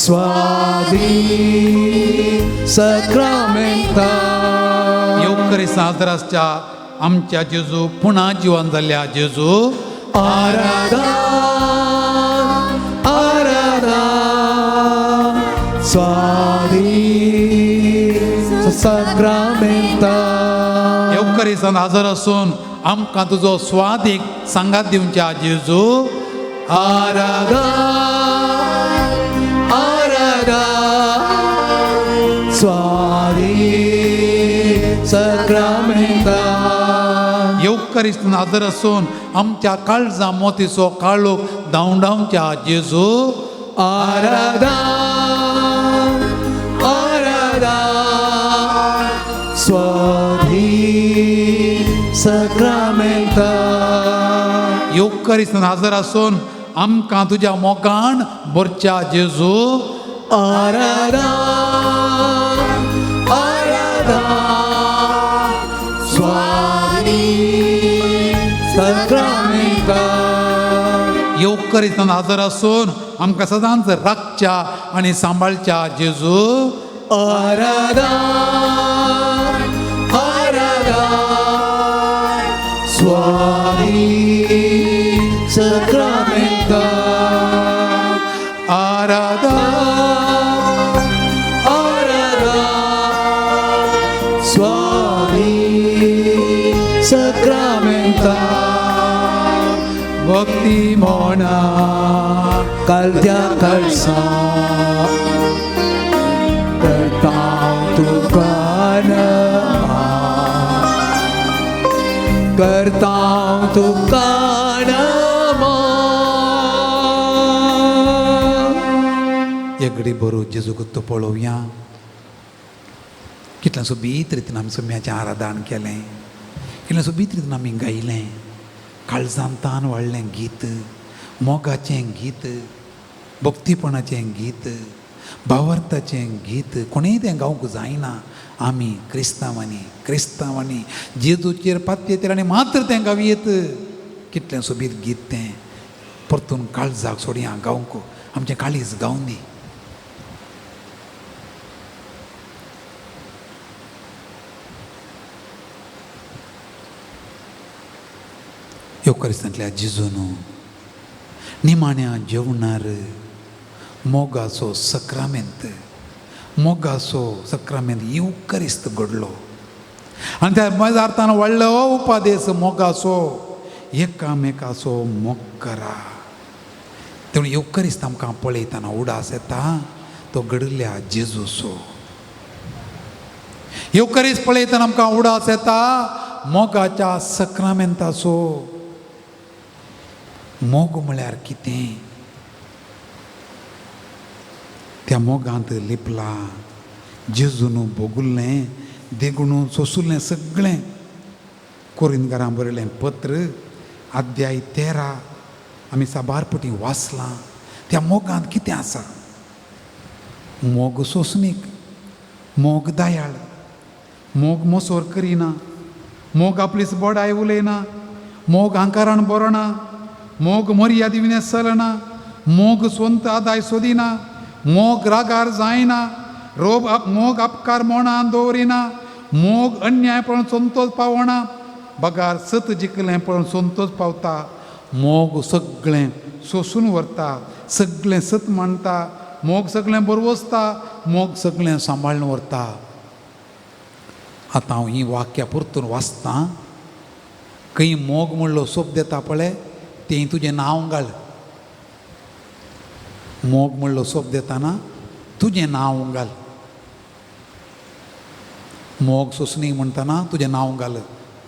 D: स्वादी सक्रामेंता
B: साजरासच्या आमच्या जेजू पुन्हा जिवन जाल्ल्या जेजू
D: आराधन आराधन स्वादी सक्रामेंता
B: येवकरीसान हजर असून आमकां तुजो स्वादीक सांगात दिवच्या जेजू
D: आराधन आराधन स्वादी सक्रामेंता
B: येवकरीसान हजर असून आमच्या काळजा मोतीचो काळोख धांवडावच्या जेजू
D: आराधन आराधन स्वाधी सक्रामेंता
B: येवकरीसान हजर असून आमकां तुज्या मोगान भरच्या जेजू
D: आराधन आराधन स्वाधी सक्रामेंता
B: येवकरीसान हजर असून आमकां सदांच राखच्या आनी सांबाळच्या जेजू
D: आराधन आराधन स्वाधी सक्रामेंता
B: आराधन
D: आराधन स्वाधी सक्रामेंता
B: भक्ती
D: मोना कालच्या काळसा करता तुका करता तुका
B: एगडी बरो जेजू गुत्तो पळोवया कितल्या सोबीत रितीन आमी सोम्याचें आराधन केलें कितल्या सोबीत रितीन आमी गायलें काळजांतान वाडलें गीत मोगाचें गीत भक्तीपणाचें गीत भावार्थाचें गीत कोणेय तें गावंक जायना आमी क्रिस्तांवांनी जेजूचेर पातयेचेर आनी मात्र तें गावयेत कितलें सोबीत गीत तें परतून काळजाक सोडया गावंक आमचें काळीज गावून दी येवकरिस्तांतल्या जेजून निमाण्या जेवणार मोगाचो सक्रामेंत येवकरिस्त घडलो आनी त्या मजार्थान व्हडलो उपादेश मोगाचो एकामेकाचो मोग करा तेवून येवकरिस्त आमकां पळयतना उडास येता तो घडिल्ल्या जेजूचो येवकरिस्त पळयतना आमकां उडास येता मोगाच्या सक्रामेंताचो मोग म्हळ्यार कितें त्या मोगांत लिपला जेजून भोगुल्लें देगूण सोंसुल्लें सगळें कोरिंतकारां बरयलें पत्र अध्याय 13 आमी साबारपटी वाचलां त्या मोगांत कितें आसा मोग सोंसणीक मोग दयाळ मोग मोसोर करिना मोग आपलीच बोडाय उलयना मोग अहंकारान बरोना मोग मर्यादिविने चलना मोग स्वंत आदाय सोदिना मोग रागार जायना मोग अपकार मोणा दवरिना मोग अन्याय पळोवन संतोष पावना बगार सत जिखलें पळोवन संतोष पावता मोग सगळें सोसून व्हरता सगळें सत मानता मोग सगळें बरवसता मोग सगळें सांबाळून व्हरता. आतां हांव ही वाक्यां परतून वाचतां. खंय मोग म्हणलो सोप देता पळय तें तुजें नांव घाल. मोग म्हणलो सोप देताना तुजें नांव घाल. मोग सोंसणीक म्हणटना तुजें नांव घाल.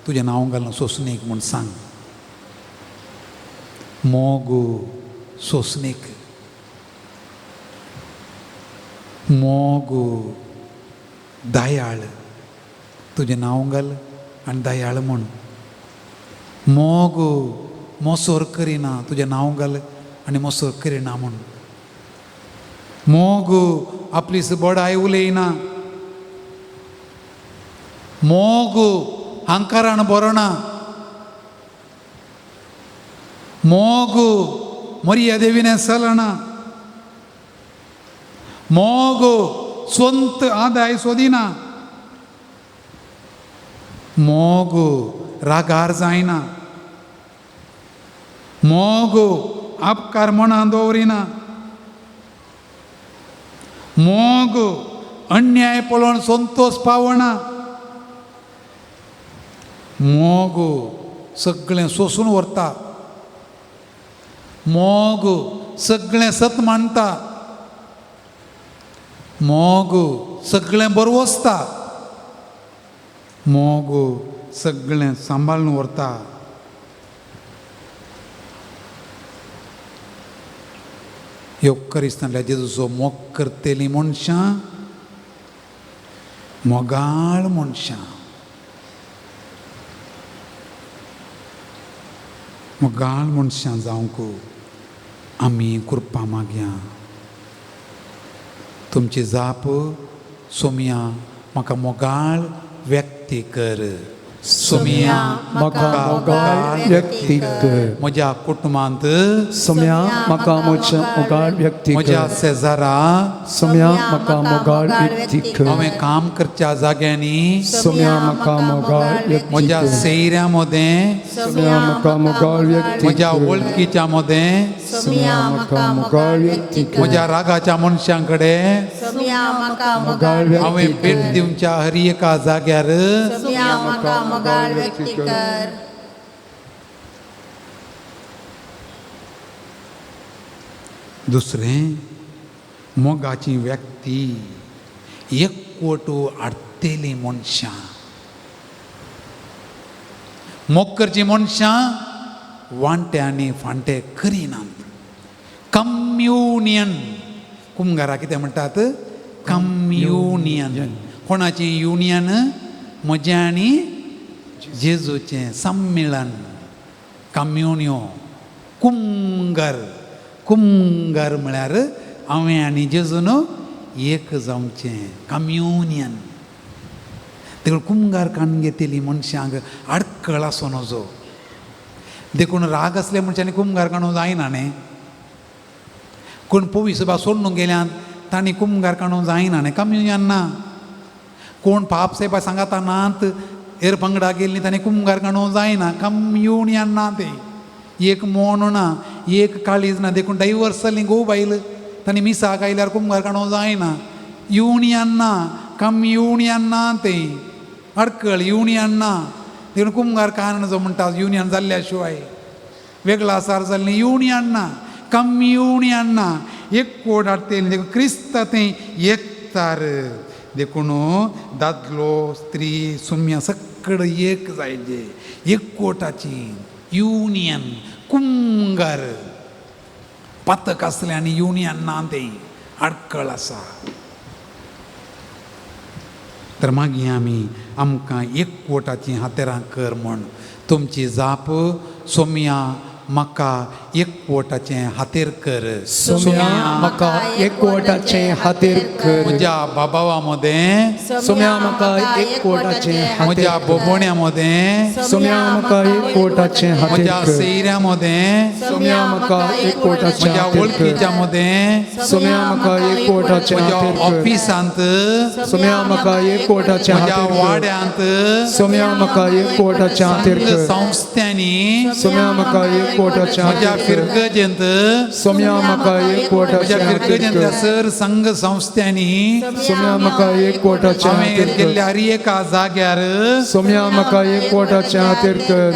B: तुजें नांव घालून सोंसणीक म्हूण सांग. मोग सोंसणीक मोग दयाळ तुजें नांव घाल आनी दयाळ म्हूण. मोग मोसोर करिना तुजें नांव घाल आनी मोसोर करिना म्हूण. मोग आपली बडाय उलयना. मोग हांकारान बरोना. मोग मर्यादेविने चलना. मोग स्ವಂತ आदाय सोदिना. मोग रागार जायना. मोग अपकार मना दवरिना. मोग अन्याय पळोवन संतोष पावना. मोग सगळें सोसून व्हरता. मोग सगळें सत मानता. मोग सगळें बरवसता. मोग सगळें सांबाळून व्हरता. योक्करिस्तांतल्या जेजूचो मोग करतेलीं मनशां मोगाळ मनशां. मोगाळ मनशां जावंक आमी कृपा मागया. तुमची जाप सोम्या म्हाका मोगाळ व्यक्ती कर. सोम्या
C: म्हाका मोगाळ व्यक्ती कर.
B: म्हज्या कुटुंबांत
C: सोम्या म्हाका मोगाळ व्यक्ती
B: म्हज्या
C: कर.
B: शेजारा
C: सोम्या म्हाका मोगाळ व्यक्ती कर.
B: हांवें काम करच्या जाग्यांनी
C: सोम्या म्हाका मोगाळ व्यक्ती
B: म्हज्या
C: कर.
B: सैऱ्या मदें
C: सोम्या म्हाका मोगाळ व्यक्ती
B: म्हज्या
C: कर.
B: वळखीच्या मदें
C: सोम्या म्हाका मोगाळ व्यक्ती कर.
B: म्हज्या रागाच्या मनशां कडेन
C: मोगाळ व्यक्ती
B: हांवें भेट दिवच्या हर एका जाग्यार
C: मोगाळ व्यक्ती कर.
B: दुसरें मोगाची व्यक्ती एकवटू हाडटेलीं मनशां. मोग करचीं मनशां वांटे आनी फांटे करिनात. कम्युनियन कुमगारा कितें म्हणटात कम्युनियन. कोणाचें युनियन म्हजें आनी जेजूचें सम्मेलन. कम्युनियो कुमगार. कुमगार म्हळ्यार हांवें आनी जेजून एक जावचें. कम्युनियन. देखून कुमगार काडून घेतिल्लीं मनशांक आडकळ आसो नजो. देखून राग असल्या मनशांनी कुमगार काडूंक जायना न्ही. कोण पोविसभा सोडून गेल्यान तांणी कुमगार काडूंक जायना न्ही. कम्युनियन ना. कोण पाप साहेबा सांगाता नात एर पंगडा गेल्लीं तांणी कुमगार काडूंक जायना. कम्युनियन ना तें. एक मोण ना एक काळीज ना. देखून डायवर्स जाल्लीं घोव बायल तांणी मिसाक आयल्यार कुमगार काडूंक जायना. युनियन ना. कम्युनियन ना तें. अडकळ युनियन ना. देखून कुमगार कारण जो म्हणटा युनियन जाल्ल्या शिवाय वेगळा आसार जाल्ली युनियन ना. कम्युनियन ना. एक कोड हाडटेलीं. देखून क्रिस्त तें एकतार. देखून दादलो स्त्री सुम्या सकड एक जायचे. एकवटाची युनियन. कुमगार पातक आसलें आनी युनियन ना तें आडकळ आसा. तर मागीर आमी आमकां एकवटाची हातेरां कर म्हण तुमची जाप सोम्या म्हाका एकवटाचें हातेर कर
C: सोम्या म्हाका एकवटाचें हातेर कर
B: म्हज्या बाबावा मदें
C: सोम्या म्हाका एकवटाचें हातेर
B: म्हज्या बोबोण्या मदें
C: सोम्या म्हाका एकवटाचें हातेर
B: म्हज्या
C: कर
B: सैऱ्या मदें
C: सोम्या म्हाका एकवटाचें
B: म्हज्या
C: हातेर
B: वळखीच्या
C: कर
B: मदें
C: सोम्या म्हाका एकवटाचें
B: म्हज्या
C: हातेर कर
B: ऑफिसांत
C: सोम्या म्हाका एकवटाचें
B: म्हज्या
C: हातेर कर
B: वाड्यांत
C: सोम्या म्हाका एकवटाचें हातेर
B: संघ
C: कर
B: संस्थांनी
C: सोम्या म्हाका एकवटाचें
B: म्हज्या
C: हातेर कर
B: फिरगजेंत
C: सोम्या म्हाका
B: म्हज्या
C: एकवटाचें हातेर
B: फिरगजेंतल्या
C: कर
B: सर संघ संस्थांनी
C: सोम्या म्हाका एकवटाचें
B: हांवें
C: हातेर कर
B: गेल्ल्या हर एका जाग्यार
C: सोम्या म्हाका एकवटाचें हातेर कर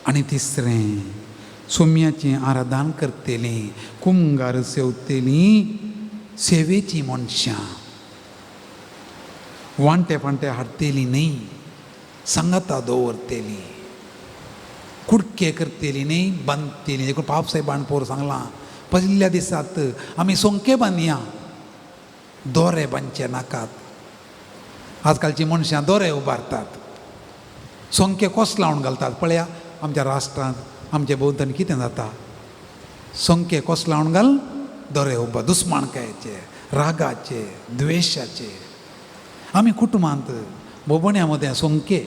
B: आनी तिसरें सोम्याचें आराधन करतेलीं कुंगार सेवतेलीं सेवेची मनशां वांटे फांटे हाडटेलीं न्ही सांगाता दवरतेलीं कुडके करतेलीं न्ही बांदतेलीं देखून पावसाय बाणपोर सांगलां पयल्या दिसात आमी सोंके बांदया दोरे बांदचे नाकात आजकालची मनशां दोरे उबारतात सोंके कोस लावन घालतात पळया आमच्या राष्ट्रांत आमच्या भोंवतणी कितें जाता सोंके कोस लावन घाल दोरे उबा दुस्मानकायेचे रागाचे द्वेशाचे आमी कुटुंबांत बोबोण्या मदें सोंके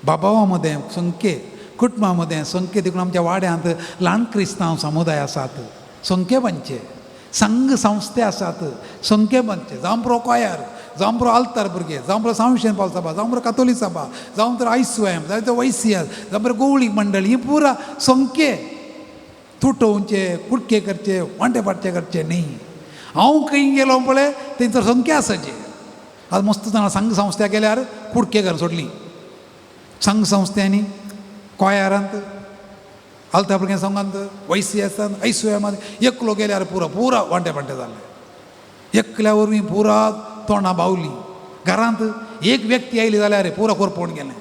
B: बाबावा मदें सोंके कुटुंबा मदें सोंके देखून आमच्या वाड्यांत ल्हान क्रिस्तांव समुदाय आसात सोंके बांदचे संघ संस्थे आसात सोंके बांदचे जावं प्रो कोयर जावं प्रो आल्तार भुरगे जावं प्रो सांविशन पावल सभा जावं प्रो कातोलीक सभा जावं तर आयस्वयम जावं तर वैसीएस जावं प्रो गोवळीक मंडळ ही पुरा सोंके तुटोवचे कुडके करचे वांटे पाटचे करचे न्ही हांव खंय गेलो पळय थंयसर सोंके आसाचे आज मस्त जाणां संघ संस्था गेल्यार कुडके घर सोडलीं संघ संस्थांनी कोयारांत आल्ता भुरग्यां संघांत वैसीएसांत आयस्वयमांत एकलो गेल्यार पुरा वांटे पाटे जाले एकल्या वरवीं पुरा तोंडां बावलीं घरांत एक व्यक्ती आयली जाल्यार पुरा कोरपोवन गेलें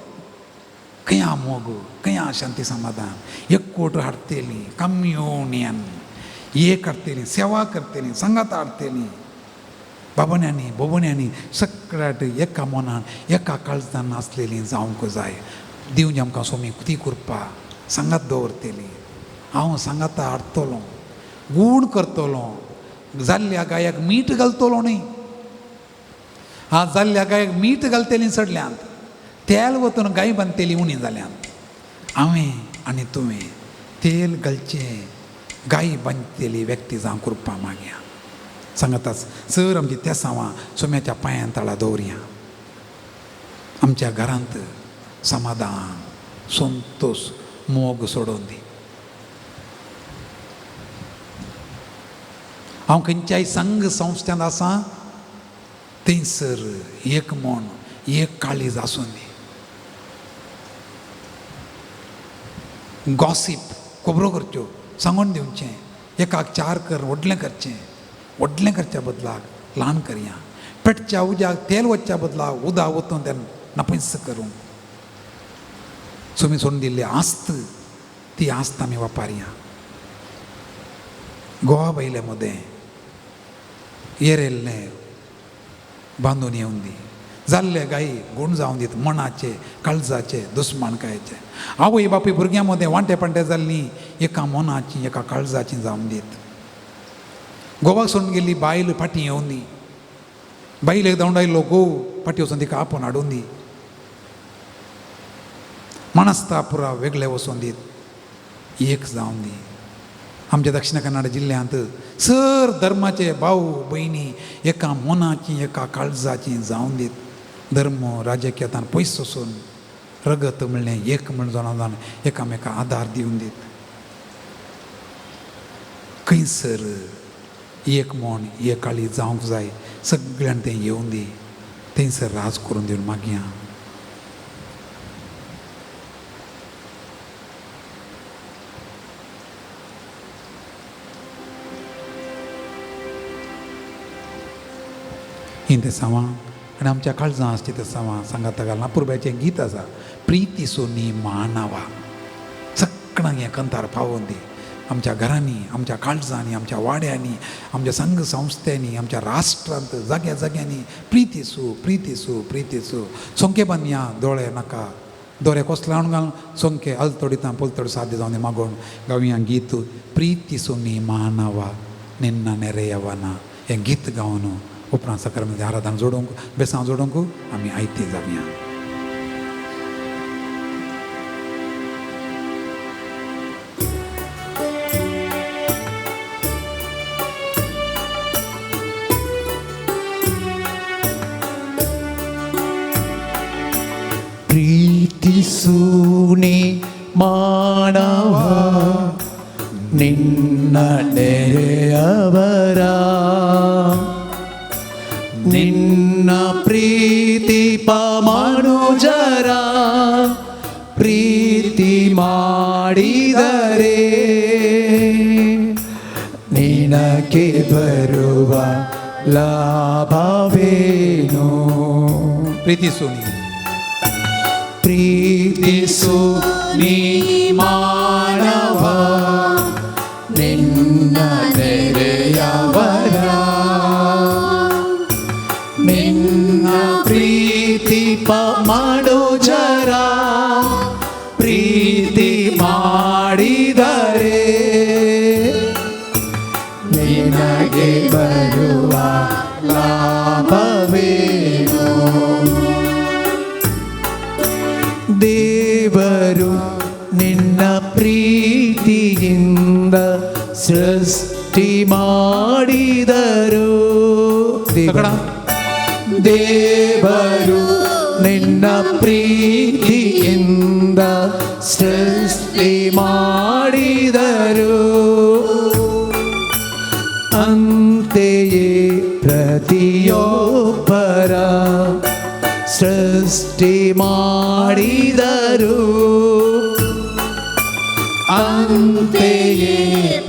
B: खंय मोग खंय शांती समाधान एकवट हाडटेलीं कम्युनियन एक हाडटेलीं सेवा करतेलीं संगात हाडटेलीं बाबण्यांनी बोबण्यांनी सगळ्याट एका मनान एका काळजान आसलेलीं जावंक जाय दिवं आमकां सोमी ती कृपा सांगात दवरतेली हांव सांगाता हाडटलों गूण करतलों जाल्ल्या गायक मीठ घालतलो न्ही आज जाल्ल्या गायक मीठ घालतेलीं सडल्यांत तेल वतून गाय बांदतेली उणी जाल्यांत हांवें आनी तुवें तेल घालचें गाय बांदतेली व्यक्ती जावं कृपा मागया सांगाताच सर आमची तेसांवां सोम्याच्या पांयां तळा दवरया आमच्या घरांत समाधान संतोष मोग सोडून दी हांव खंयच्याय संघ संस्थांत आसां थंयसर एक मन एक काळीज आसूं दी गॉसिप खबरो करच्यो सांगून दिवचें एकाक चार कर व्हडलें करच्या बदलाक ल्हान करया पेटच्या उज्याक तेल वचच्या बदलाक उदक वतून तें नपयस करूंक सोमी सोडून दिल्ली आस्त ती आस्त आमी वापरया गोवा बैले मदें येरेल्लें बांदून येवन दी जाल्ले गायी गूण जावन दीत मनाचे काळजाचे दुस्मानकायेचे आवय बापूय भुरग्यां मदें वांटे पांटे जाल्लीं एका मनाची एका काळजाची जावन दीत गोवाक सोडून गेल्ली बायल फाटीं येवन दी बायलेक दवडायल्लो गोव फाटीं वचून तिका आपोवन हाडून दी मनस्ता पुरा वेगळे वचून दीत एक जावन दी आमच्या दक्षिण कन्नड जिल्ल्यांत सर धर्माचे भाऊ भयणी एका मनाची एका काळजाची जावन दीत धर्म राजकीयतान पयस वचून रगत म्हणलें एक म्हण जावन एकामेका आदार दिवन दीत खंयसर एक मन एक काळी जावंक जाय सगळ्यांनी तें येवन दी थंयसर राज करून दिवन मागया ही ते सावां आनी आमच्या काळजां आसची ते सावां सांगाता घालना पुर्ब्याचें गीत आसा प्रिती सोनी मानावा सगळ्यांक हें कंतार पावोवन दी आमच्या घरांनी आमच्या काळजांनी आमच्या वाड्यांनी आमच्या संघ संस्थांनी आमच्या राष्ट्रांत जाग्या जाग्यांनी प्रिती सू सोंके बांदया दोळे नाका दोरे कसला लावन घालून सोंके अल्तोडिता पुलतोड साध्य जावन मागोवन गावया गीत प्रीती सुनी मानवा निन्ना नेरेयवना हें गीत गावन उपरांत सकारामध्ये आराधना जोडूंक बेसांव जोडूंक आमी आयती जावया.
C: ಪ್ರೀತಿಸೂನಿ ಮಾನವ ನಿನ್ನ ನೆರೆಯವರ ನಿನ್ನ ಪ್ರೀತಿ ಮನುಜರ ಪ್ರೀತಿ ಮಾಡಿದರೆ ನಿನಗೆ ಬರುವ ಲಾಭವೇನು.
B: ಪ್ರೀತಿಸುನಿ
C: ಪ್ರೀತಿಸು ನೀ ಮಾನವ ನಿನ್ನ ನೆರೆಯವರ ನಿನ್ನ ಪ್ರೀತಿ ಮನುಜರ ಪ್ರೀತಿ ಮಾಡಿದರೆ ನಿನಗೆ ಬರುವ ಲಾಭವೇನು. ದೇವರು ನಿನ್ನ ಪ್ರೀತಿಯಿಂದ ಸೃಷ್ಟಿ ಮಾಡಿದರು. ದೇವರು ನಿನ್ನ ಪ್ರೀತಿಯಿಂದ ಸೃಷ್ಟಿ ಮಾಡಿದರು. ಅಂತೆಯೇ ಪ್ರತಿಯೊಬ್ಬರ ಸೃಷ್ಟಿ ಮಾಡಿದರು. ಅಂತೆಯೇ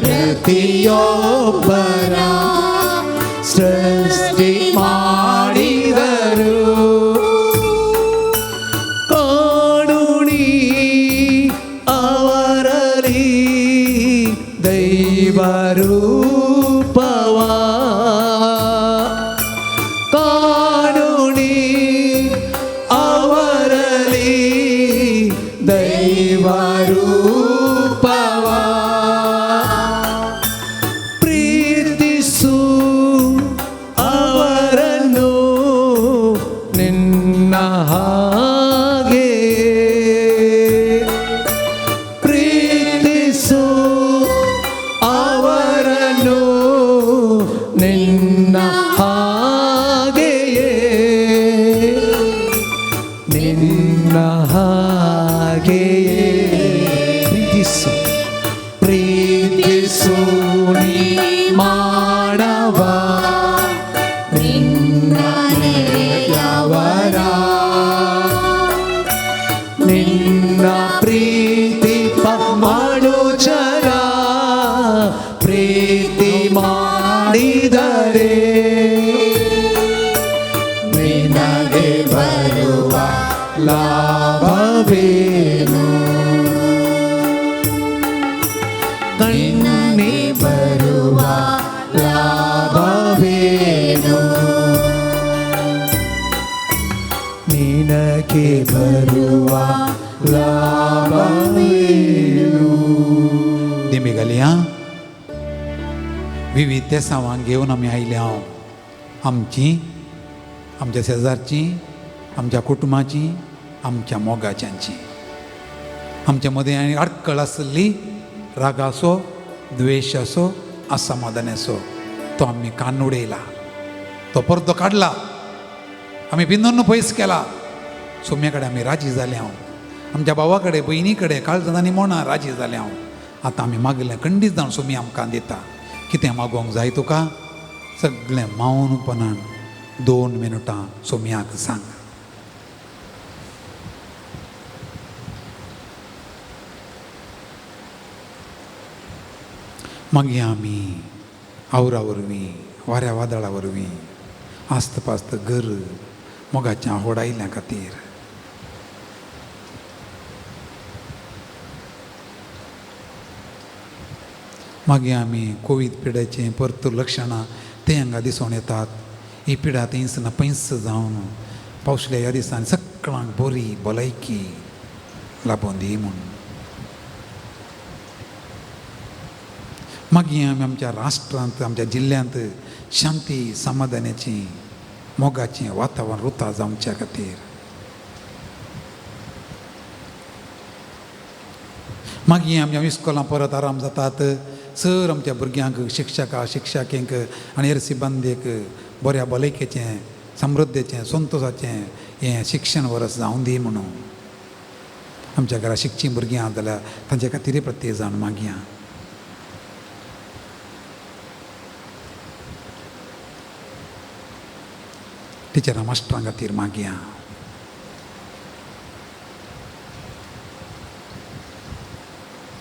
C: ಪ್ರತಿಯೊಬ್ಬರ ಸೃಷ್ಟಿ ಮಾಡಿದರು. ಕಾಣುಣಿ ಅವರಲ್ಲಿ ದೈವರೂಪವ ಕಾಣುಣಿ ಅವರಲ್ಲಿ ದೈವರೂಪವ ಪ್ರೀತಿಸು ಅವರನ್ನು ನಿನ್ನ ಹಾಗೆ ಪ್ರೀತಿಸು ಅವರನ್ನು ನಿನ್ನ ಹಾಗೆಯೇ ನಿನ್ನ ಹಾಗೆಯೇ ಪ್ರೀತಿಸು ಪ್ರೀತಿಸು ನೀ ಮಾನವ ನಿನ್ನ ನೆರೆಯವರ ನಿನ್ನ ಪ್ರೀತಿ ಮನುಜರ ಪ್ರೀತಿ ಮಾಡಿದರೆ ನಿನಗೆ ಬರುವ ಲಾಭವೇನು. ಕಣ್ಣಿ ಬರುವ ಲಾಭವೇನು. ನಿನಗೆ ಬರುವ ಲಾಭವೇನು.
B: दिमी घालया विविध देसांवांक घेवन आमी आयले हांव आमची आमच्या शेजारची आमच्या कुटुंबाची आमच्या मोगाच्यांची आमच्या मदें आनी आडकळ आसली राग आसो द्वेश आसो असमाधान आसो तो आमी कान उडयला तो परतो काडला आमी बिंदून पयस केला सोम्या कडेन आमी राजी जाले हांव आमच्या भावा कडेन भयणी कडेन काळजांनी मोना राजी जाले हांव आतां आमी मागलें खंडीत जावन सोमी आमकां दिता कितें मागोवंक जाय तुका सगळें मौनपणान 2 मिनटां सोम्याक सांग. मागीर आमी आवरा वरवीं वाऱ्या वादळा वरवीं आस्त पास्त घर मोगाच्या होडायल्या खातीर मागीर आमी कोवीड पिड्याचें परत लक्षणां ते हांगा दिसून येतात. ही पिडा थंयस ना पयस जावन पावसल्या ह्या दिसांनी सगळ्यांक बरी भलायकी लाबून दी म्हणून. मागीर आमी आमच्या राष्ट्रांत आमच्या जिल्ल्यांत शांती समाधानाची मोगाचें वातावरण उरता जावच्या खातीर. मागीर आमच्या इस्कॉलां परत आराम जातात. सर आमच्या भुरग्यांक शिक्षकांक आनी हेर सिबंदेक बऱ्या भलायकेचें समृद्धेचें संतोशाचें हें शिक्षण वर्स जावं दी म्हणून. आमच्या घरा शिकचीं भुरगीं आहा जाल्यार तांचे खातीर प्रत्येक जाण मागया. टिचरां मास्टरां खातीर मागया.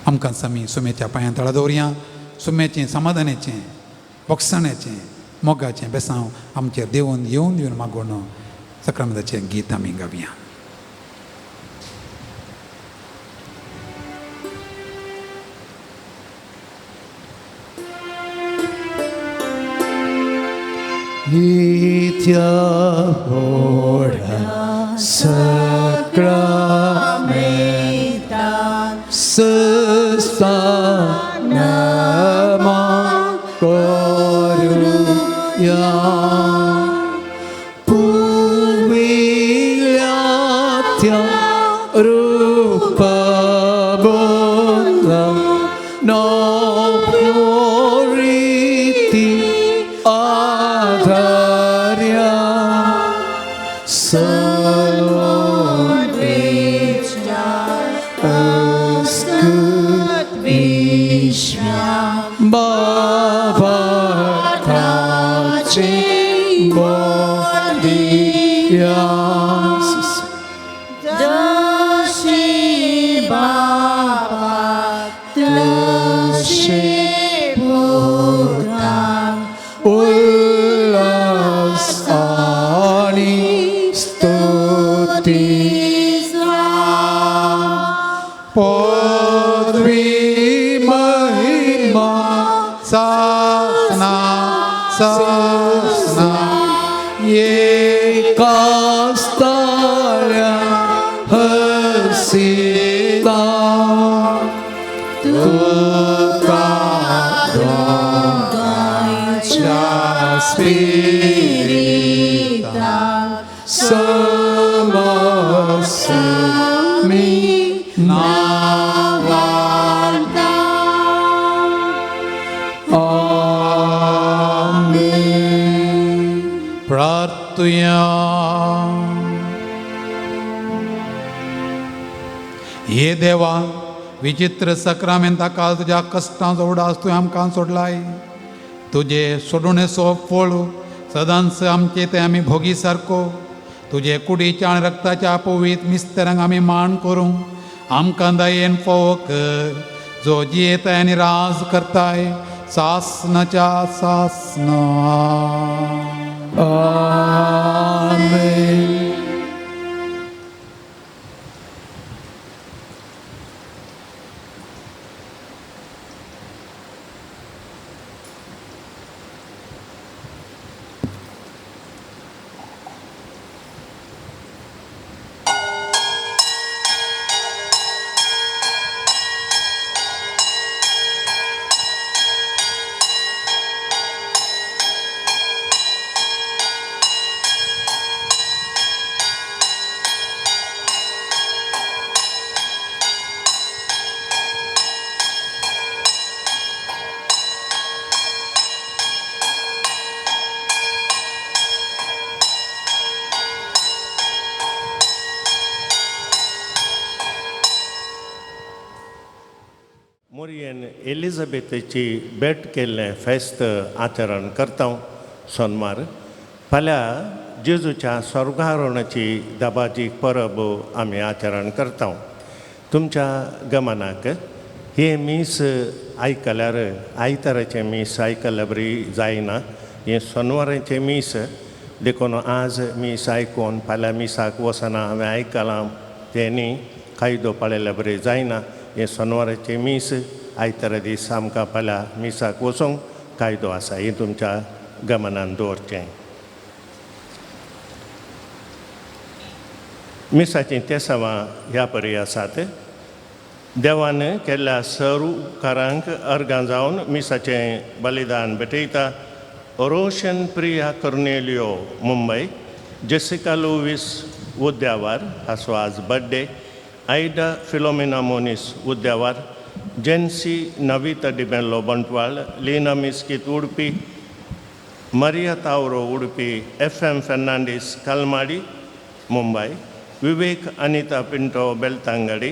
B: आमकां आमी सुमेच्या पांयां तळा दवरया. सुमेचें समाधानाचें वखसणाचें मोगाचें बेसांव आमचेर देंवन येवन मागून सक्रामेंताचें गीत आमी गावया.
D: Nitia Hoda Sakramenta Sustanama Koruya Puvilatya Rupa Bodha No Purity Adharya Salon Vishya Askut Vishya Bhavatachi Bodhiyas Dashi Baba Dashi Buddha Ullasani Stuti
B: Podvi Mahima Sasna Sasna Ye
D: Kastarya Hasita Dukkha Spirita Samasami Navarta. Amen.
B: प्रार्थया. हे देवा विचित्र सक्रामेंता काल तुज्या कश्टांचो उडास तुवें आमकां सोडलाय. तुजे सोडुणेचो फळ सदांच आमचे ते आमी भोगी सारको तुजे कुडीच्या आनी रक्ताच्या पवित्र मिस्तरांक आमी मान करूं आमकां दयेन फोव कर जो जियेताय आनी राज करताय सासनाच्या सासना.
D: Amen.
A: मोरयेन एलिझाबेथची भेट केल्लें फेस्त आचरण करता सोनमार. फाल्यां जेजूच्या स्वर्गारोहणाची दबाजीक परब आमी आचरण करता. तुमच्या गमनाक हे मीस आयकल्यार आयताराचें मीस आयकल्या बरी जायना. हें सोनवाराचें मीस देखून आज मीस आयकून फाल्यां मिसाक वसना हांवें आयकलां तें न्ही कायदो पळयल्या बरी जायना. हें सोनवाराचें मीस आयतारा दीस आमकां फाल्यां मिसाक वचूंक कायदो आसा. हें तुमच्या गमनान दवरचें. मिसाचीं तेसावां ह्या परी आसात. देवान केल्ल्या सर्व उपकारांक अर्गां जावन मिसाचें बलिदान भेटयता. रोशन प्रिया कर्नेलियो मुंबय, जेसिका लुवीस उद्यावार हाचो आज बर्थडे, आयडा फिलोमिना मोनीस उद्यावार, जेन्सी नविता डिमेल्लो बंटवाळ, लीना मिस्कीत उडपी, मरिया तावरो उडपी, FM फेर्नांडीस कलमाडी मुंबय, विवेक अनिता पिंटो बेलतांगडी,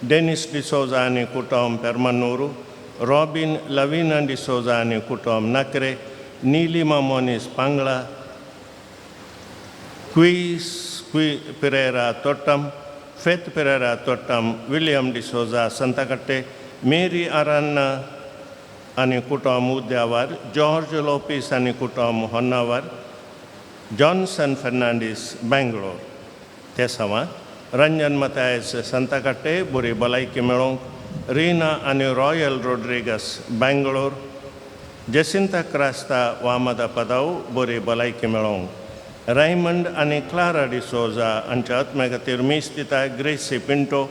A: डेनिस डिसोजा आनी कुटुंब पेरमनूरू, रॉबिन लविना डिसोजा आनी कुटुंब नकरे, नीलिमा मोनीस पांगळा, क्वी पेरेरा तोट्टम, फेथ पेरेरा तोट्टम, विलियम डिसोजा संताकट्टे, मेरी आरान्ना आनी कुटुंब उद्यावार, जॉर्ज लोपिस आनी कुटुंब होन्नावर, जॉन्सन फेर्नांडीस बेंगलोर. ते सवां रंजन मतायस संताकट्टे बरी भलायकी मेळोवंक, रिना आनी रॉयल रोड्रिगस बेंगलोर, जेसिंता क्रास्ता वामदा पदाव बरी भलायकी मेळोवंक, रायमंड आनी क्लारा डिसोजा हांच्या आत्म्या खातीर मीस दिता. ग्रेसी पिंटो,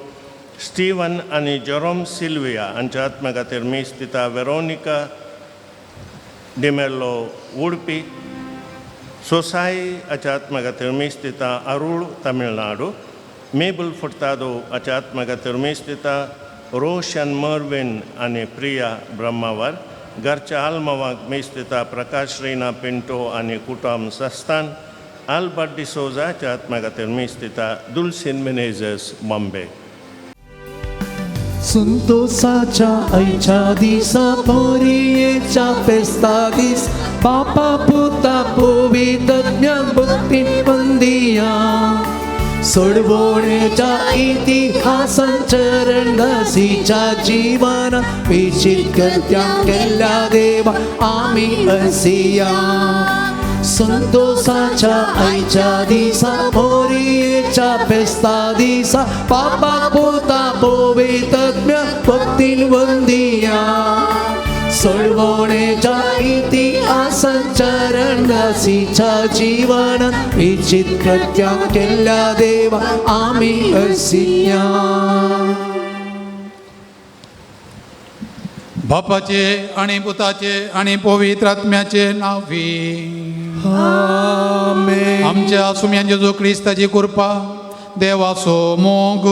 A: स्टीवन आनी जेरोम सिल्विया हांच्या आत्म्या खातीर मीस दिता. वेरोनिका डिमेल्लो उडपी, सोसाई हाच्या आत्म्या खातीर मीस दिता. अरूळ तमिळनाडू, मेबल फुर्तादो हाच्या आत्म्या खातीर मीस दिता. रोशन मर्विन आनी प्रिया ब्रह्मावर, घरच्या आल्मावांक मीस दिता. प्रकाश रिना पिंटो आनी कुटुंब सस्तान, आल्बर्ट डिसोजा हाच्या आत्म्या खातीर मीस दिता. दुल्सिन मेनेझस बॉम्बे.
D: संतोषाच्या आयच्या दिसा पोरयेच्या फेस्ता दीस बापा पुता पवित्र ज्ञान भक्ती वंदिया. सोडवणेच्या इतिहासान चरण घासीच्या जीवन विचित कृत्यां केल्या देवा आमी असिया. संतोषाच्या आयच्या दिसा मोरयेच्या फेस्ता दिसा बापा पुता पवित्र भक्तीन वंदिया. सोडवणेच्या इतिहासान चरण घासीच्या जीवन विचित कृत्यां केल्या देवा आमी असिया.
B: बापाचे आणि पुताचे आणि पवित्र आत्म्याचे नावी.
D: आमेन.
B: आमच्या सुम्यान जेजू क्रिस्ताची कृपा, देवाचो मोग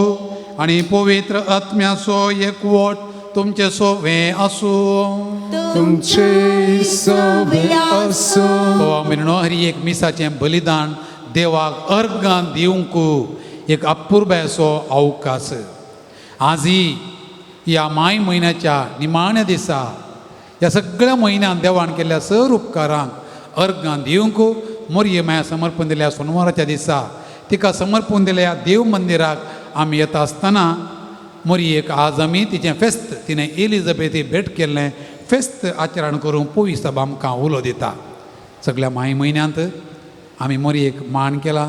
B: आणि पवित्र आत्म्याचो एकवट तुमचे सोवे आसूं.
D: तुमचे सोबे आसूं.
B: बाबा मिरणो हरी एक मिसाचें बलिदान देवाक अर्गां दिवंक एक अपुर्बायसो अवकाश. आजी ह्या माय म्हयन्याच्या निमाण्या दिसा ह्या सगळ्या म्हयन्यान देवान केल्ल्या सर उपकारांक अर्गां दिवंक मोरये माया समर्पण दिल्या सोनवाराच्या दिसा तिका समर्पण दिल्या देव मंदिराक आमी येता आसतना मोरयेक आज आमी तिचें फेस्त तिणें एलिझाबेथी भेट केल्लें फेस्त आचरण करून पवित्र सभा आमकां उलो दिता. सगळ्या माय म्हयन्यांत आमी मोरयेक मान केला.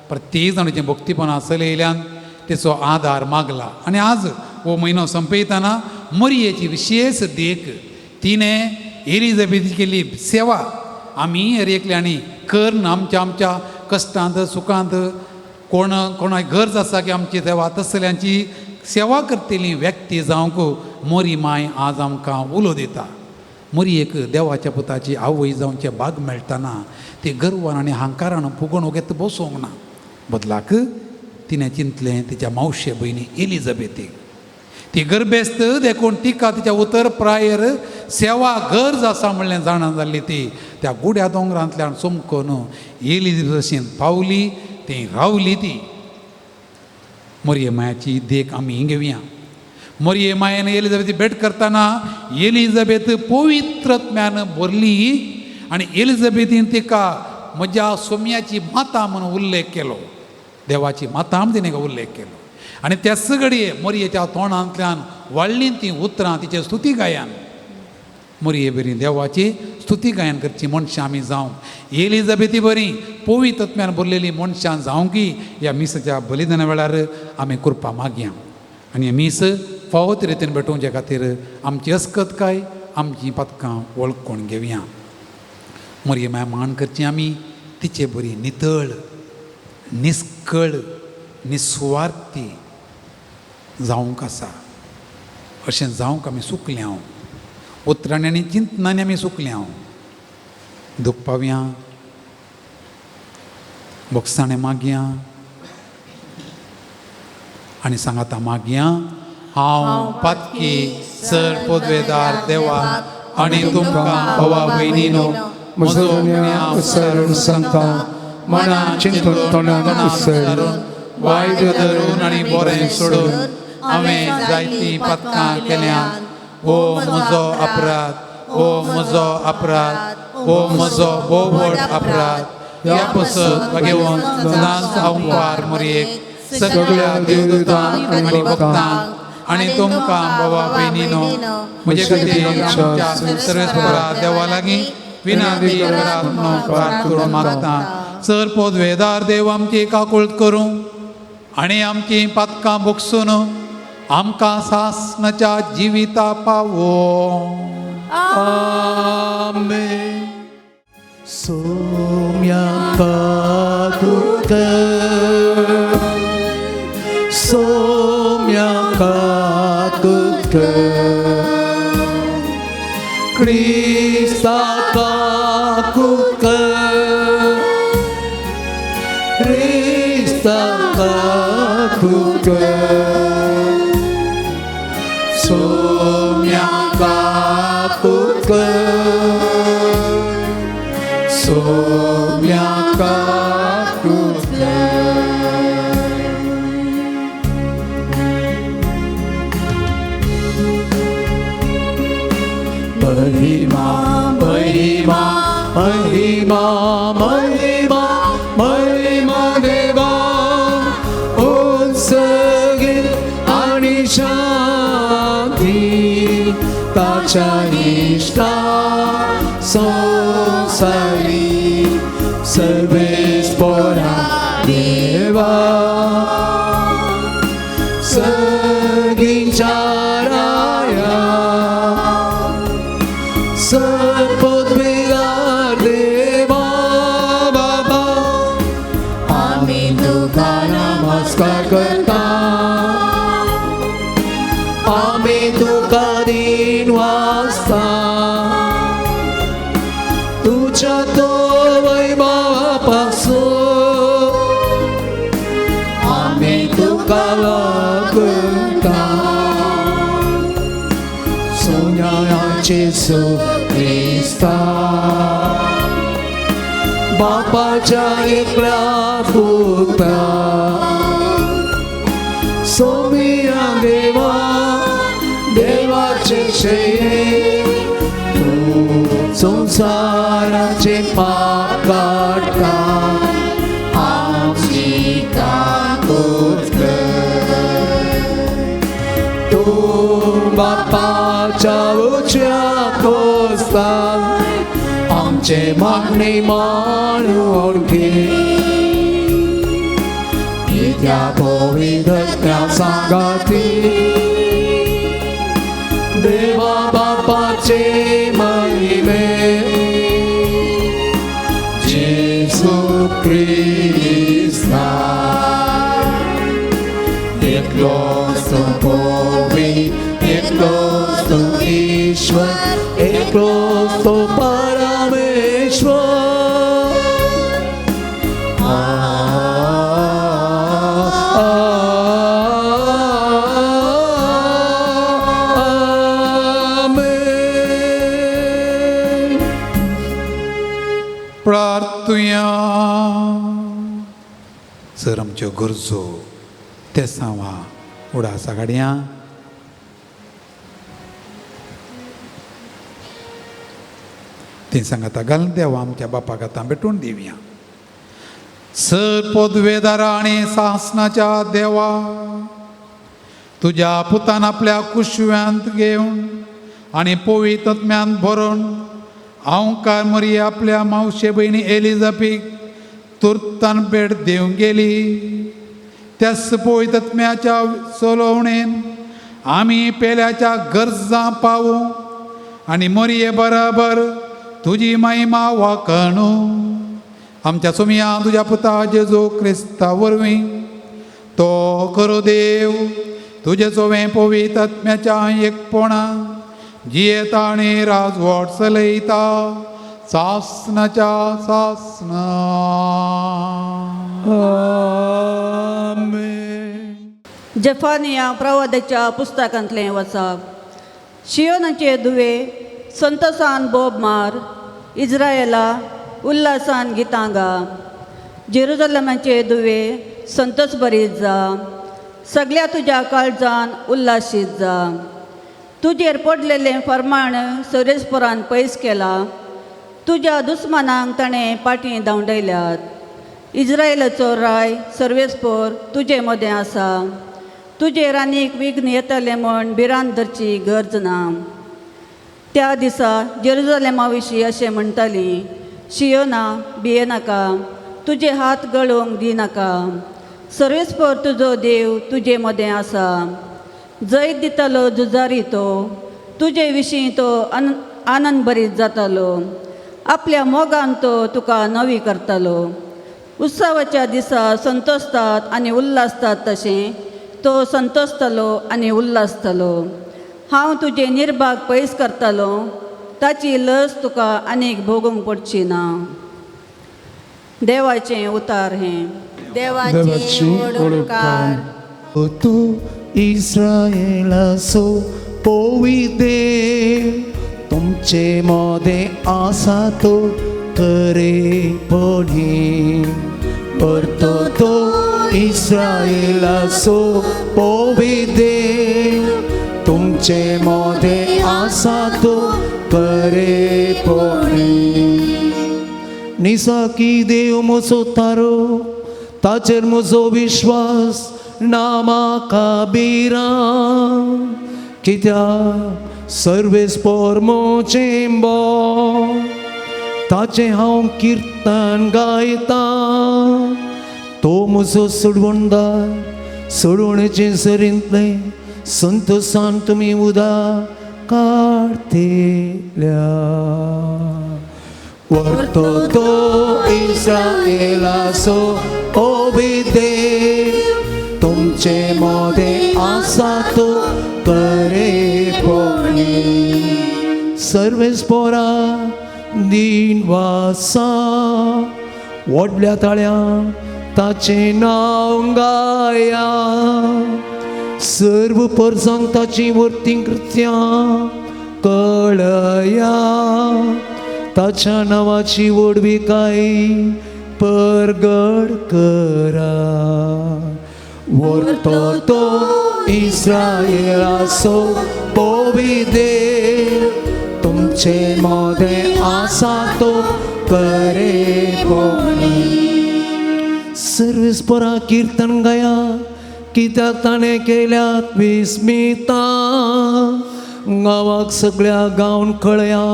B: प्रत्येक जाणाचें भक्तीपणां चलयल्यान तेचो आदार मागला. आनी आज हो म्हयनो संपयतना मोरयेची विशेष देख तिणें एलिझाबेथी केल्ली सेवा आमी हर एकल्यांनी करन आमच्या कश्टांत सुखांत कोणाक गरज आसा की आमची सेवा तसल्यांची सेवा करतली व्यक्ती जावंक मोरी माय आज आमकां उलो दिता. मोरयेक देवाच्या पुताची आवय जावचे भाग मेळटना ती गर्वान आनी अहंकारान फुगोवन घेत बसोंक ना. बदलाक तिणें चिंतलें तिच्या मावशे भयणी एलिझाबेथीक. ती गर्भेस्त देखून तिका तिच्या उतर प्रायर सेवा गरज आसा म्हणलें जाणा जाल्ली ती त्या गुड्या दोंगरांतल्यान चमकोन एलिझाबेथीन पावली. ती रावली. ती मोरये मायाची देख आमी घेवया. मोरये मायेन एलिझाबेथी भेट करतना एलिझाबेथ पवित्रत्म्यान भरली आनी एलिझाबेथीन तिका म्हज्या सोम्याची माता म्हणून उल्लेख केलो. देवाची माता म्हणून तिणें उल्लेख केलो. आनी त्याच घडये मोरयेच्या तोंडांतल्यान वाडलीं तीं उतरां तिचें स्तुती गायन. मोरये बरी देवाची स्तुती गायन करची मनशां आमी जावंक एलिझाबेथी बरी पवित्र आत्म्यान भरलेलीं मनशां जावंकी ह्या मिसाच्या बलिदाना वेळार आमी कृपा मागया. आनी हे मीस फावत रितीन भेटोवचे खातीर आमची अस्कतकाय आमची पदकां वळखून घेवया. मोरये माय मान करची आमी तिचे बरी नितळ निस्कळ निस्वार्थी जावंक आसा अशें जावंक आमी सुकल्या उतरांनी आनी चिंतनांनी आमी सुकल्या दुखपाव्या बोक्साणें मागया आनी सांगाता मागया हांव पातकी सर पदवेदार देवा आनी तुमकां भावा भयणीनो म्हजो
C: उसरून सांगता मनान चिंतून तोंडान उसरून
B: वायट धरून आनी बरें सोडून हांवें जायतीं पातकां केल्यात ओ म्हजो अपराध ओ म्हजो अपराध ओ म्हजो भोव व्हड अपराध ह्या पसत घेवन सदांच हांव वार मरयेक सगळ्या देवदूतांक आनी भक्तांक आनी तुमकां भावा भयणीनो म्हजे खातीर आमच्या सर्वेस्परा देवा लागीं विनादी प्रार्थना करून मागता सर पदवेदार देव आमची काकूळट करूं आनी आमची पातकां भोगसून आमकां सासणाच्या जिविता पावो
C: आमेन. सोम्याका तुका सोम्याका तुका क्रिस्ताका तुका क्रिस्ताका तुका सोम्याका तुका सोम्याका तुका महिमा महिमा महिमा महिमा महिमा देवा उत्सगीत आणि शांती ताच्या इष्टा संसारी सर्वेस्परा देवा सगळींच्या राया पदवेदार देवा बाबा आम्ही तुका नमस्कार करता आम्ही तुका दिन वाजता तुझ्या तो वैभवापासून आम्ही तुका वगळटा सोन्याचे ख्रिस्ता बापाच्या एकल्या पुत्रा सोमिया देवा देवाचे शये तू संसाराचे पाप काढता आमची काकूट तू बापाच्या उच्या कोस्तान आमचे मागणे मानून घे त्या पवित्र सांगाती देवा बापाचे महिमे जेसू ख्रिस्ता एकलोच तो पवित्र एकलोच तो ईश्वर एकलोच तो परमेश्वर
B: प्रार्थुया सर आमच्यो गरजो ते सांवा उडासा गाडया ती सांगाता घाल देवा आमच्या बापाक आतां भेटून दिवया सर पदवेदारा आनी सासणाच्या देवा तुज्या पुतान आपल्या कुशव्यांत घेवन आनी पवित्रत्म्यांत भरून हांव मरी आपल्या मावशे भयणी एलिझाबेथीक तुर्तान भेट दिवंक गेली त्याच पवित्रत्म्याच्या चलोवणेन आमी पेल्याच्या गरजां पावूं आनी मरये बराबर तुजी महिमा वाखणू आमच्या सुमया तुज्या पुता जेजू क्रिस्ता वरवीं तो खरो देव तुजे चोवे पवित्र आत्म्याच्या एकपणा जियेता आनी राजवट चलयता सासनाच्या सासना.
C: आमेन.
E: जफानिया प्रवादाच्या पुस्तकांतलें वचप. शियोनाचे दुवे संतोसान बोब मार, इज्रायेला उल्हासान गितां गा. जेरुजलेमाचे दुवे संतोष भरीत जा, सगळ्या तुज्या काळजान उल्हासीत जा. तुजेर पडलेलें फर्माण सरेस्परान पयस केला, तुज्या दुस्मानांक ताणें पाटी धांवडयल्यात. इज्रायेलाचो राय सर्वेस्पर तुजे मदें आसा, तुजेर आनीक विघ्न येतलें म्हण भिरांत धरची गरज ना. त्या दिसा जेरुजलेमा विशीं अशें म्हणटालीं, शियोना भियेनाका, तुजे हात गळोवंक दिनाका. सर्वेस्पर तुजो देव तुजे मदें आसा, जैत दितलो झुजारी तो, तुजे विशीं तो आनंद भरीत जातालो. आपल्या मोगान तो तुका नवी करतालो. उत्सवाच्या दिसा संतोसतात आनी उल्हासतात तशें तो संतोसतलो आनी उल्हासतलो. हांव तुजे निर्भाग पयस करतालो, ताची लस तुका आनीक भोगूंक पडची ना. देवाचें उतार हें.
C: देवाची ओळखार.
D: तू इस्रायेलाचो पवित्र देव, तुमचे मदें आसा तो खरेपणी. परतो तो इस्रायेलाचो पवित्र देव, तुमचे मदें आसा तो खरेपणी. निसाकी देव म्हजो तारो, ताचेर म्हजो विश्वास ना म्हाका भिरा. कित्याक सर्वेस्पर मोचें बोल, ताचें हांव किर्तन गायता. तो म्हजो सोडवणदार, सोडवणेचे सरींतलें संतोसान तुमी उदक काडतेल्या. वर्तो तो इस्रायेलाचो पवित्र देव, तुमचे मदें आसा तो खरेपणी. सर्वेस्परा दिनवासा व्हडल्या ताळ्यान ताचें नांव गाया. सर्व परसांक ताची वर्ती कृत्यां कळया. ताच्या नांवाची व्हडविकाय परगड करा. वर्तो तो इस्रायेलाचो पवित्र देव, तुमचे मदें आसा तो खरेपणी. सर्वेस्परा किर्तन गाया, कित्याक ताणें केल्यात विस्मिता. गांवाक सगळ्या गांवन कळया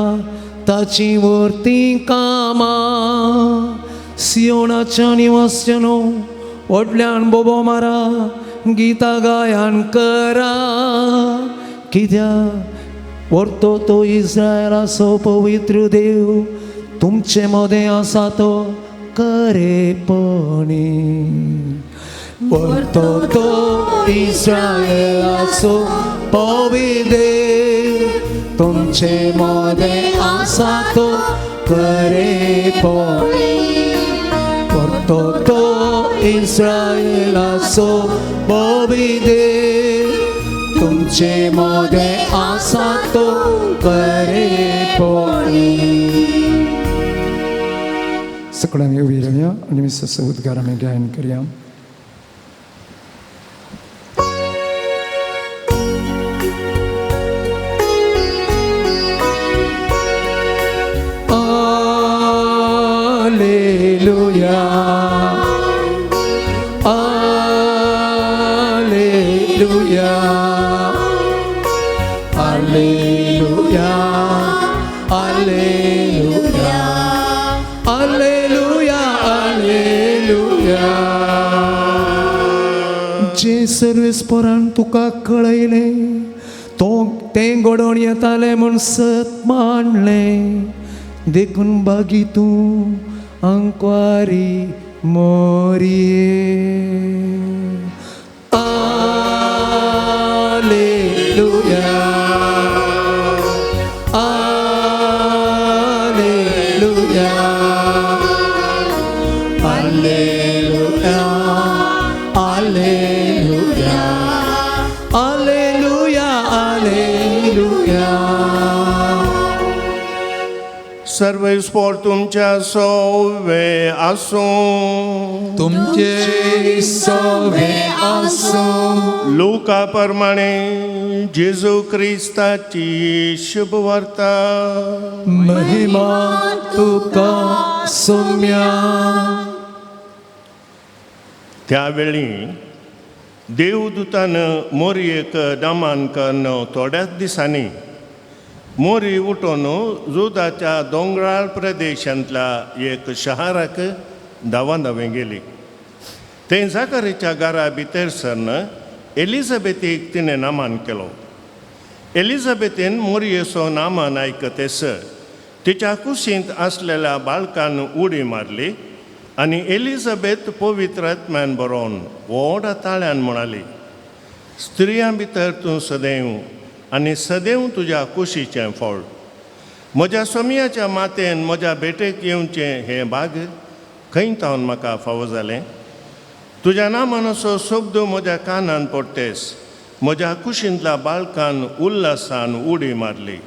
D: ताची वर्ती कामां. सियोनाच्या निवास्यानो व्हडल्यान बोबो मारा, गितां गायन करा. कित्याक वर्तो तो इस्रायेलाचो पवित्र देव, तुमचे मदें आसा तो खरेपणी. वर्तो तो इस्रायेलाचो पवित्र देव, तुमचे मदें आसा तो खरेपणी. वर्तो तो इस्रायेलाचो पवित्र देव, तुमचे मदें आसा तो खरेपणी.
C: सगळ्यांनी उभी रावया आनी मिस्स उद्गार आमी गायन करया.
D: Alleluia, Alleluia, Alleluia, Alleluia, Alleluia, Alleluia.
C: जे सर्वेस्परान तुका कळयलें, तो तें घडोवन येतालें म्हूण सत मांडलें. देखून बागी तूं अंकवारी मोरये.
D: Alleluia, Alleluia, Alleluia, Alleluia.
A: सर्व स्पोर तुमच्या सोवे आसूं.
B: तुमचे
D: सोवे आसो
A: लुका प्रमाणे जेजू क्रिस्ताची शुभ वार्ता.
D: महिमा तुका सौम्या.
A: त्यावेळी देवदूतानं मोरयेक नामांकन थोड्याच दिसांनी मोरी उठून जुदाच्या दोंगराळ प्रदेशांतल्या एक शहराक धांवाधांवी गेली. थंय जाकरीच्या घरा भितर सरन एलिझाबेथीक तिणें नामान केलो. एलिझाबेथीन मोरयेचो नामान आयकतेस तिच्या कुशींत आसलेल्या बाळकान उडी मारली आनी एलिझाबेथ पवित्र आत्म्यान बरोवन व्हड ताळ्यान म्हणाली, स्त्रियां भितर तूं सदैव आनी सदैव तुज्या कुशीचें फळ. म्हज्या सोमयाच्या मातेन म्हज्या भेटेक येवचें हें भाग खंय तावन म्हाका फावो जालें. तुज्या नामान असो शब्द म्हज्या कानान पडटेस. म्हज्या कुशींतल्या बाळकान उल्हासान उडी मारली.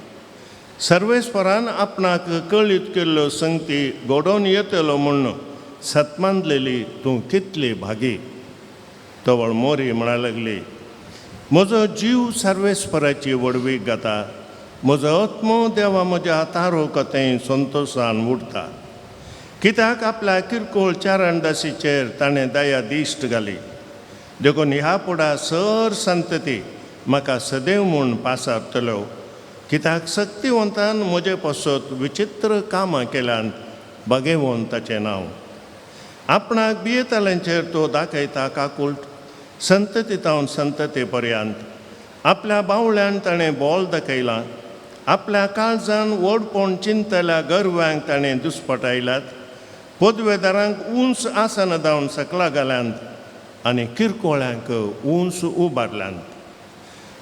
A: सर्वेस्परान आपणाक कळीत केल्ल्यो संगती घडोवन येतलो म्हूण सतमांदलेली तूं कितली भागी. तवळ मोरी म्हणा लागली, म्हजो जीव सर्वेस्पराची वडवीक घाता. म्हजो आत्मो देवा म्हज्या तारो कथें संतोशान उडटा. कित्याक आपल्या किरकोळ चारणदासीचेर ताणें दया दिश्ट घाली. देखून ह्या फुडा सर संतती म्हाका सदैव म्हूण पासारतल्यो. कित्याक शक्तिवंतान म्हजे पासत विचित्र कामां केल्यान भगेवून ताचें नांव. आपणाक बियेताल्यांचेर तो दाखयता काकूळट. संतती तावन संतते पर्यंत आपल्या बावळ्यान ताणें बोल दाखयलां. आपल्या काळजान व्हडपण चिंतल्या गर्व्यांक ताणें दुस्पटायल्यात. पदवेदारांक उंच आसनां दावन सकला घाल्यांत आनी किरकोळ्यांक उंच उबारल्यांत.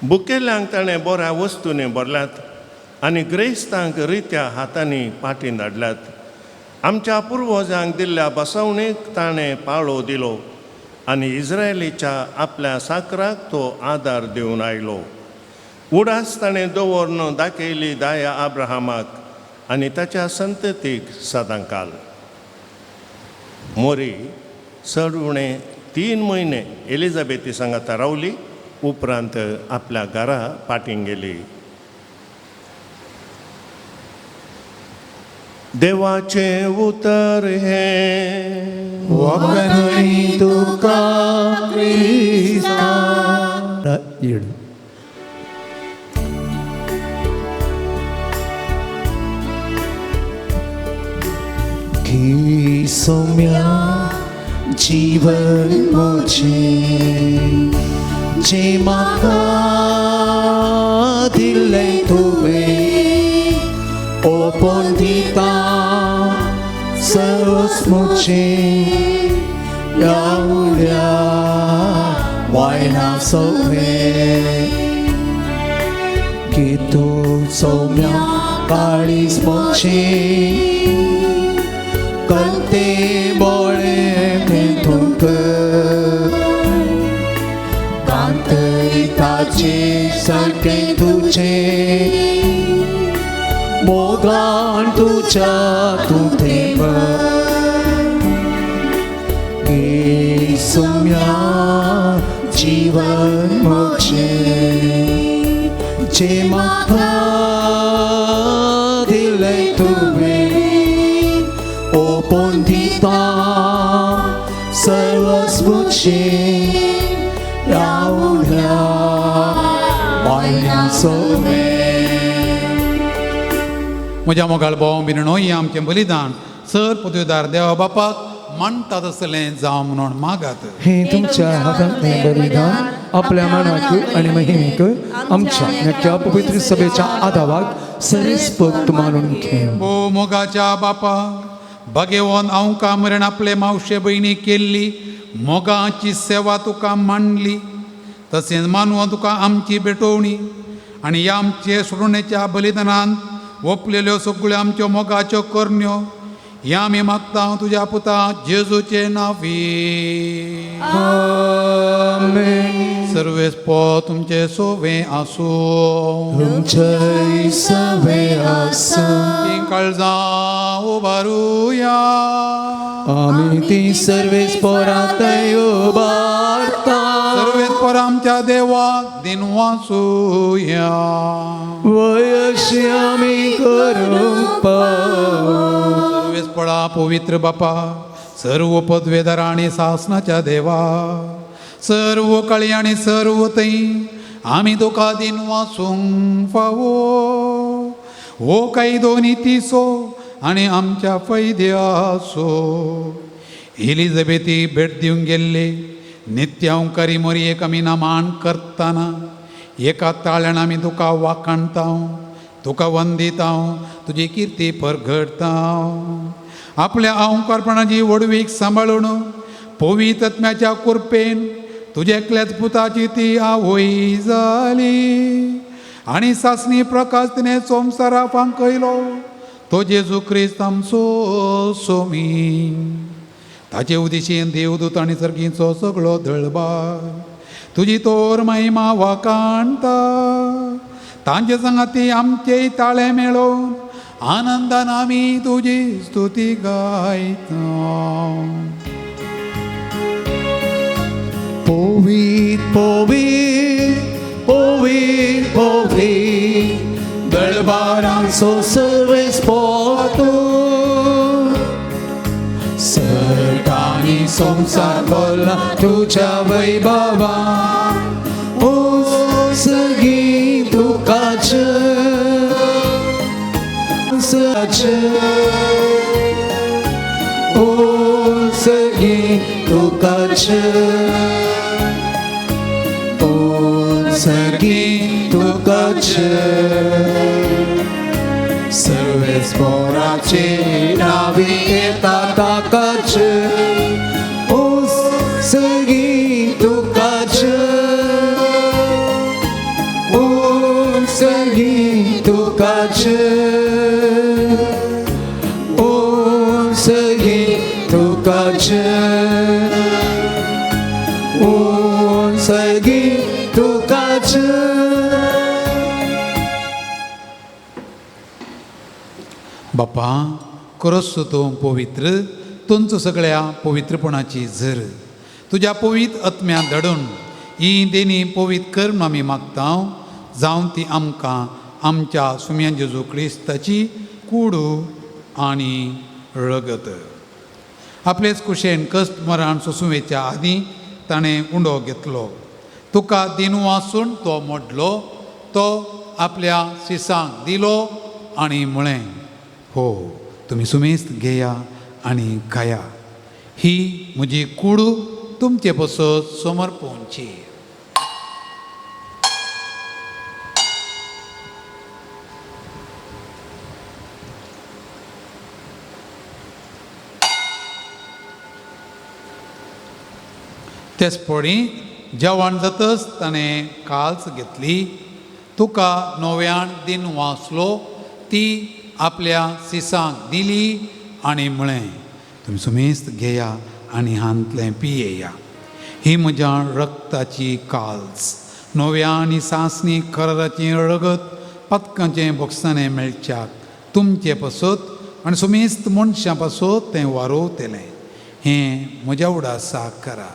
A: बुकेल्यांक ताणें बऱ्या वस्तूंनी भरल्यात आनी ग्रेस्तांक रित्या हातांनी पाटी धाडल्यात. आमच्या पुर्वजांक दिल्ल्या बसवणेक ताणें पाळो दिलो आनी इस्रायलीच्या आपल्या साकराक तो आदार दिवन आयलो. उडास ताणें दवरून दाखयली दया आब्राहामाक आनी ताच्या संततीक सदांकाल. मोरी चड उणें 3 म्हयने एलिझाबेथी सांगाता रावली. उपरांत आपल्या घरा पाटींग गेली. देवाचें उतर हें
D: वगणी तुका क्रिस्ता. की सौम्या जीवन मुझे जे म्हाका दिलें तुवें ओपन दिता सर्वच मुझें यावल्या वायना सौम्ये. की तूं सौम्या काळीज मुझें करते बोळे में तुक कांतई ताचे सारके तुझे मोगान तुझ्या तू थेंब. हे सौम्या जीवन मुझे जे म्हाका दिलें तुवें ओपन दिता सर्वच मुझें यावल्या वायना सौम्ये.
B: म्हज्या मोगाळ भाव बिनणो ही आमचें बलिदान सर पदवीदार देवा बापाक म्हणटा तसलें जावं म्हणून मागात.
C: हे तुमच्या हातांतलें बलिदान आपल्या मनाक आनी महिमेक आमच्या नक्या पवित्र सभेच्या आदावाक सरीसपत मानून घेव.
B: ओ मोगाच्या बापा, भगेवन हांव कामरेन आपले मावशे भयणी केल्ली मोगाची सेवा तुका मांडली. तशेंच मानून तुका आमची भेटोवणी आनी आमचे सोडणेच्या बलिदानान ओपलेल्यो सगळ्यो आमच्यो मोगाच्यो करण्यो हें आमी मागता तुज्या पुता जेजूचे नांवी.
C: आमेन.
B: सर्वेस्पो तुमचे सोवे आसूं.
C: तुमचे सवे आसूं.
B: तीं काळजां उबारुया.
C: आमी ती सर्वेस पोरांतय उबारता.
B: सर्वेस्पर आमच्या देवाक दिन वाचूया.
C: वयशी आमी करूंक पावू.
B: सर्वेस्पळा पवित्र बापा, सर्व पदवेदार आनी सासनाच्या देवा, सर्व काळी आनी सर्व तई आमी तुका दिन वाचूंक फावो. हो काही दोनी तिसो आनी आमच्या फैद्यासो. एलिझाबेथी भेट दिवंक गेल्ले नित्यांकारी मोरयेक आमी नमान करतना एका ताळ्यान आमी तुका वाखाणता, तुका वंदिता, तुजी किर्ती परगडता. आपल्या अहंकारपणाची वडवीक सांबाळून पवित्र आत्म्याच्या कृपेन तुजे एकल्याच पुताची ती आवय जाली आनी सासणी प्रकाश तिणें संवसारा फांकयलो. तो जेजू क्रिस्त आमचो सोमी. ताचे उदेशीन देवदूत आनी सर्गीचो सगळो दळबार तुजी तोर महिमा वाखाणता. तांचे संगाती आमचे ताळे मेळोवन आनंदान आमी तुजी स्तुती गायता.
C: पोवीत पोवीत पोवीत पोवीत दळबारांचो सर्वेस पोतो. सर्गांनी संसार भरला तुझ्या वैभवान. ओ सगळी तुकाचे ओ सगळी तुकाचे. ओ सगळी तुकाचे. सर्वेस पोराचे नावे येता ताकाचे. ओ सगळी तुकाचे. ओ सगळी तुकाचे. ओ सगळी तुकाचे. ओ सगळी तुकाचे.
B: बापा करस तूं पवित्र, तुमचो सगळ्या पवित्रपणाची झर तुज्या पवित्र आत्म्या धडून ही देणी पवित्र कर म्हूण आमी मागता. जावं ती आमकां आमच्या सुम्या जेजू क्रिस्ताची कूडू आनी रगत. आपलेच कुशेन कश्ट मरण सोंसुवेच्या आदीं ताणें उंडो घेतलो. तुका दिन वाचून तो मोडलो. तो आपल्या शिसांक दिलो आनी म्हळें, हो तुमी सुमेस्त घेया आनी खाया. ही म्हजी कूड तुमचे पसत समर्पणची. तेच पडी जेवण जातच ताणें काल्स घेतली. तुका नव्यान दिन वाचलो. ती आपल्या शिसांक दिली आनी म्हळें, तुमी सुमेस्त घेया आनी हांतलें पियेया. ही म्हज्या रक्ताची काल्स, नव्या आनी सासणी कराराचें रगत पथकाचें बक्षांनी मेळच्याक तुमचे पसत आनी सुमेस्त मनशां पासत तें वारोवतलें. हें म्हज्या उडासाक करा.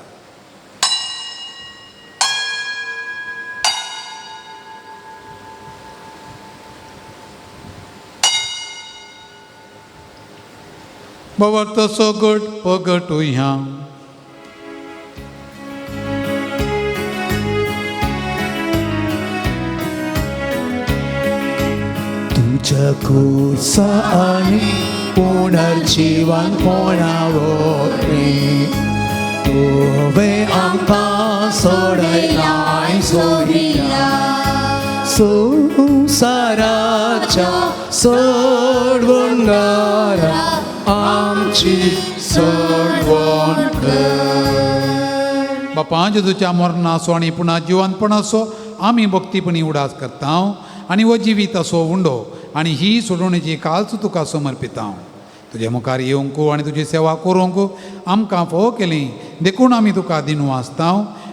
B: बाबा तसो गट पगटुया.
C: तुझ्या खुसा आनी पुनर्जीवन पोणावोरी. तुवे आमकां सोडयलाय सोडिया. संसाराच्या सोडवणारा आमची सोडवण कर.
B: बापा जेजूच्या मरणाचो आनी पुन्हा जिवंतपणाचो आमी भक्तीपणी उडास करता आनी हो जिवीत असो उंडो आनी ही सोडवणेची काल्स तुका समर्पिता. तुजे मुखार येवंक आनी तुजी सेवा करूंक आमकां फोव केली देखून आमी तुका दिनू आसता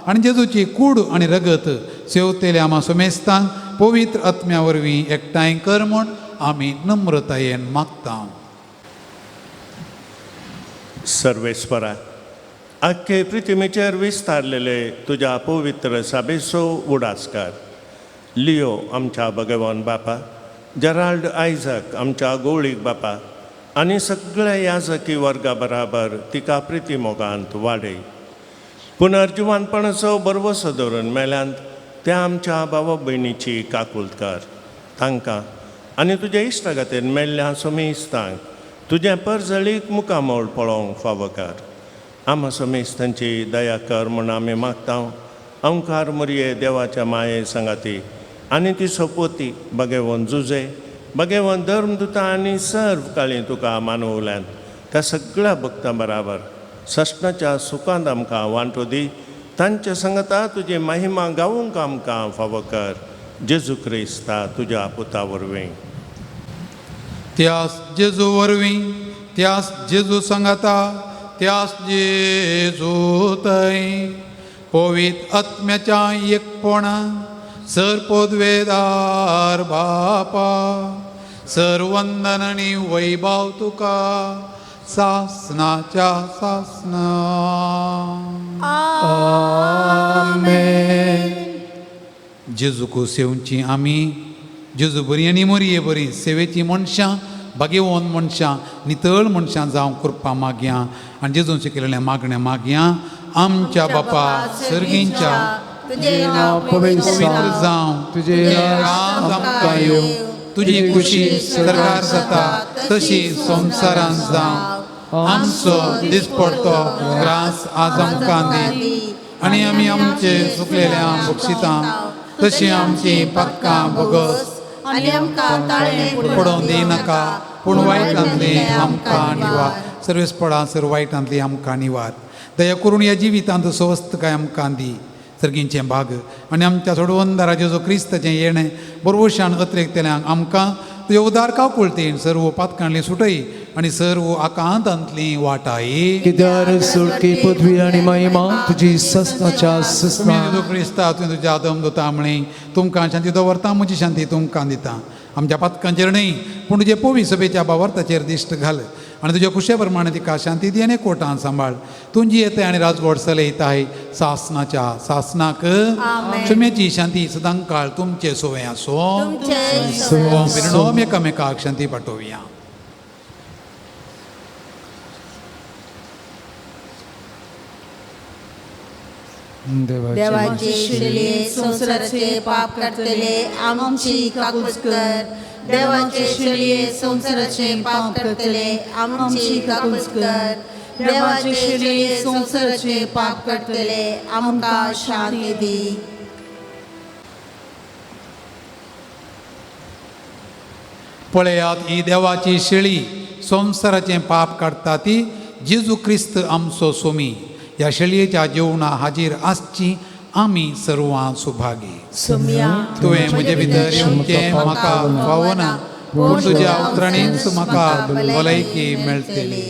B: आनी जेजूची कूड आनी रगत सेवतेले आमा सोमेस्तांक पवित्र आत्म्या वरवीं एकठांय कर म्हूण आमी नम्रतायेन मागता.
A: सर्वेस्परा, आख्खे पृथ्वीचेर विस्तारलेले तुज्या पवित्र साबेचो उडासकार लियो आमच्या भगवान बापा, जेराल्ड आयझक आमच्या गवळीक बापा आनी सगळ्या याजकी वर्गा बराबर तिका प्रिती मोगांत वाडय. पुनर्जिवानपणाचो बरवसो धरून मेल्यांत त्या आमच्या भावा भयणीची काकुळट कर. तांकां आनी तुज्या इश्टा खातीर मेल्ल्या सोमेस्तांक तुजें परजळीक मुखामोळ पळोवंक फावो कर. आमा सोमेस्तांची दया कर म्हूण आमी मागता. अंकार मुरये देवाच्या माये सांगाती आनी ती सोपोती भगेवन जुजे भगेवन धर्मदुता आनी सर्व काळी तुका मानवल्यान त्या सगळ्या भक्तां बराबर सष्णाच्या सुखांत आमकां वांटो दी. तांच्या संगता तुजी महिमा गावूंक आमकां फावो कर. जेजू क्रिस्ता तुज्या पुता वरवीं.
B: त्यास जेजू वरवीं, त्यास जेजू सांगाता, त्यास जेजू थंय पवित्र आत्म्याच्या एकपणा सरपोद्वेदार बापा सर्वंदन आनी वैभव तुका सासनाच्या सासना. जेजूक सेवची आमी जेजू बरी आनी मरये बरी सेवेची मनशां भाग्यवान मनशां नितळ मनशां जावं कृपा मागया आनी जेजून शिकयलेलें मागणें मागया. आमच्या बापा सर्गींच्या
C: तुझे नाव पवित्र
B: जावं,
C: तुझे राज आमकां येवं,
B: तुजी खुशी सरकार जाता तशी संवसारांत जावं. आमचो दिसपडतो ग्रास आज आमकां दी आनी आमी आमचे चुकलेल्यांक बक्षिता तशी आमची पातकां बगस
E: आनी आमकां ताळें
B: पडोवंक दिनाका पूण वायटांतली आमकां निवार. सर्वेस्पडा सर वायटांतली आमकां निवार. दया करून ह्या जिवितांत स्वस्थकाय आमकां दी. सर्गींचें भाग आनी आमच्या सोडवंदारा जेजू क्रिस्ताचें येणें बरोवशान अतिरेकतेल्यांक आमकां तुजे उदार काकुळतेन सर्व पातकांतली सुटय आनी सर्व आकांतांतली वाटाय.
D: कित्यार सुटकी पदवी आनी महिमा तुजी सस्नाच्या सस्ना.
B: जेजू क्रिस्ता तुवें तुज्या दमदुता म्हळें तुमकां शांती दवरता म्हजी शांती तुमकां दिता. आमच्या पातकांचेर न्हय पूण तुजे पवी सभेच्या बावर्ताचेर दिश्ट घाल आनी तुज्या कुशे प्रमाणे तिका शांती दी आनी कोटांत सांबाळ. तुजी येताय आनी राजवट चलयताय सासनाच्या सासनाक. क्षमेची शांती सदां काळ तुमचे सोवे आसो. एकामेकाक शांती पाठोवया.
F: देवाचे शिले संसाराचे पाप काढतले आमची काकूच कर. देवाचे शिले संसाराचे पाप काढतले आमची काकूच कर. देवाचे शिले संसाराचे पाप काढतले आमकां शांती दी.
B: पळयात ही देवाची शिळी संसाराचें पाप काडटा ती जेजू क्रिस्त आमचो सोमी. ह्या शिळयेच्या जेवणा हाजीर आसची आमी सर्वां सुभागी. तुवें म्हजे भितर येवचें म्हाका फावना पूण तुज्या उतरांनीच म्हाका भलायकी मेळटली.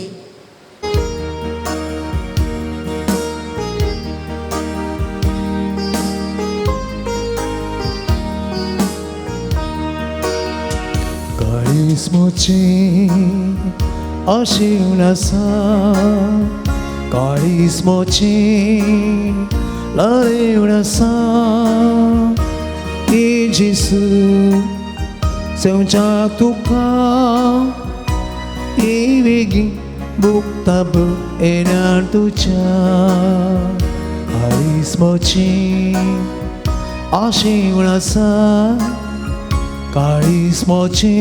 D: काळीस्मोची आशिवण आसा काळीस्मोची लाळेवण आसा. जेजू सेवच्याक तुका वेगी बुकताब येणार तुज्या. काळीस्मोची आशिवण आसा काळीस्मोची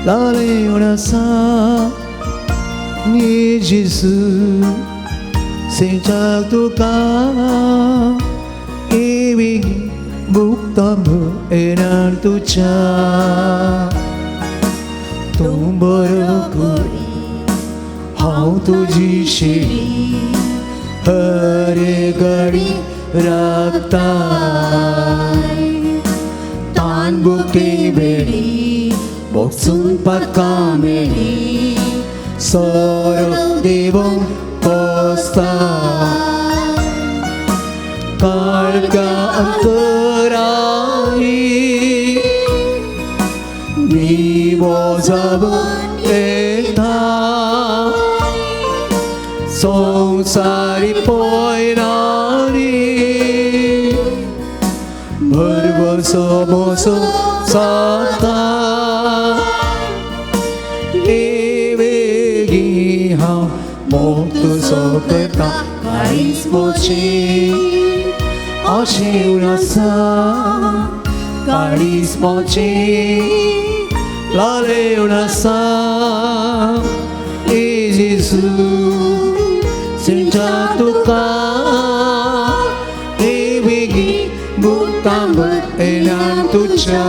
D: लाळेवण आसा. जेजू सेवच्याक तुका वेगी बुकताब येणार तुज्या. तूं बरो करी हांव तुजी शिळी हर घडी राखतां. तान बुके वेळी 복순 받가메니 서로 대봉 포스타 갈가 안끄라이 니 모습은 에타 송사리 보이나니 멀고서 모습 사다 이외기하 모두 속을까 가리스모치 아시우나사 가리스모치 라레우나사 이지수 sinjatuka iwigi butambut enan tuca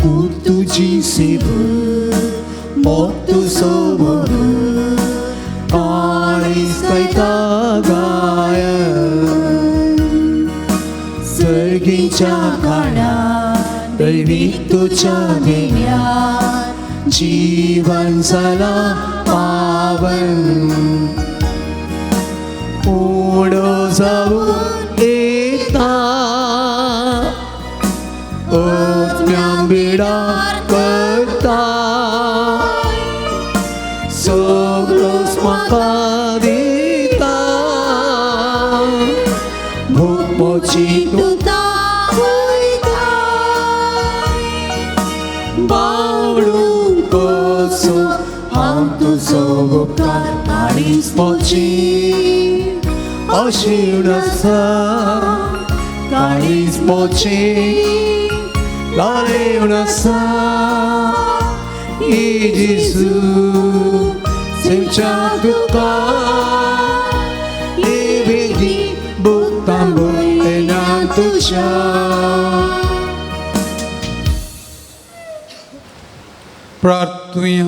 D: utuji sibu motu soboru alis kaitagaya serginca kanan begitu cantiknya jiwan salah pawan udah jauh kita yang beda kata Soglos makadita Bukmochi tuta Baulung koso Hantu sogopkan Aris mochi Ashiunasa Karis mochi Laleunasa Ijisu Sinjatuka Ibigi Butambu Enantucha
B: प्रार्थूया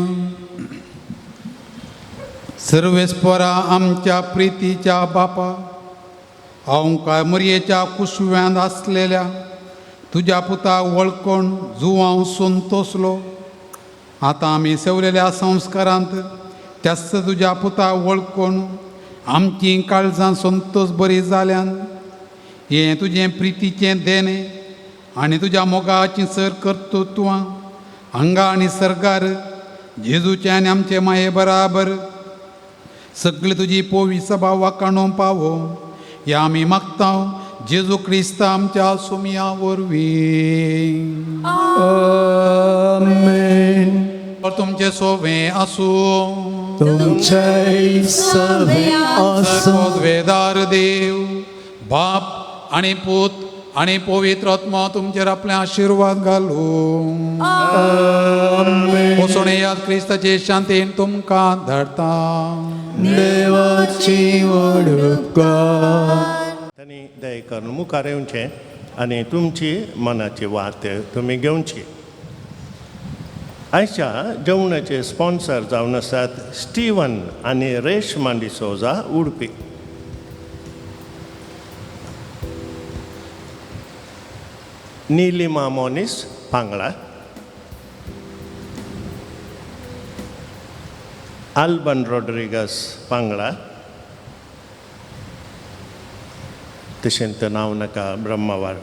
B: सर्वेस्परा आमच्या प्रीतीच्या बापा अवंकार मरयेच्या कुशव्यांत असलेल्या तुझ्या पुता वळखून जुवांव संतोसलो आतां आमी सेवलेल्या संस्कारांत त्याच तुझ्या पुता वळखून आमची काळजां संतोश बरी जाल्यान हें तुजें प्रितीचें देणें आनी तुज्या मोगाचीं सर कर्तृत्वां हांगा आनी सरकार जेजूचे आनी आमचे माये बराबर सगळी तुजी पोवी सभा वाकाणूं पावो ह्या आमी मागता जेजू क्रिस्त आमच्या सुमया वरवीं
D: आमेन
B: तुमचे सोबे आसूं
D: तुमचे सभे आसूं
B: वेदार देव बाप आनी पूत आनी पवित्र आत्मा तुमचेर आपले आशिर्वाद घालूं पोसोणेयात क्रिस्ताचे शांतीन तुमकां धाडटा
D: देवाची वडुपकार
A: त्यांनी दय करून मुखार येवचें आनी तुमची मनाची वात तुमी घेवची आयच्या जेवणाचे स्पॉन्सर जावन आसात स्टीवन आनी रेशमा डिसोजा उडपी नीलिमा मोनिस पांगळा आल्बन रॉड्रिगस पांगळा तशेंच नांव नाका ब्रह्मवार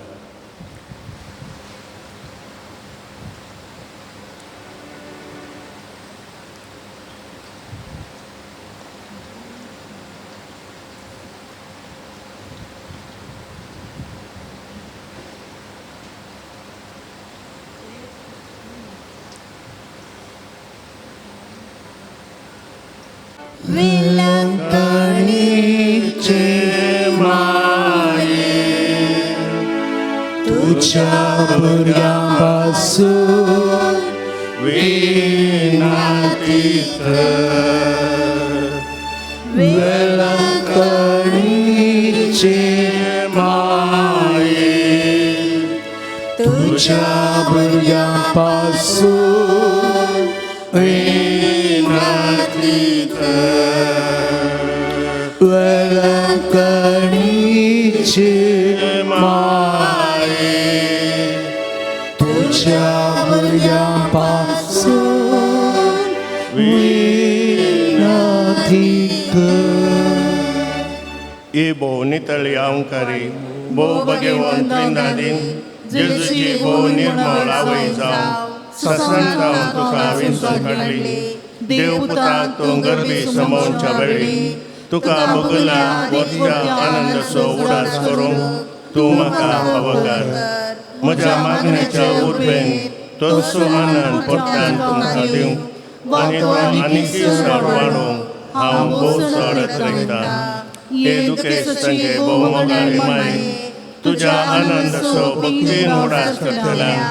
D: विलंकणीचे माये तुझ्या भुरग्यांपासून विनातीत विलंकणीचे माये तुझ्या भुरग्यांपासून विनातीत वेळकणीचे माये तुझ्या भुरग्यांपासून विनंती कर.
A: ये भोव नितळी अवंकारी भोव बगेवन त्रिंदादीन जेजूची भोव निर्मळ आवय जावं ससन जावन तुका विंचून काडली. देव पुताक तूं गर्भी समोवच्या वेळी तुका बगला वरच्या आनंदाचो उडास करूंक तूं म्हाका फावो कर. म्हज्या मागणेच्या उर्बेन तोचो आनंद परतान तुमकां दिवंक आनी तो आनीकय चड वाडोवंक हांव भोव चड रगतां. हे दुखेस्तांचे भोव मोगाळी माये तुज्या आनंदाचो भक्तीन उडास करतल्यांक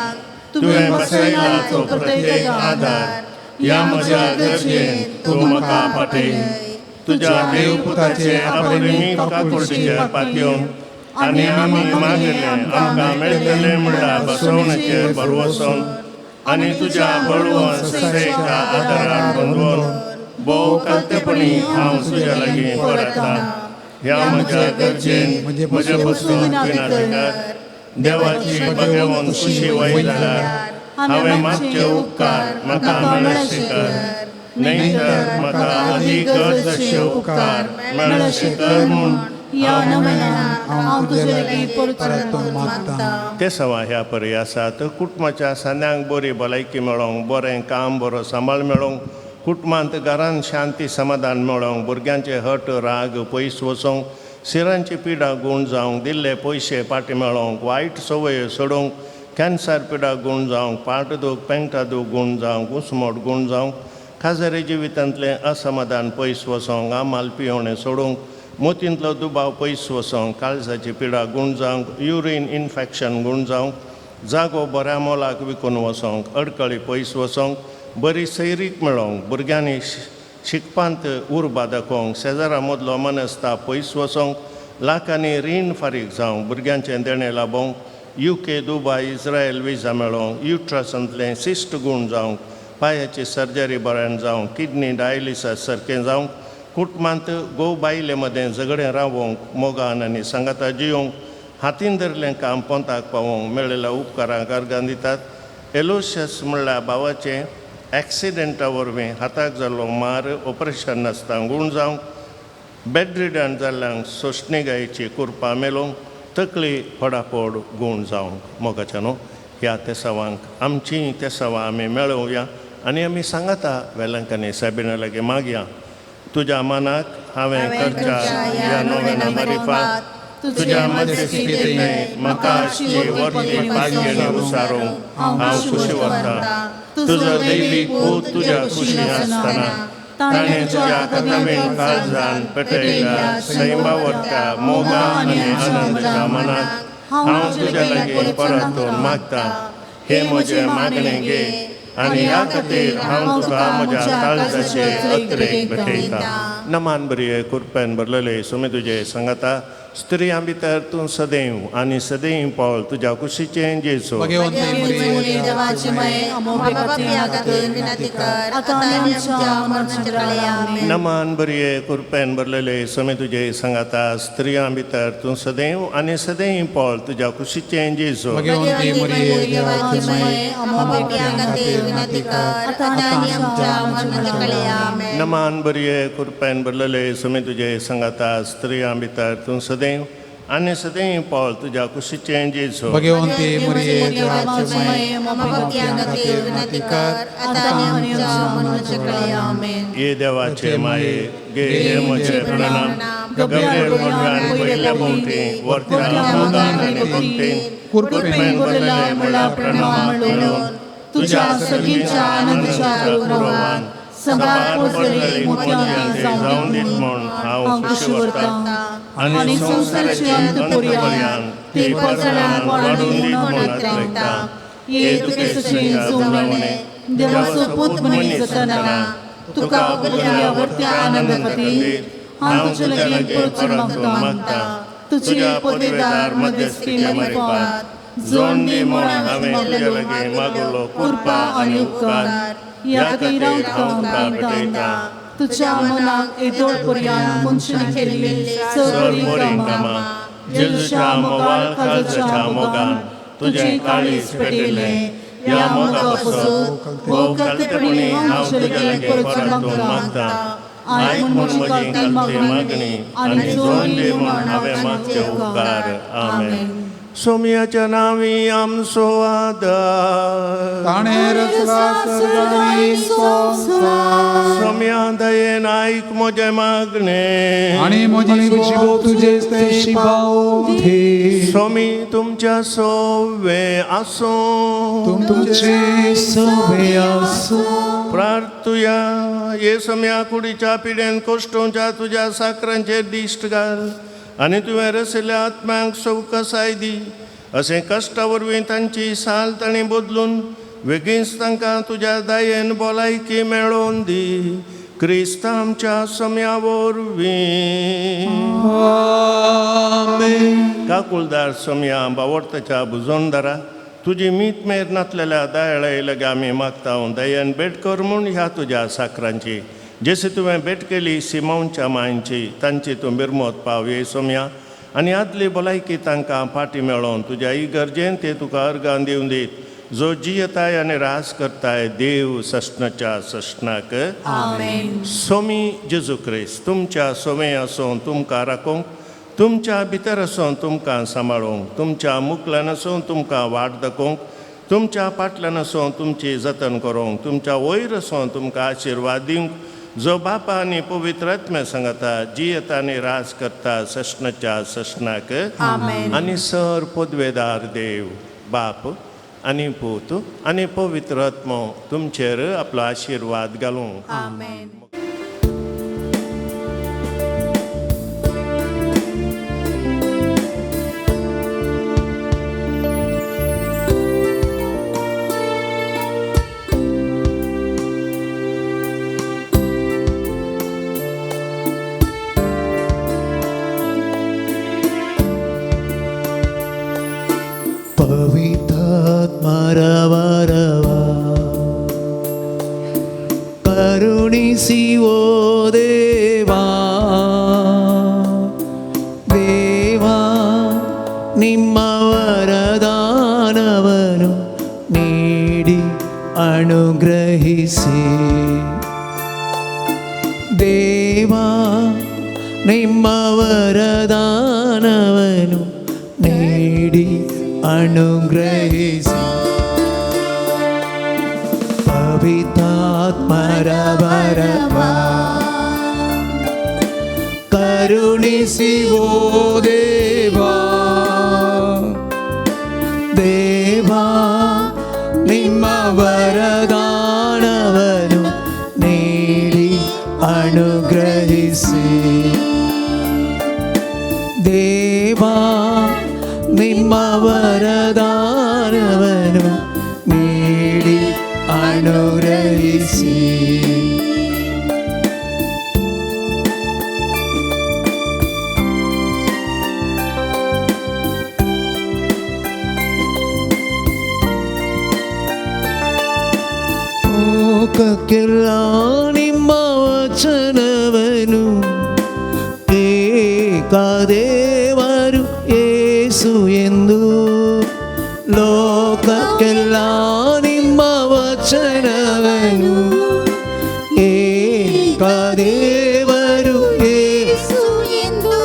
A: तुवें बसयला तो प्रत्येक आदार ह्या म्हज्या गरजेन तूं म्हाका फाटय. तुज्या देवपुताचे अपरिमीत काकुळटीचेर पातयेवन आनी आमी मागलें आमकां मेळटलें म्हणल्यार बसवणेचेर भरवोसन आनी तुज्या बळवंत सत्तेच्या आदारार बंदोवन भोव कालतेपणी हांव तुज्या लागीं परतां. ह्या म्हज्या गरजेन म्हजे पसून विनंती कर. देवाची बगेवन खुशी वय जाल्यार हांवें मागचे उपकार म्हाका मेळशी कर. नाहीतर म्हाका अदीक गरजेचे उपकार मेळशी कर म्हूण
F: हांव तुजे लागीं परतून मागतां.
A: ते सवा ह्या परी आसात. कुटुंबाच्या सान्यांक बरी भलायकी मेळोवंक बरें काम बरो सांबाळ मेळोवंक कुटुंबांत घरांत शांती समाधान मेळोवंक भुरग्यांचे हट राग पयस वचोवंक सिरांची पिडा गूण जावंक दिल्ले पयशे पाटी मेळोवंक वायट संवय सोडूंक कॅन्सर पिडा गूण जावंक पाट दूख पेंगटा दूख गूण जावंक उसमोट गूण जावंक खाजरी जिवितांतलें असमाधान पयस वचोवंक आमाल पियोवणें सोडूंक मोतींतलो दुबाव पयस वचोवंक काळजाची पिडा गूण जावंक युरीन इन्फेक्शन गूण जावंक जागो बऱ्या मोलाक विकून वचोवंक अडकळी पयस वचोवंक बरी सैरीक मेळोवंक भुरग्यांनी शिकपांत उर्बा दाखोवंक शेजारा मदलो मनस्ताप पयस वचोवंक लाखांनी रीण फारीक जावंक भुरग्यांचें देणें लाबोवंक UK दुबय इस्रायल विजा मेळोवंक युट्रसांतलें सिस्ट गूण जावंक पांयाची सर्जरी बऱ्यान जावंक किडनी डायलिसीस सारकें जावंक कुटुंबांत घोव बायले मदें झगडें रावोवंक मोगान आनी सांगाता जियोवंक हातीन धरलें काम पोंताक पावोवंक मेळिल्ल्या उपकारांक अर्गां दितात. एलोशियस म्हणल्यार भावाचें एक्सिडेंटा वरवीं हाताक जाल्लो मार ऑपरेशन नासता गूण जावंक बेड रिडन जाल्ल्यांक सोशणीगायेची कुरपा मेलोवंक तकली फडाफोड गूण जावंक मोगाच्या न्हू. ह्या तेसावांक आमचीं तेसावां आमी मेळोवया आनी आमी सांगाता वेलांकांनी साबिना लागीं मागया. तुज्या मनाक हांवें करच्या ह्या नोवेना मारिफात तुज्या मध्यस्थीतेन म्हाका आशची वर्ती पागयेन उसारूंक हांव खुशी वता. तुजो दैवीक पूत तुज्या खुशी आसतना ताणें तुज्या कथावेन काळजान पेटयल्या सैमावरत्या मोगा आनी आनंदाच्या मनाक हांव तुज्या लागीं परतून मागतां. हे म्हजें मागणें घे आनी ह्या खातीर हांव तुका म्हज्या काळजाचे अत्रेक भेटयतां. नमान बरी कृपेन भरलेले सुमी तुजे सांगाता स्त्रियां भितर तूं सदैव आनी सदैव पावल तुज्या कुशीचें जेजू.
F: देवाची माये आमच्या खातीर विनंती कर आतां आनी आमच्या मरणाच्या वेळी आमेन.
A: नमान बरी कृपेन भरलेले सुमी तुजे सांगाता स्त्रियां भितर तूं सदैव आनी सदैव पावल तुज्या कुशीचें जेजू.
F: देवाची माये आमच्या खातीर विनंती कर आतां आनी आमच्या मरणाच्या वेळी आमेन.
A: नमान बरी कृपेन भरलेले सुमी तुजे सांगाता स्त्रियां भितर तूं सदैव आनी सदैव पावल तुज्या कुशीचें जेजू.
B: भगवंती मरिये देवाची माये
F: आमच्या खातीर विनंती कर आतां आनी आमच्या मरणाच्या वेळी आमेन.
A: ये देवाचे माये गे म्हजे प्रणाम गब्रिएल भगवान पयल्या भोवटी वर्त्या मोगान आनी भक्तीन कृपेन भरलेले मला प्रणाम मेळोवन तुज्या सगळींच्या आनंदाच्या रुवान सबार पडलेली मोतयांनी जावन दीत म्हूण हांव खुशी वता आनी संवसाराची अंतपर्यंत ती परसणां वाडून दीत म्हूण आत्रेता. ये दुखेसाची जोमणे देवाचो पूत मनीस जातना तुका बगल्या वर्त्या आनंदा खातीर हांव तुजे लागीं परतून मागतां. तुजे पदवेदार मध्यस्थीचे मारिफात जोड दी म्हूण हांवें तुजे लागीं मागलो कृपा आनी उपकार ह्या खातीर हांव तुका भेटयतां.
F: तुझ्या मनाक येदोळ पर्यंत मनशांनी केल्ली सगळी कामां जेजूच्या मोगाळ काळजाच्या मोगान तुझे काळीज पेटयले या मोगा पासून भोवकलतेपणी हांव तुझे लागीं परतून मागता आयक म्हूण म्हजी गलती मागणी आनी जोडून दी म्हूण हांवें मागचे उपकार आमेन.
A: सोम्याच्या नांवी आमचो आदार
B: ताणें रचला सर्ग आनी संवसार.
A: सोम्या दयेन आयक म्हजें मागणें
B: आनी म्हजी जिबो तुजे तेशी पावथी.
A: सोमी तुमच्या सोवे आसूं
D: तुमचे सवे आसूं.
A: प्रार्थुया ये सम्या कुडीच्या पिड्यान कोश्टोवच्या तुझ्या साकरांचेर दिश्ट घाल आनी तुवें रचयल्या आत्म्यांक सवकसाय दी. अशें कश्टा वरवीं तांची साल ताणें बदलून बेगीनच तांकां तुज्या दयेन भलायकी मेळोवन दी. क्रिस्त आमच्या सम्या वरवीं. काकुळदार सम्या बावडताच्या बुजोनदारा तुजी मीत मेर नातलेल्या दयाळाय लगे आमी मागता दयेन भेट कर म्हूण ह्या तुज्या साकरांची जशी तुवें भेट केली सिमोनच्या मांयची तांची तूं बिरमोत पाव ये सोम्या आनी आदली भलायकी तांकां फाटी मेळोवन तुज्या इगर्जेन ते तुका अर्गां दिवन दीत जो जियेताय आनी रास करताय देव सष्णच्या सष्णाक
F: आमेन.
A: सोमी जेजू क्रिस्त तुमच्या सोमे आसूं तुमकां राखूंक तुमच्या भितर आसूं तुमकां सांबाळूंक तुमच्या मुखल्यान आसूं तुमकां वाट दाखोवंक तुमच्या फाटल्यान आसूं तुमची जतन करूंक तुमच्या वयर आसूं तुमकां आशिर्वाद दिवंक जो बापा आनी पवित्र आत्म्या सांगता जियेता आनी रास करता सष्णच्या सष्णाक
F: आमेन.
A: आनी सर पदवेदार देव बाप आनी पूत आनी पवित्र आत्मो तुमचेर आपलो आशिर्वाद घालूंक
F: आमेन.
D: पवित्रात्मा रवा रवा करुणिसी ओ देवा देवा ನಿಮ್ಮ ವರದಾನವನ್ನು ನೀಡಿ ಅನುಗ್ರಹಿಸಿ ದೇವಾ ನಿಮ್ಮ ವರದಾನವನ್ನು ನೀಡಿ ಅನುಗ್ರಹಿಸಿ ಪವಿತ್ರಾತ್ಮರವರವಾ ಕರುಣಿಸಿ ಓ ದೇವಾ ದೇವಾ ನಿಮ್ಮ ವರದಾನವನ್ನು ನೀಡಿ ಅನುಗ್ರಹಿಸಿ ದೇವಾ ನಿಮ್ಮ ವರದಾನವನ್ನು ನೀಡಿ ಅನುಗ್ರಹಿಸಿ ಲೋಕಕ್ಕೆಲ್ಲ ನಿಮ್ಮ ವಚನವನ್ನು ಏಕದೇವರು ಯೇಸು ಎಂದು ಲೋಕಕ್ಕೆಲ್ಲ ನಿಮ್ಮ ವಚನವನ್ನು ಏಕದೇವರು ಯೇಸು
F: ಎಂದು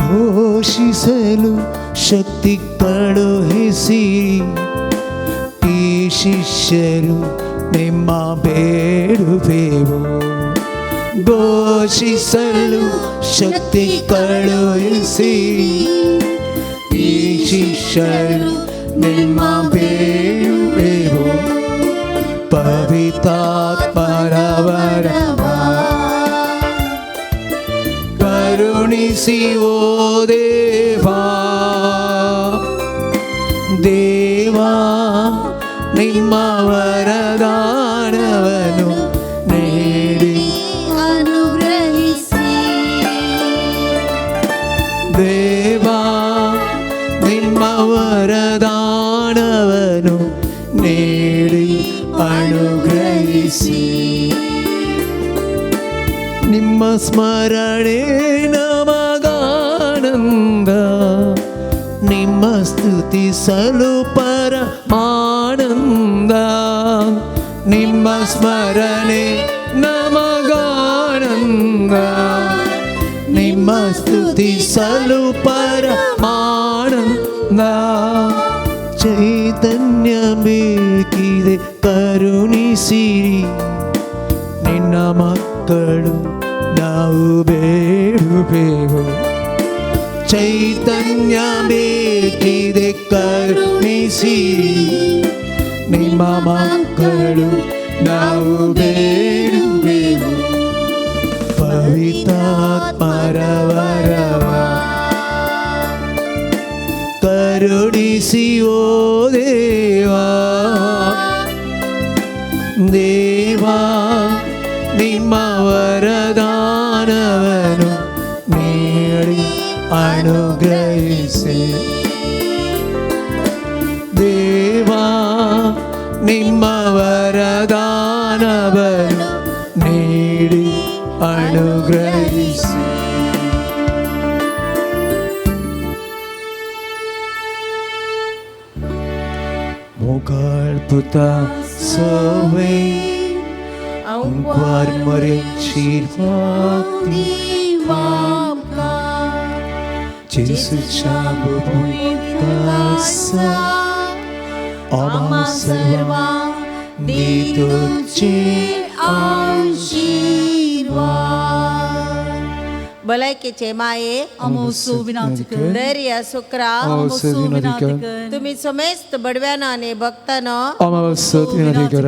D: ಘೋಷಿಸಲು ಶಕ್ತಿ ಕಳುಹಿಸಿರಿ ಈ ಶಿಷ್ಯರು ನಿಮ್ಮ ಬೇಡುವೆವು ಘೋಷಿಸಲು ಶಕ್ತಿ ಕಳುಹಿಸಿರಿ ಈ ಶಿಷ್ಯರು ನಿಮ್ಮ ಬೇಡುವೆವು ಪವಿತ್ರಾತ್ಮರವರವಾ ಕರುಣಿಸಿ ಓ ದೇವಾ ದೇವಾ ನಿಮ್ಮ ವರದಾನವನ್ನು ನೀಡಿ
F: ಅನುಗ್ರಹಿಸಿ
D: ದೇವಾ ನಿಮ್ಮ ವರದಾನವನ್ನು ನೀಡಿ ಅನುಗ್ರಹಿಸಿ ನಿಮ್ಮ ಸ್ಮರಣೆ ನಮಗಾನಂದ ನಿಮ್ಮ ಸ್ತುತಿಸಲು ಪರಮಾನಂದ ನಿಮ್ಮ ಸ್ಮರಣೆ ನಮಗಾನಂದ ನಿಮ್ಮ ಸ್ತುತಿಸಲು ಪರಮಾನಂದ ಚೈತನ್ಯ ಬೇಕಿದೆ ಕರುಣಿಸಿರಿ ನಿನ್ನ ಮಕ್ಕಳು ನಾವು ಬೇಡುವೆವು ಚೈತನ್ಯ ಬೇಕಿದೆ ಕರುಣಿಸಿರಿ ನಿಮ್ಮ ಮಕ್ಕಳು ನಾವು ಬೇಡುವೆವು ಪವಿತ್ರಾತ್ಮರ ವರವ ಕರುಣಿಸಿ ಓ ದೇವಾ ದೇವಾ ನಿಮ್ಮ ವರದಾನವನ್ನು ನೀಡಿ ಅನುಗ್ರಹಿಸಿ ದೇವಾ ನಿಮ್ಮ ವರದಾನವನ್ನು ನೀಡಿ ಅನುಗ್ರಹಿಸಿ Mogalputa saway ang kwarmarin sirpati wapka Jesus siya bubutasa Ama sarva dito ci
F: भलायकेचे माये
C: अमोसो विनंती कर
F: धैर्य सुकरा
C: अमोसो विनंती कर
F: तुम्ही समेस्त बडव्यानं आणि भक्तानं
C: अमोसो विनंती कर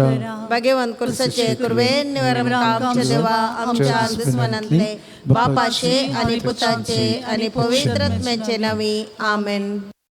F: भगवान कुलसाचे कुर्वेंवर आमच्या देवा आमच्या दुश्मनांतले बापाचे आणि पुताचे आणि पवित्र आत्म्याचे नावी आमेन.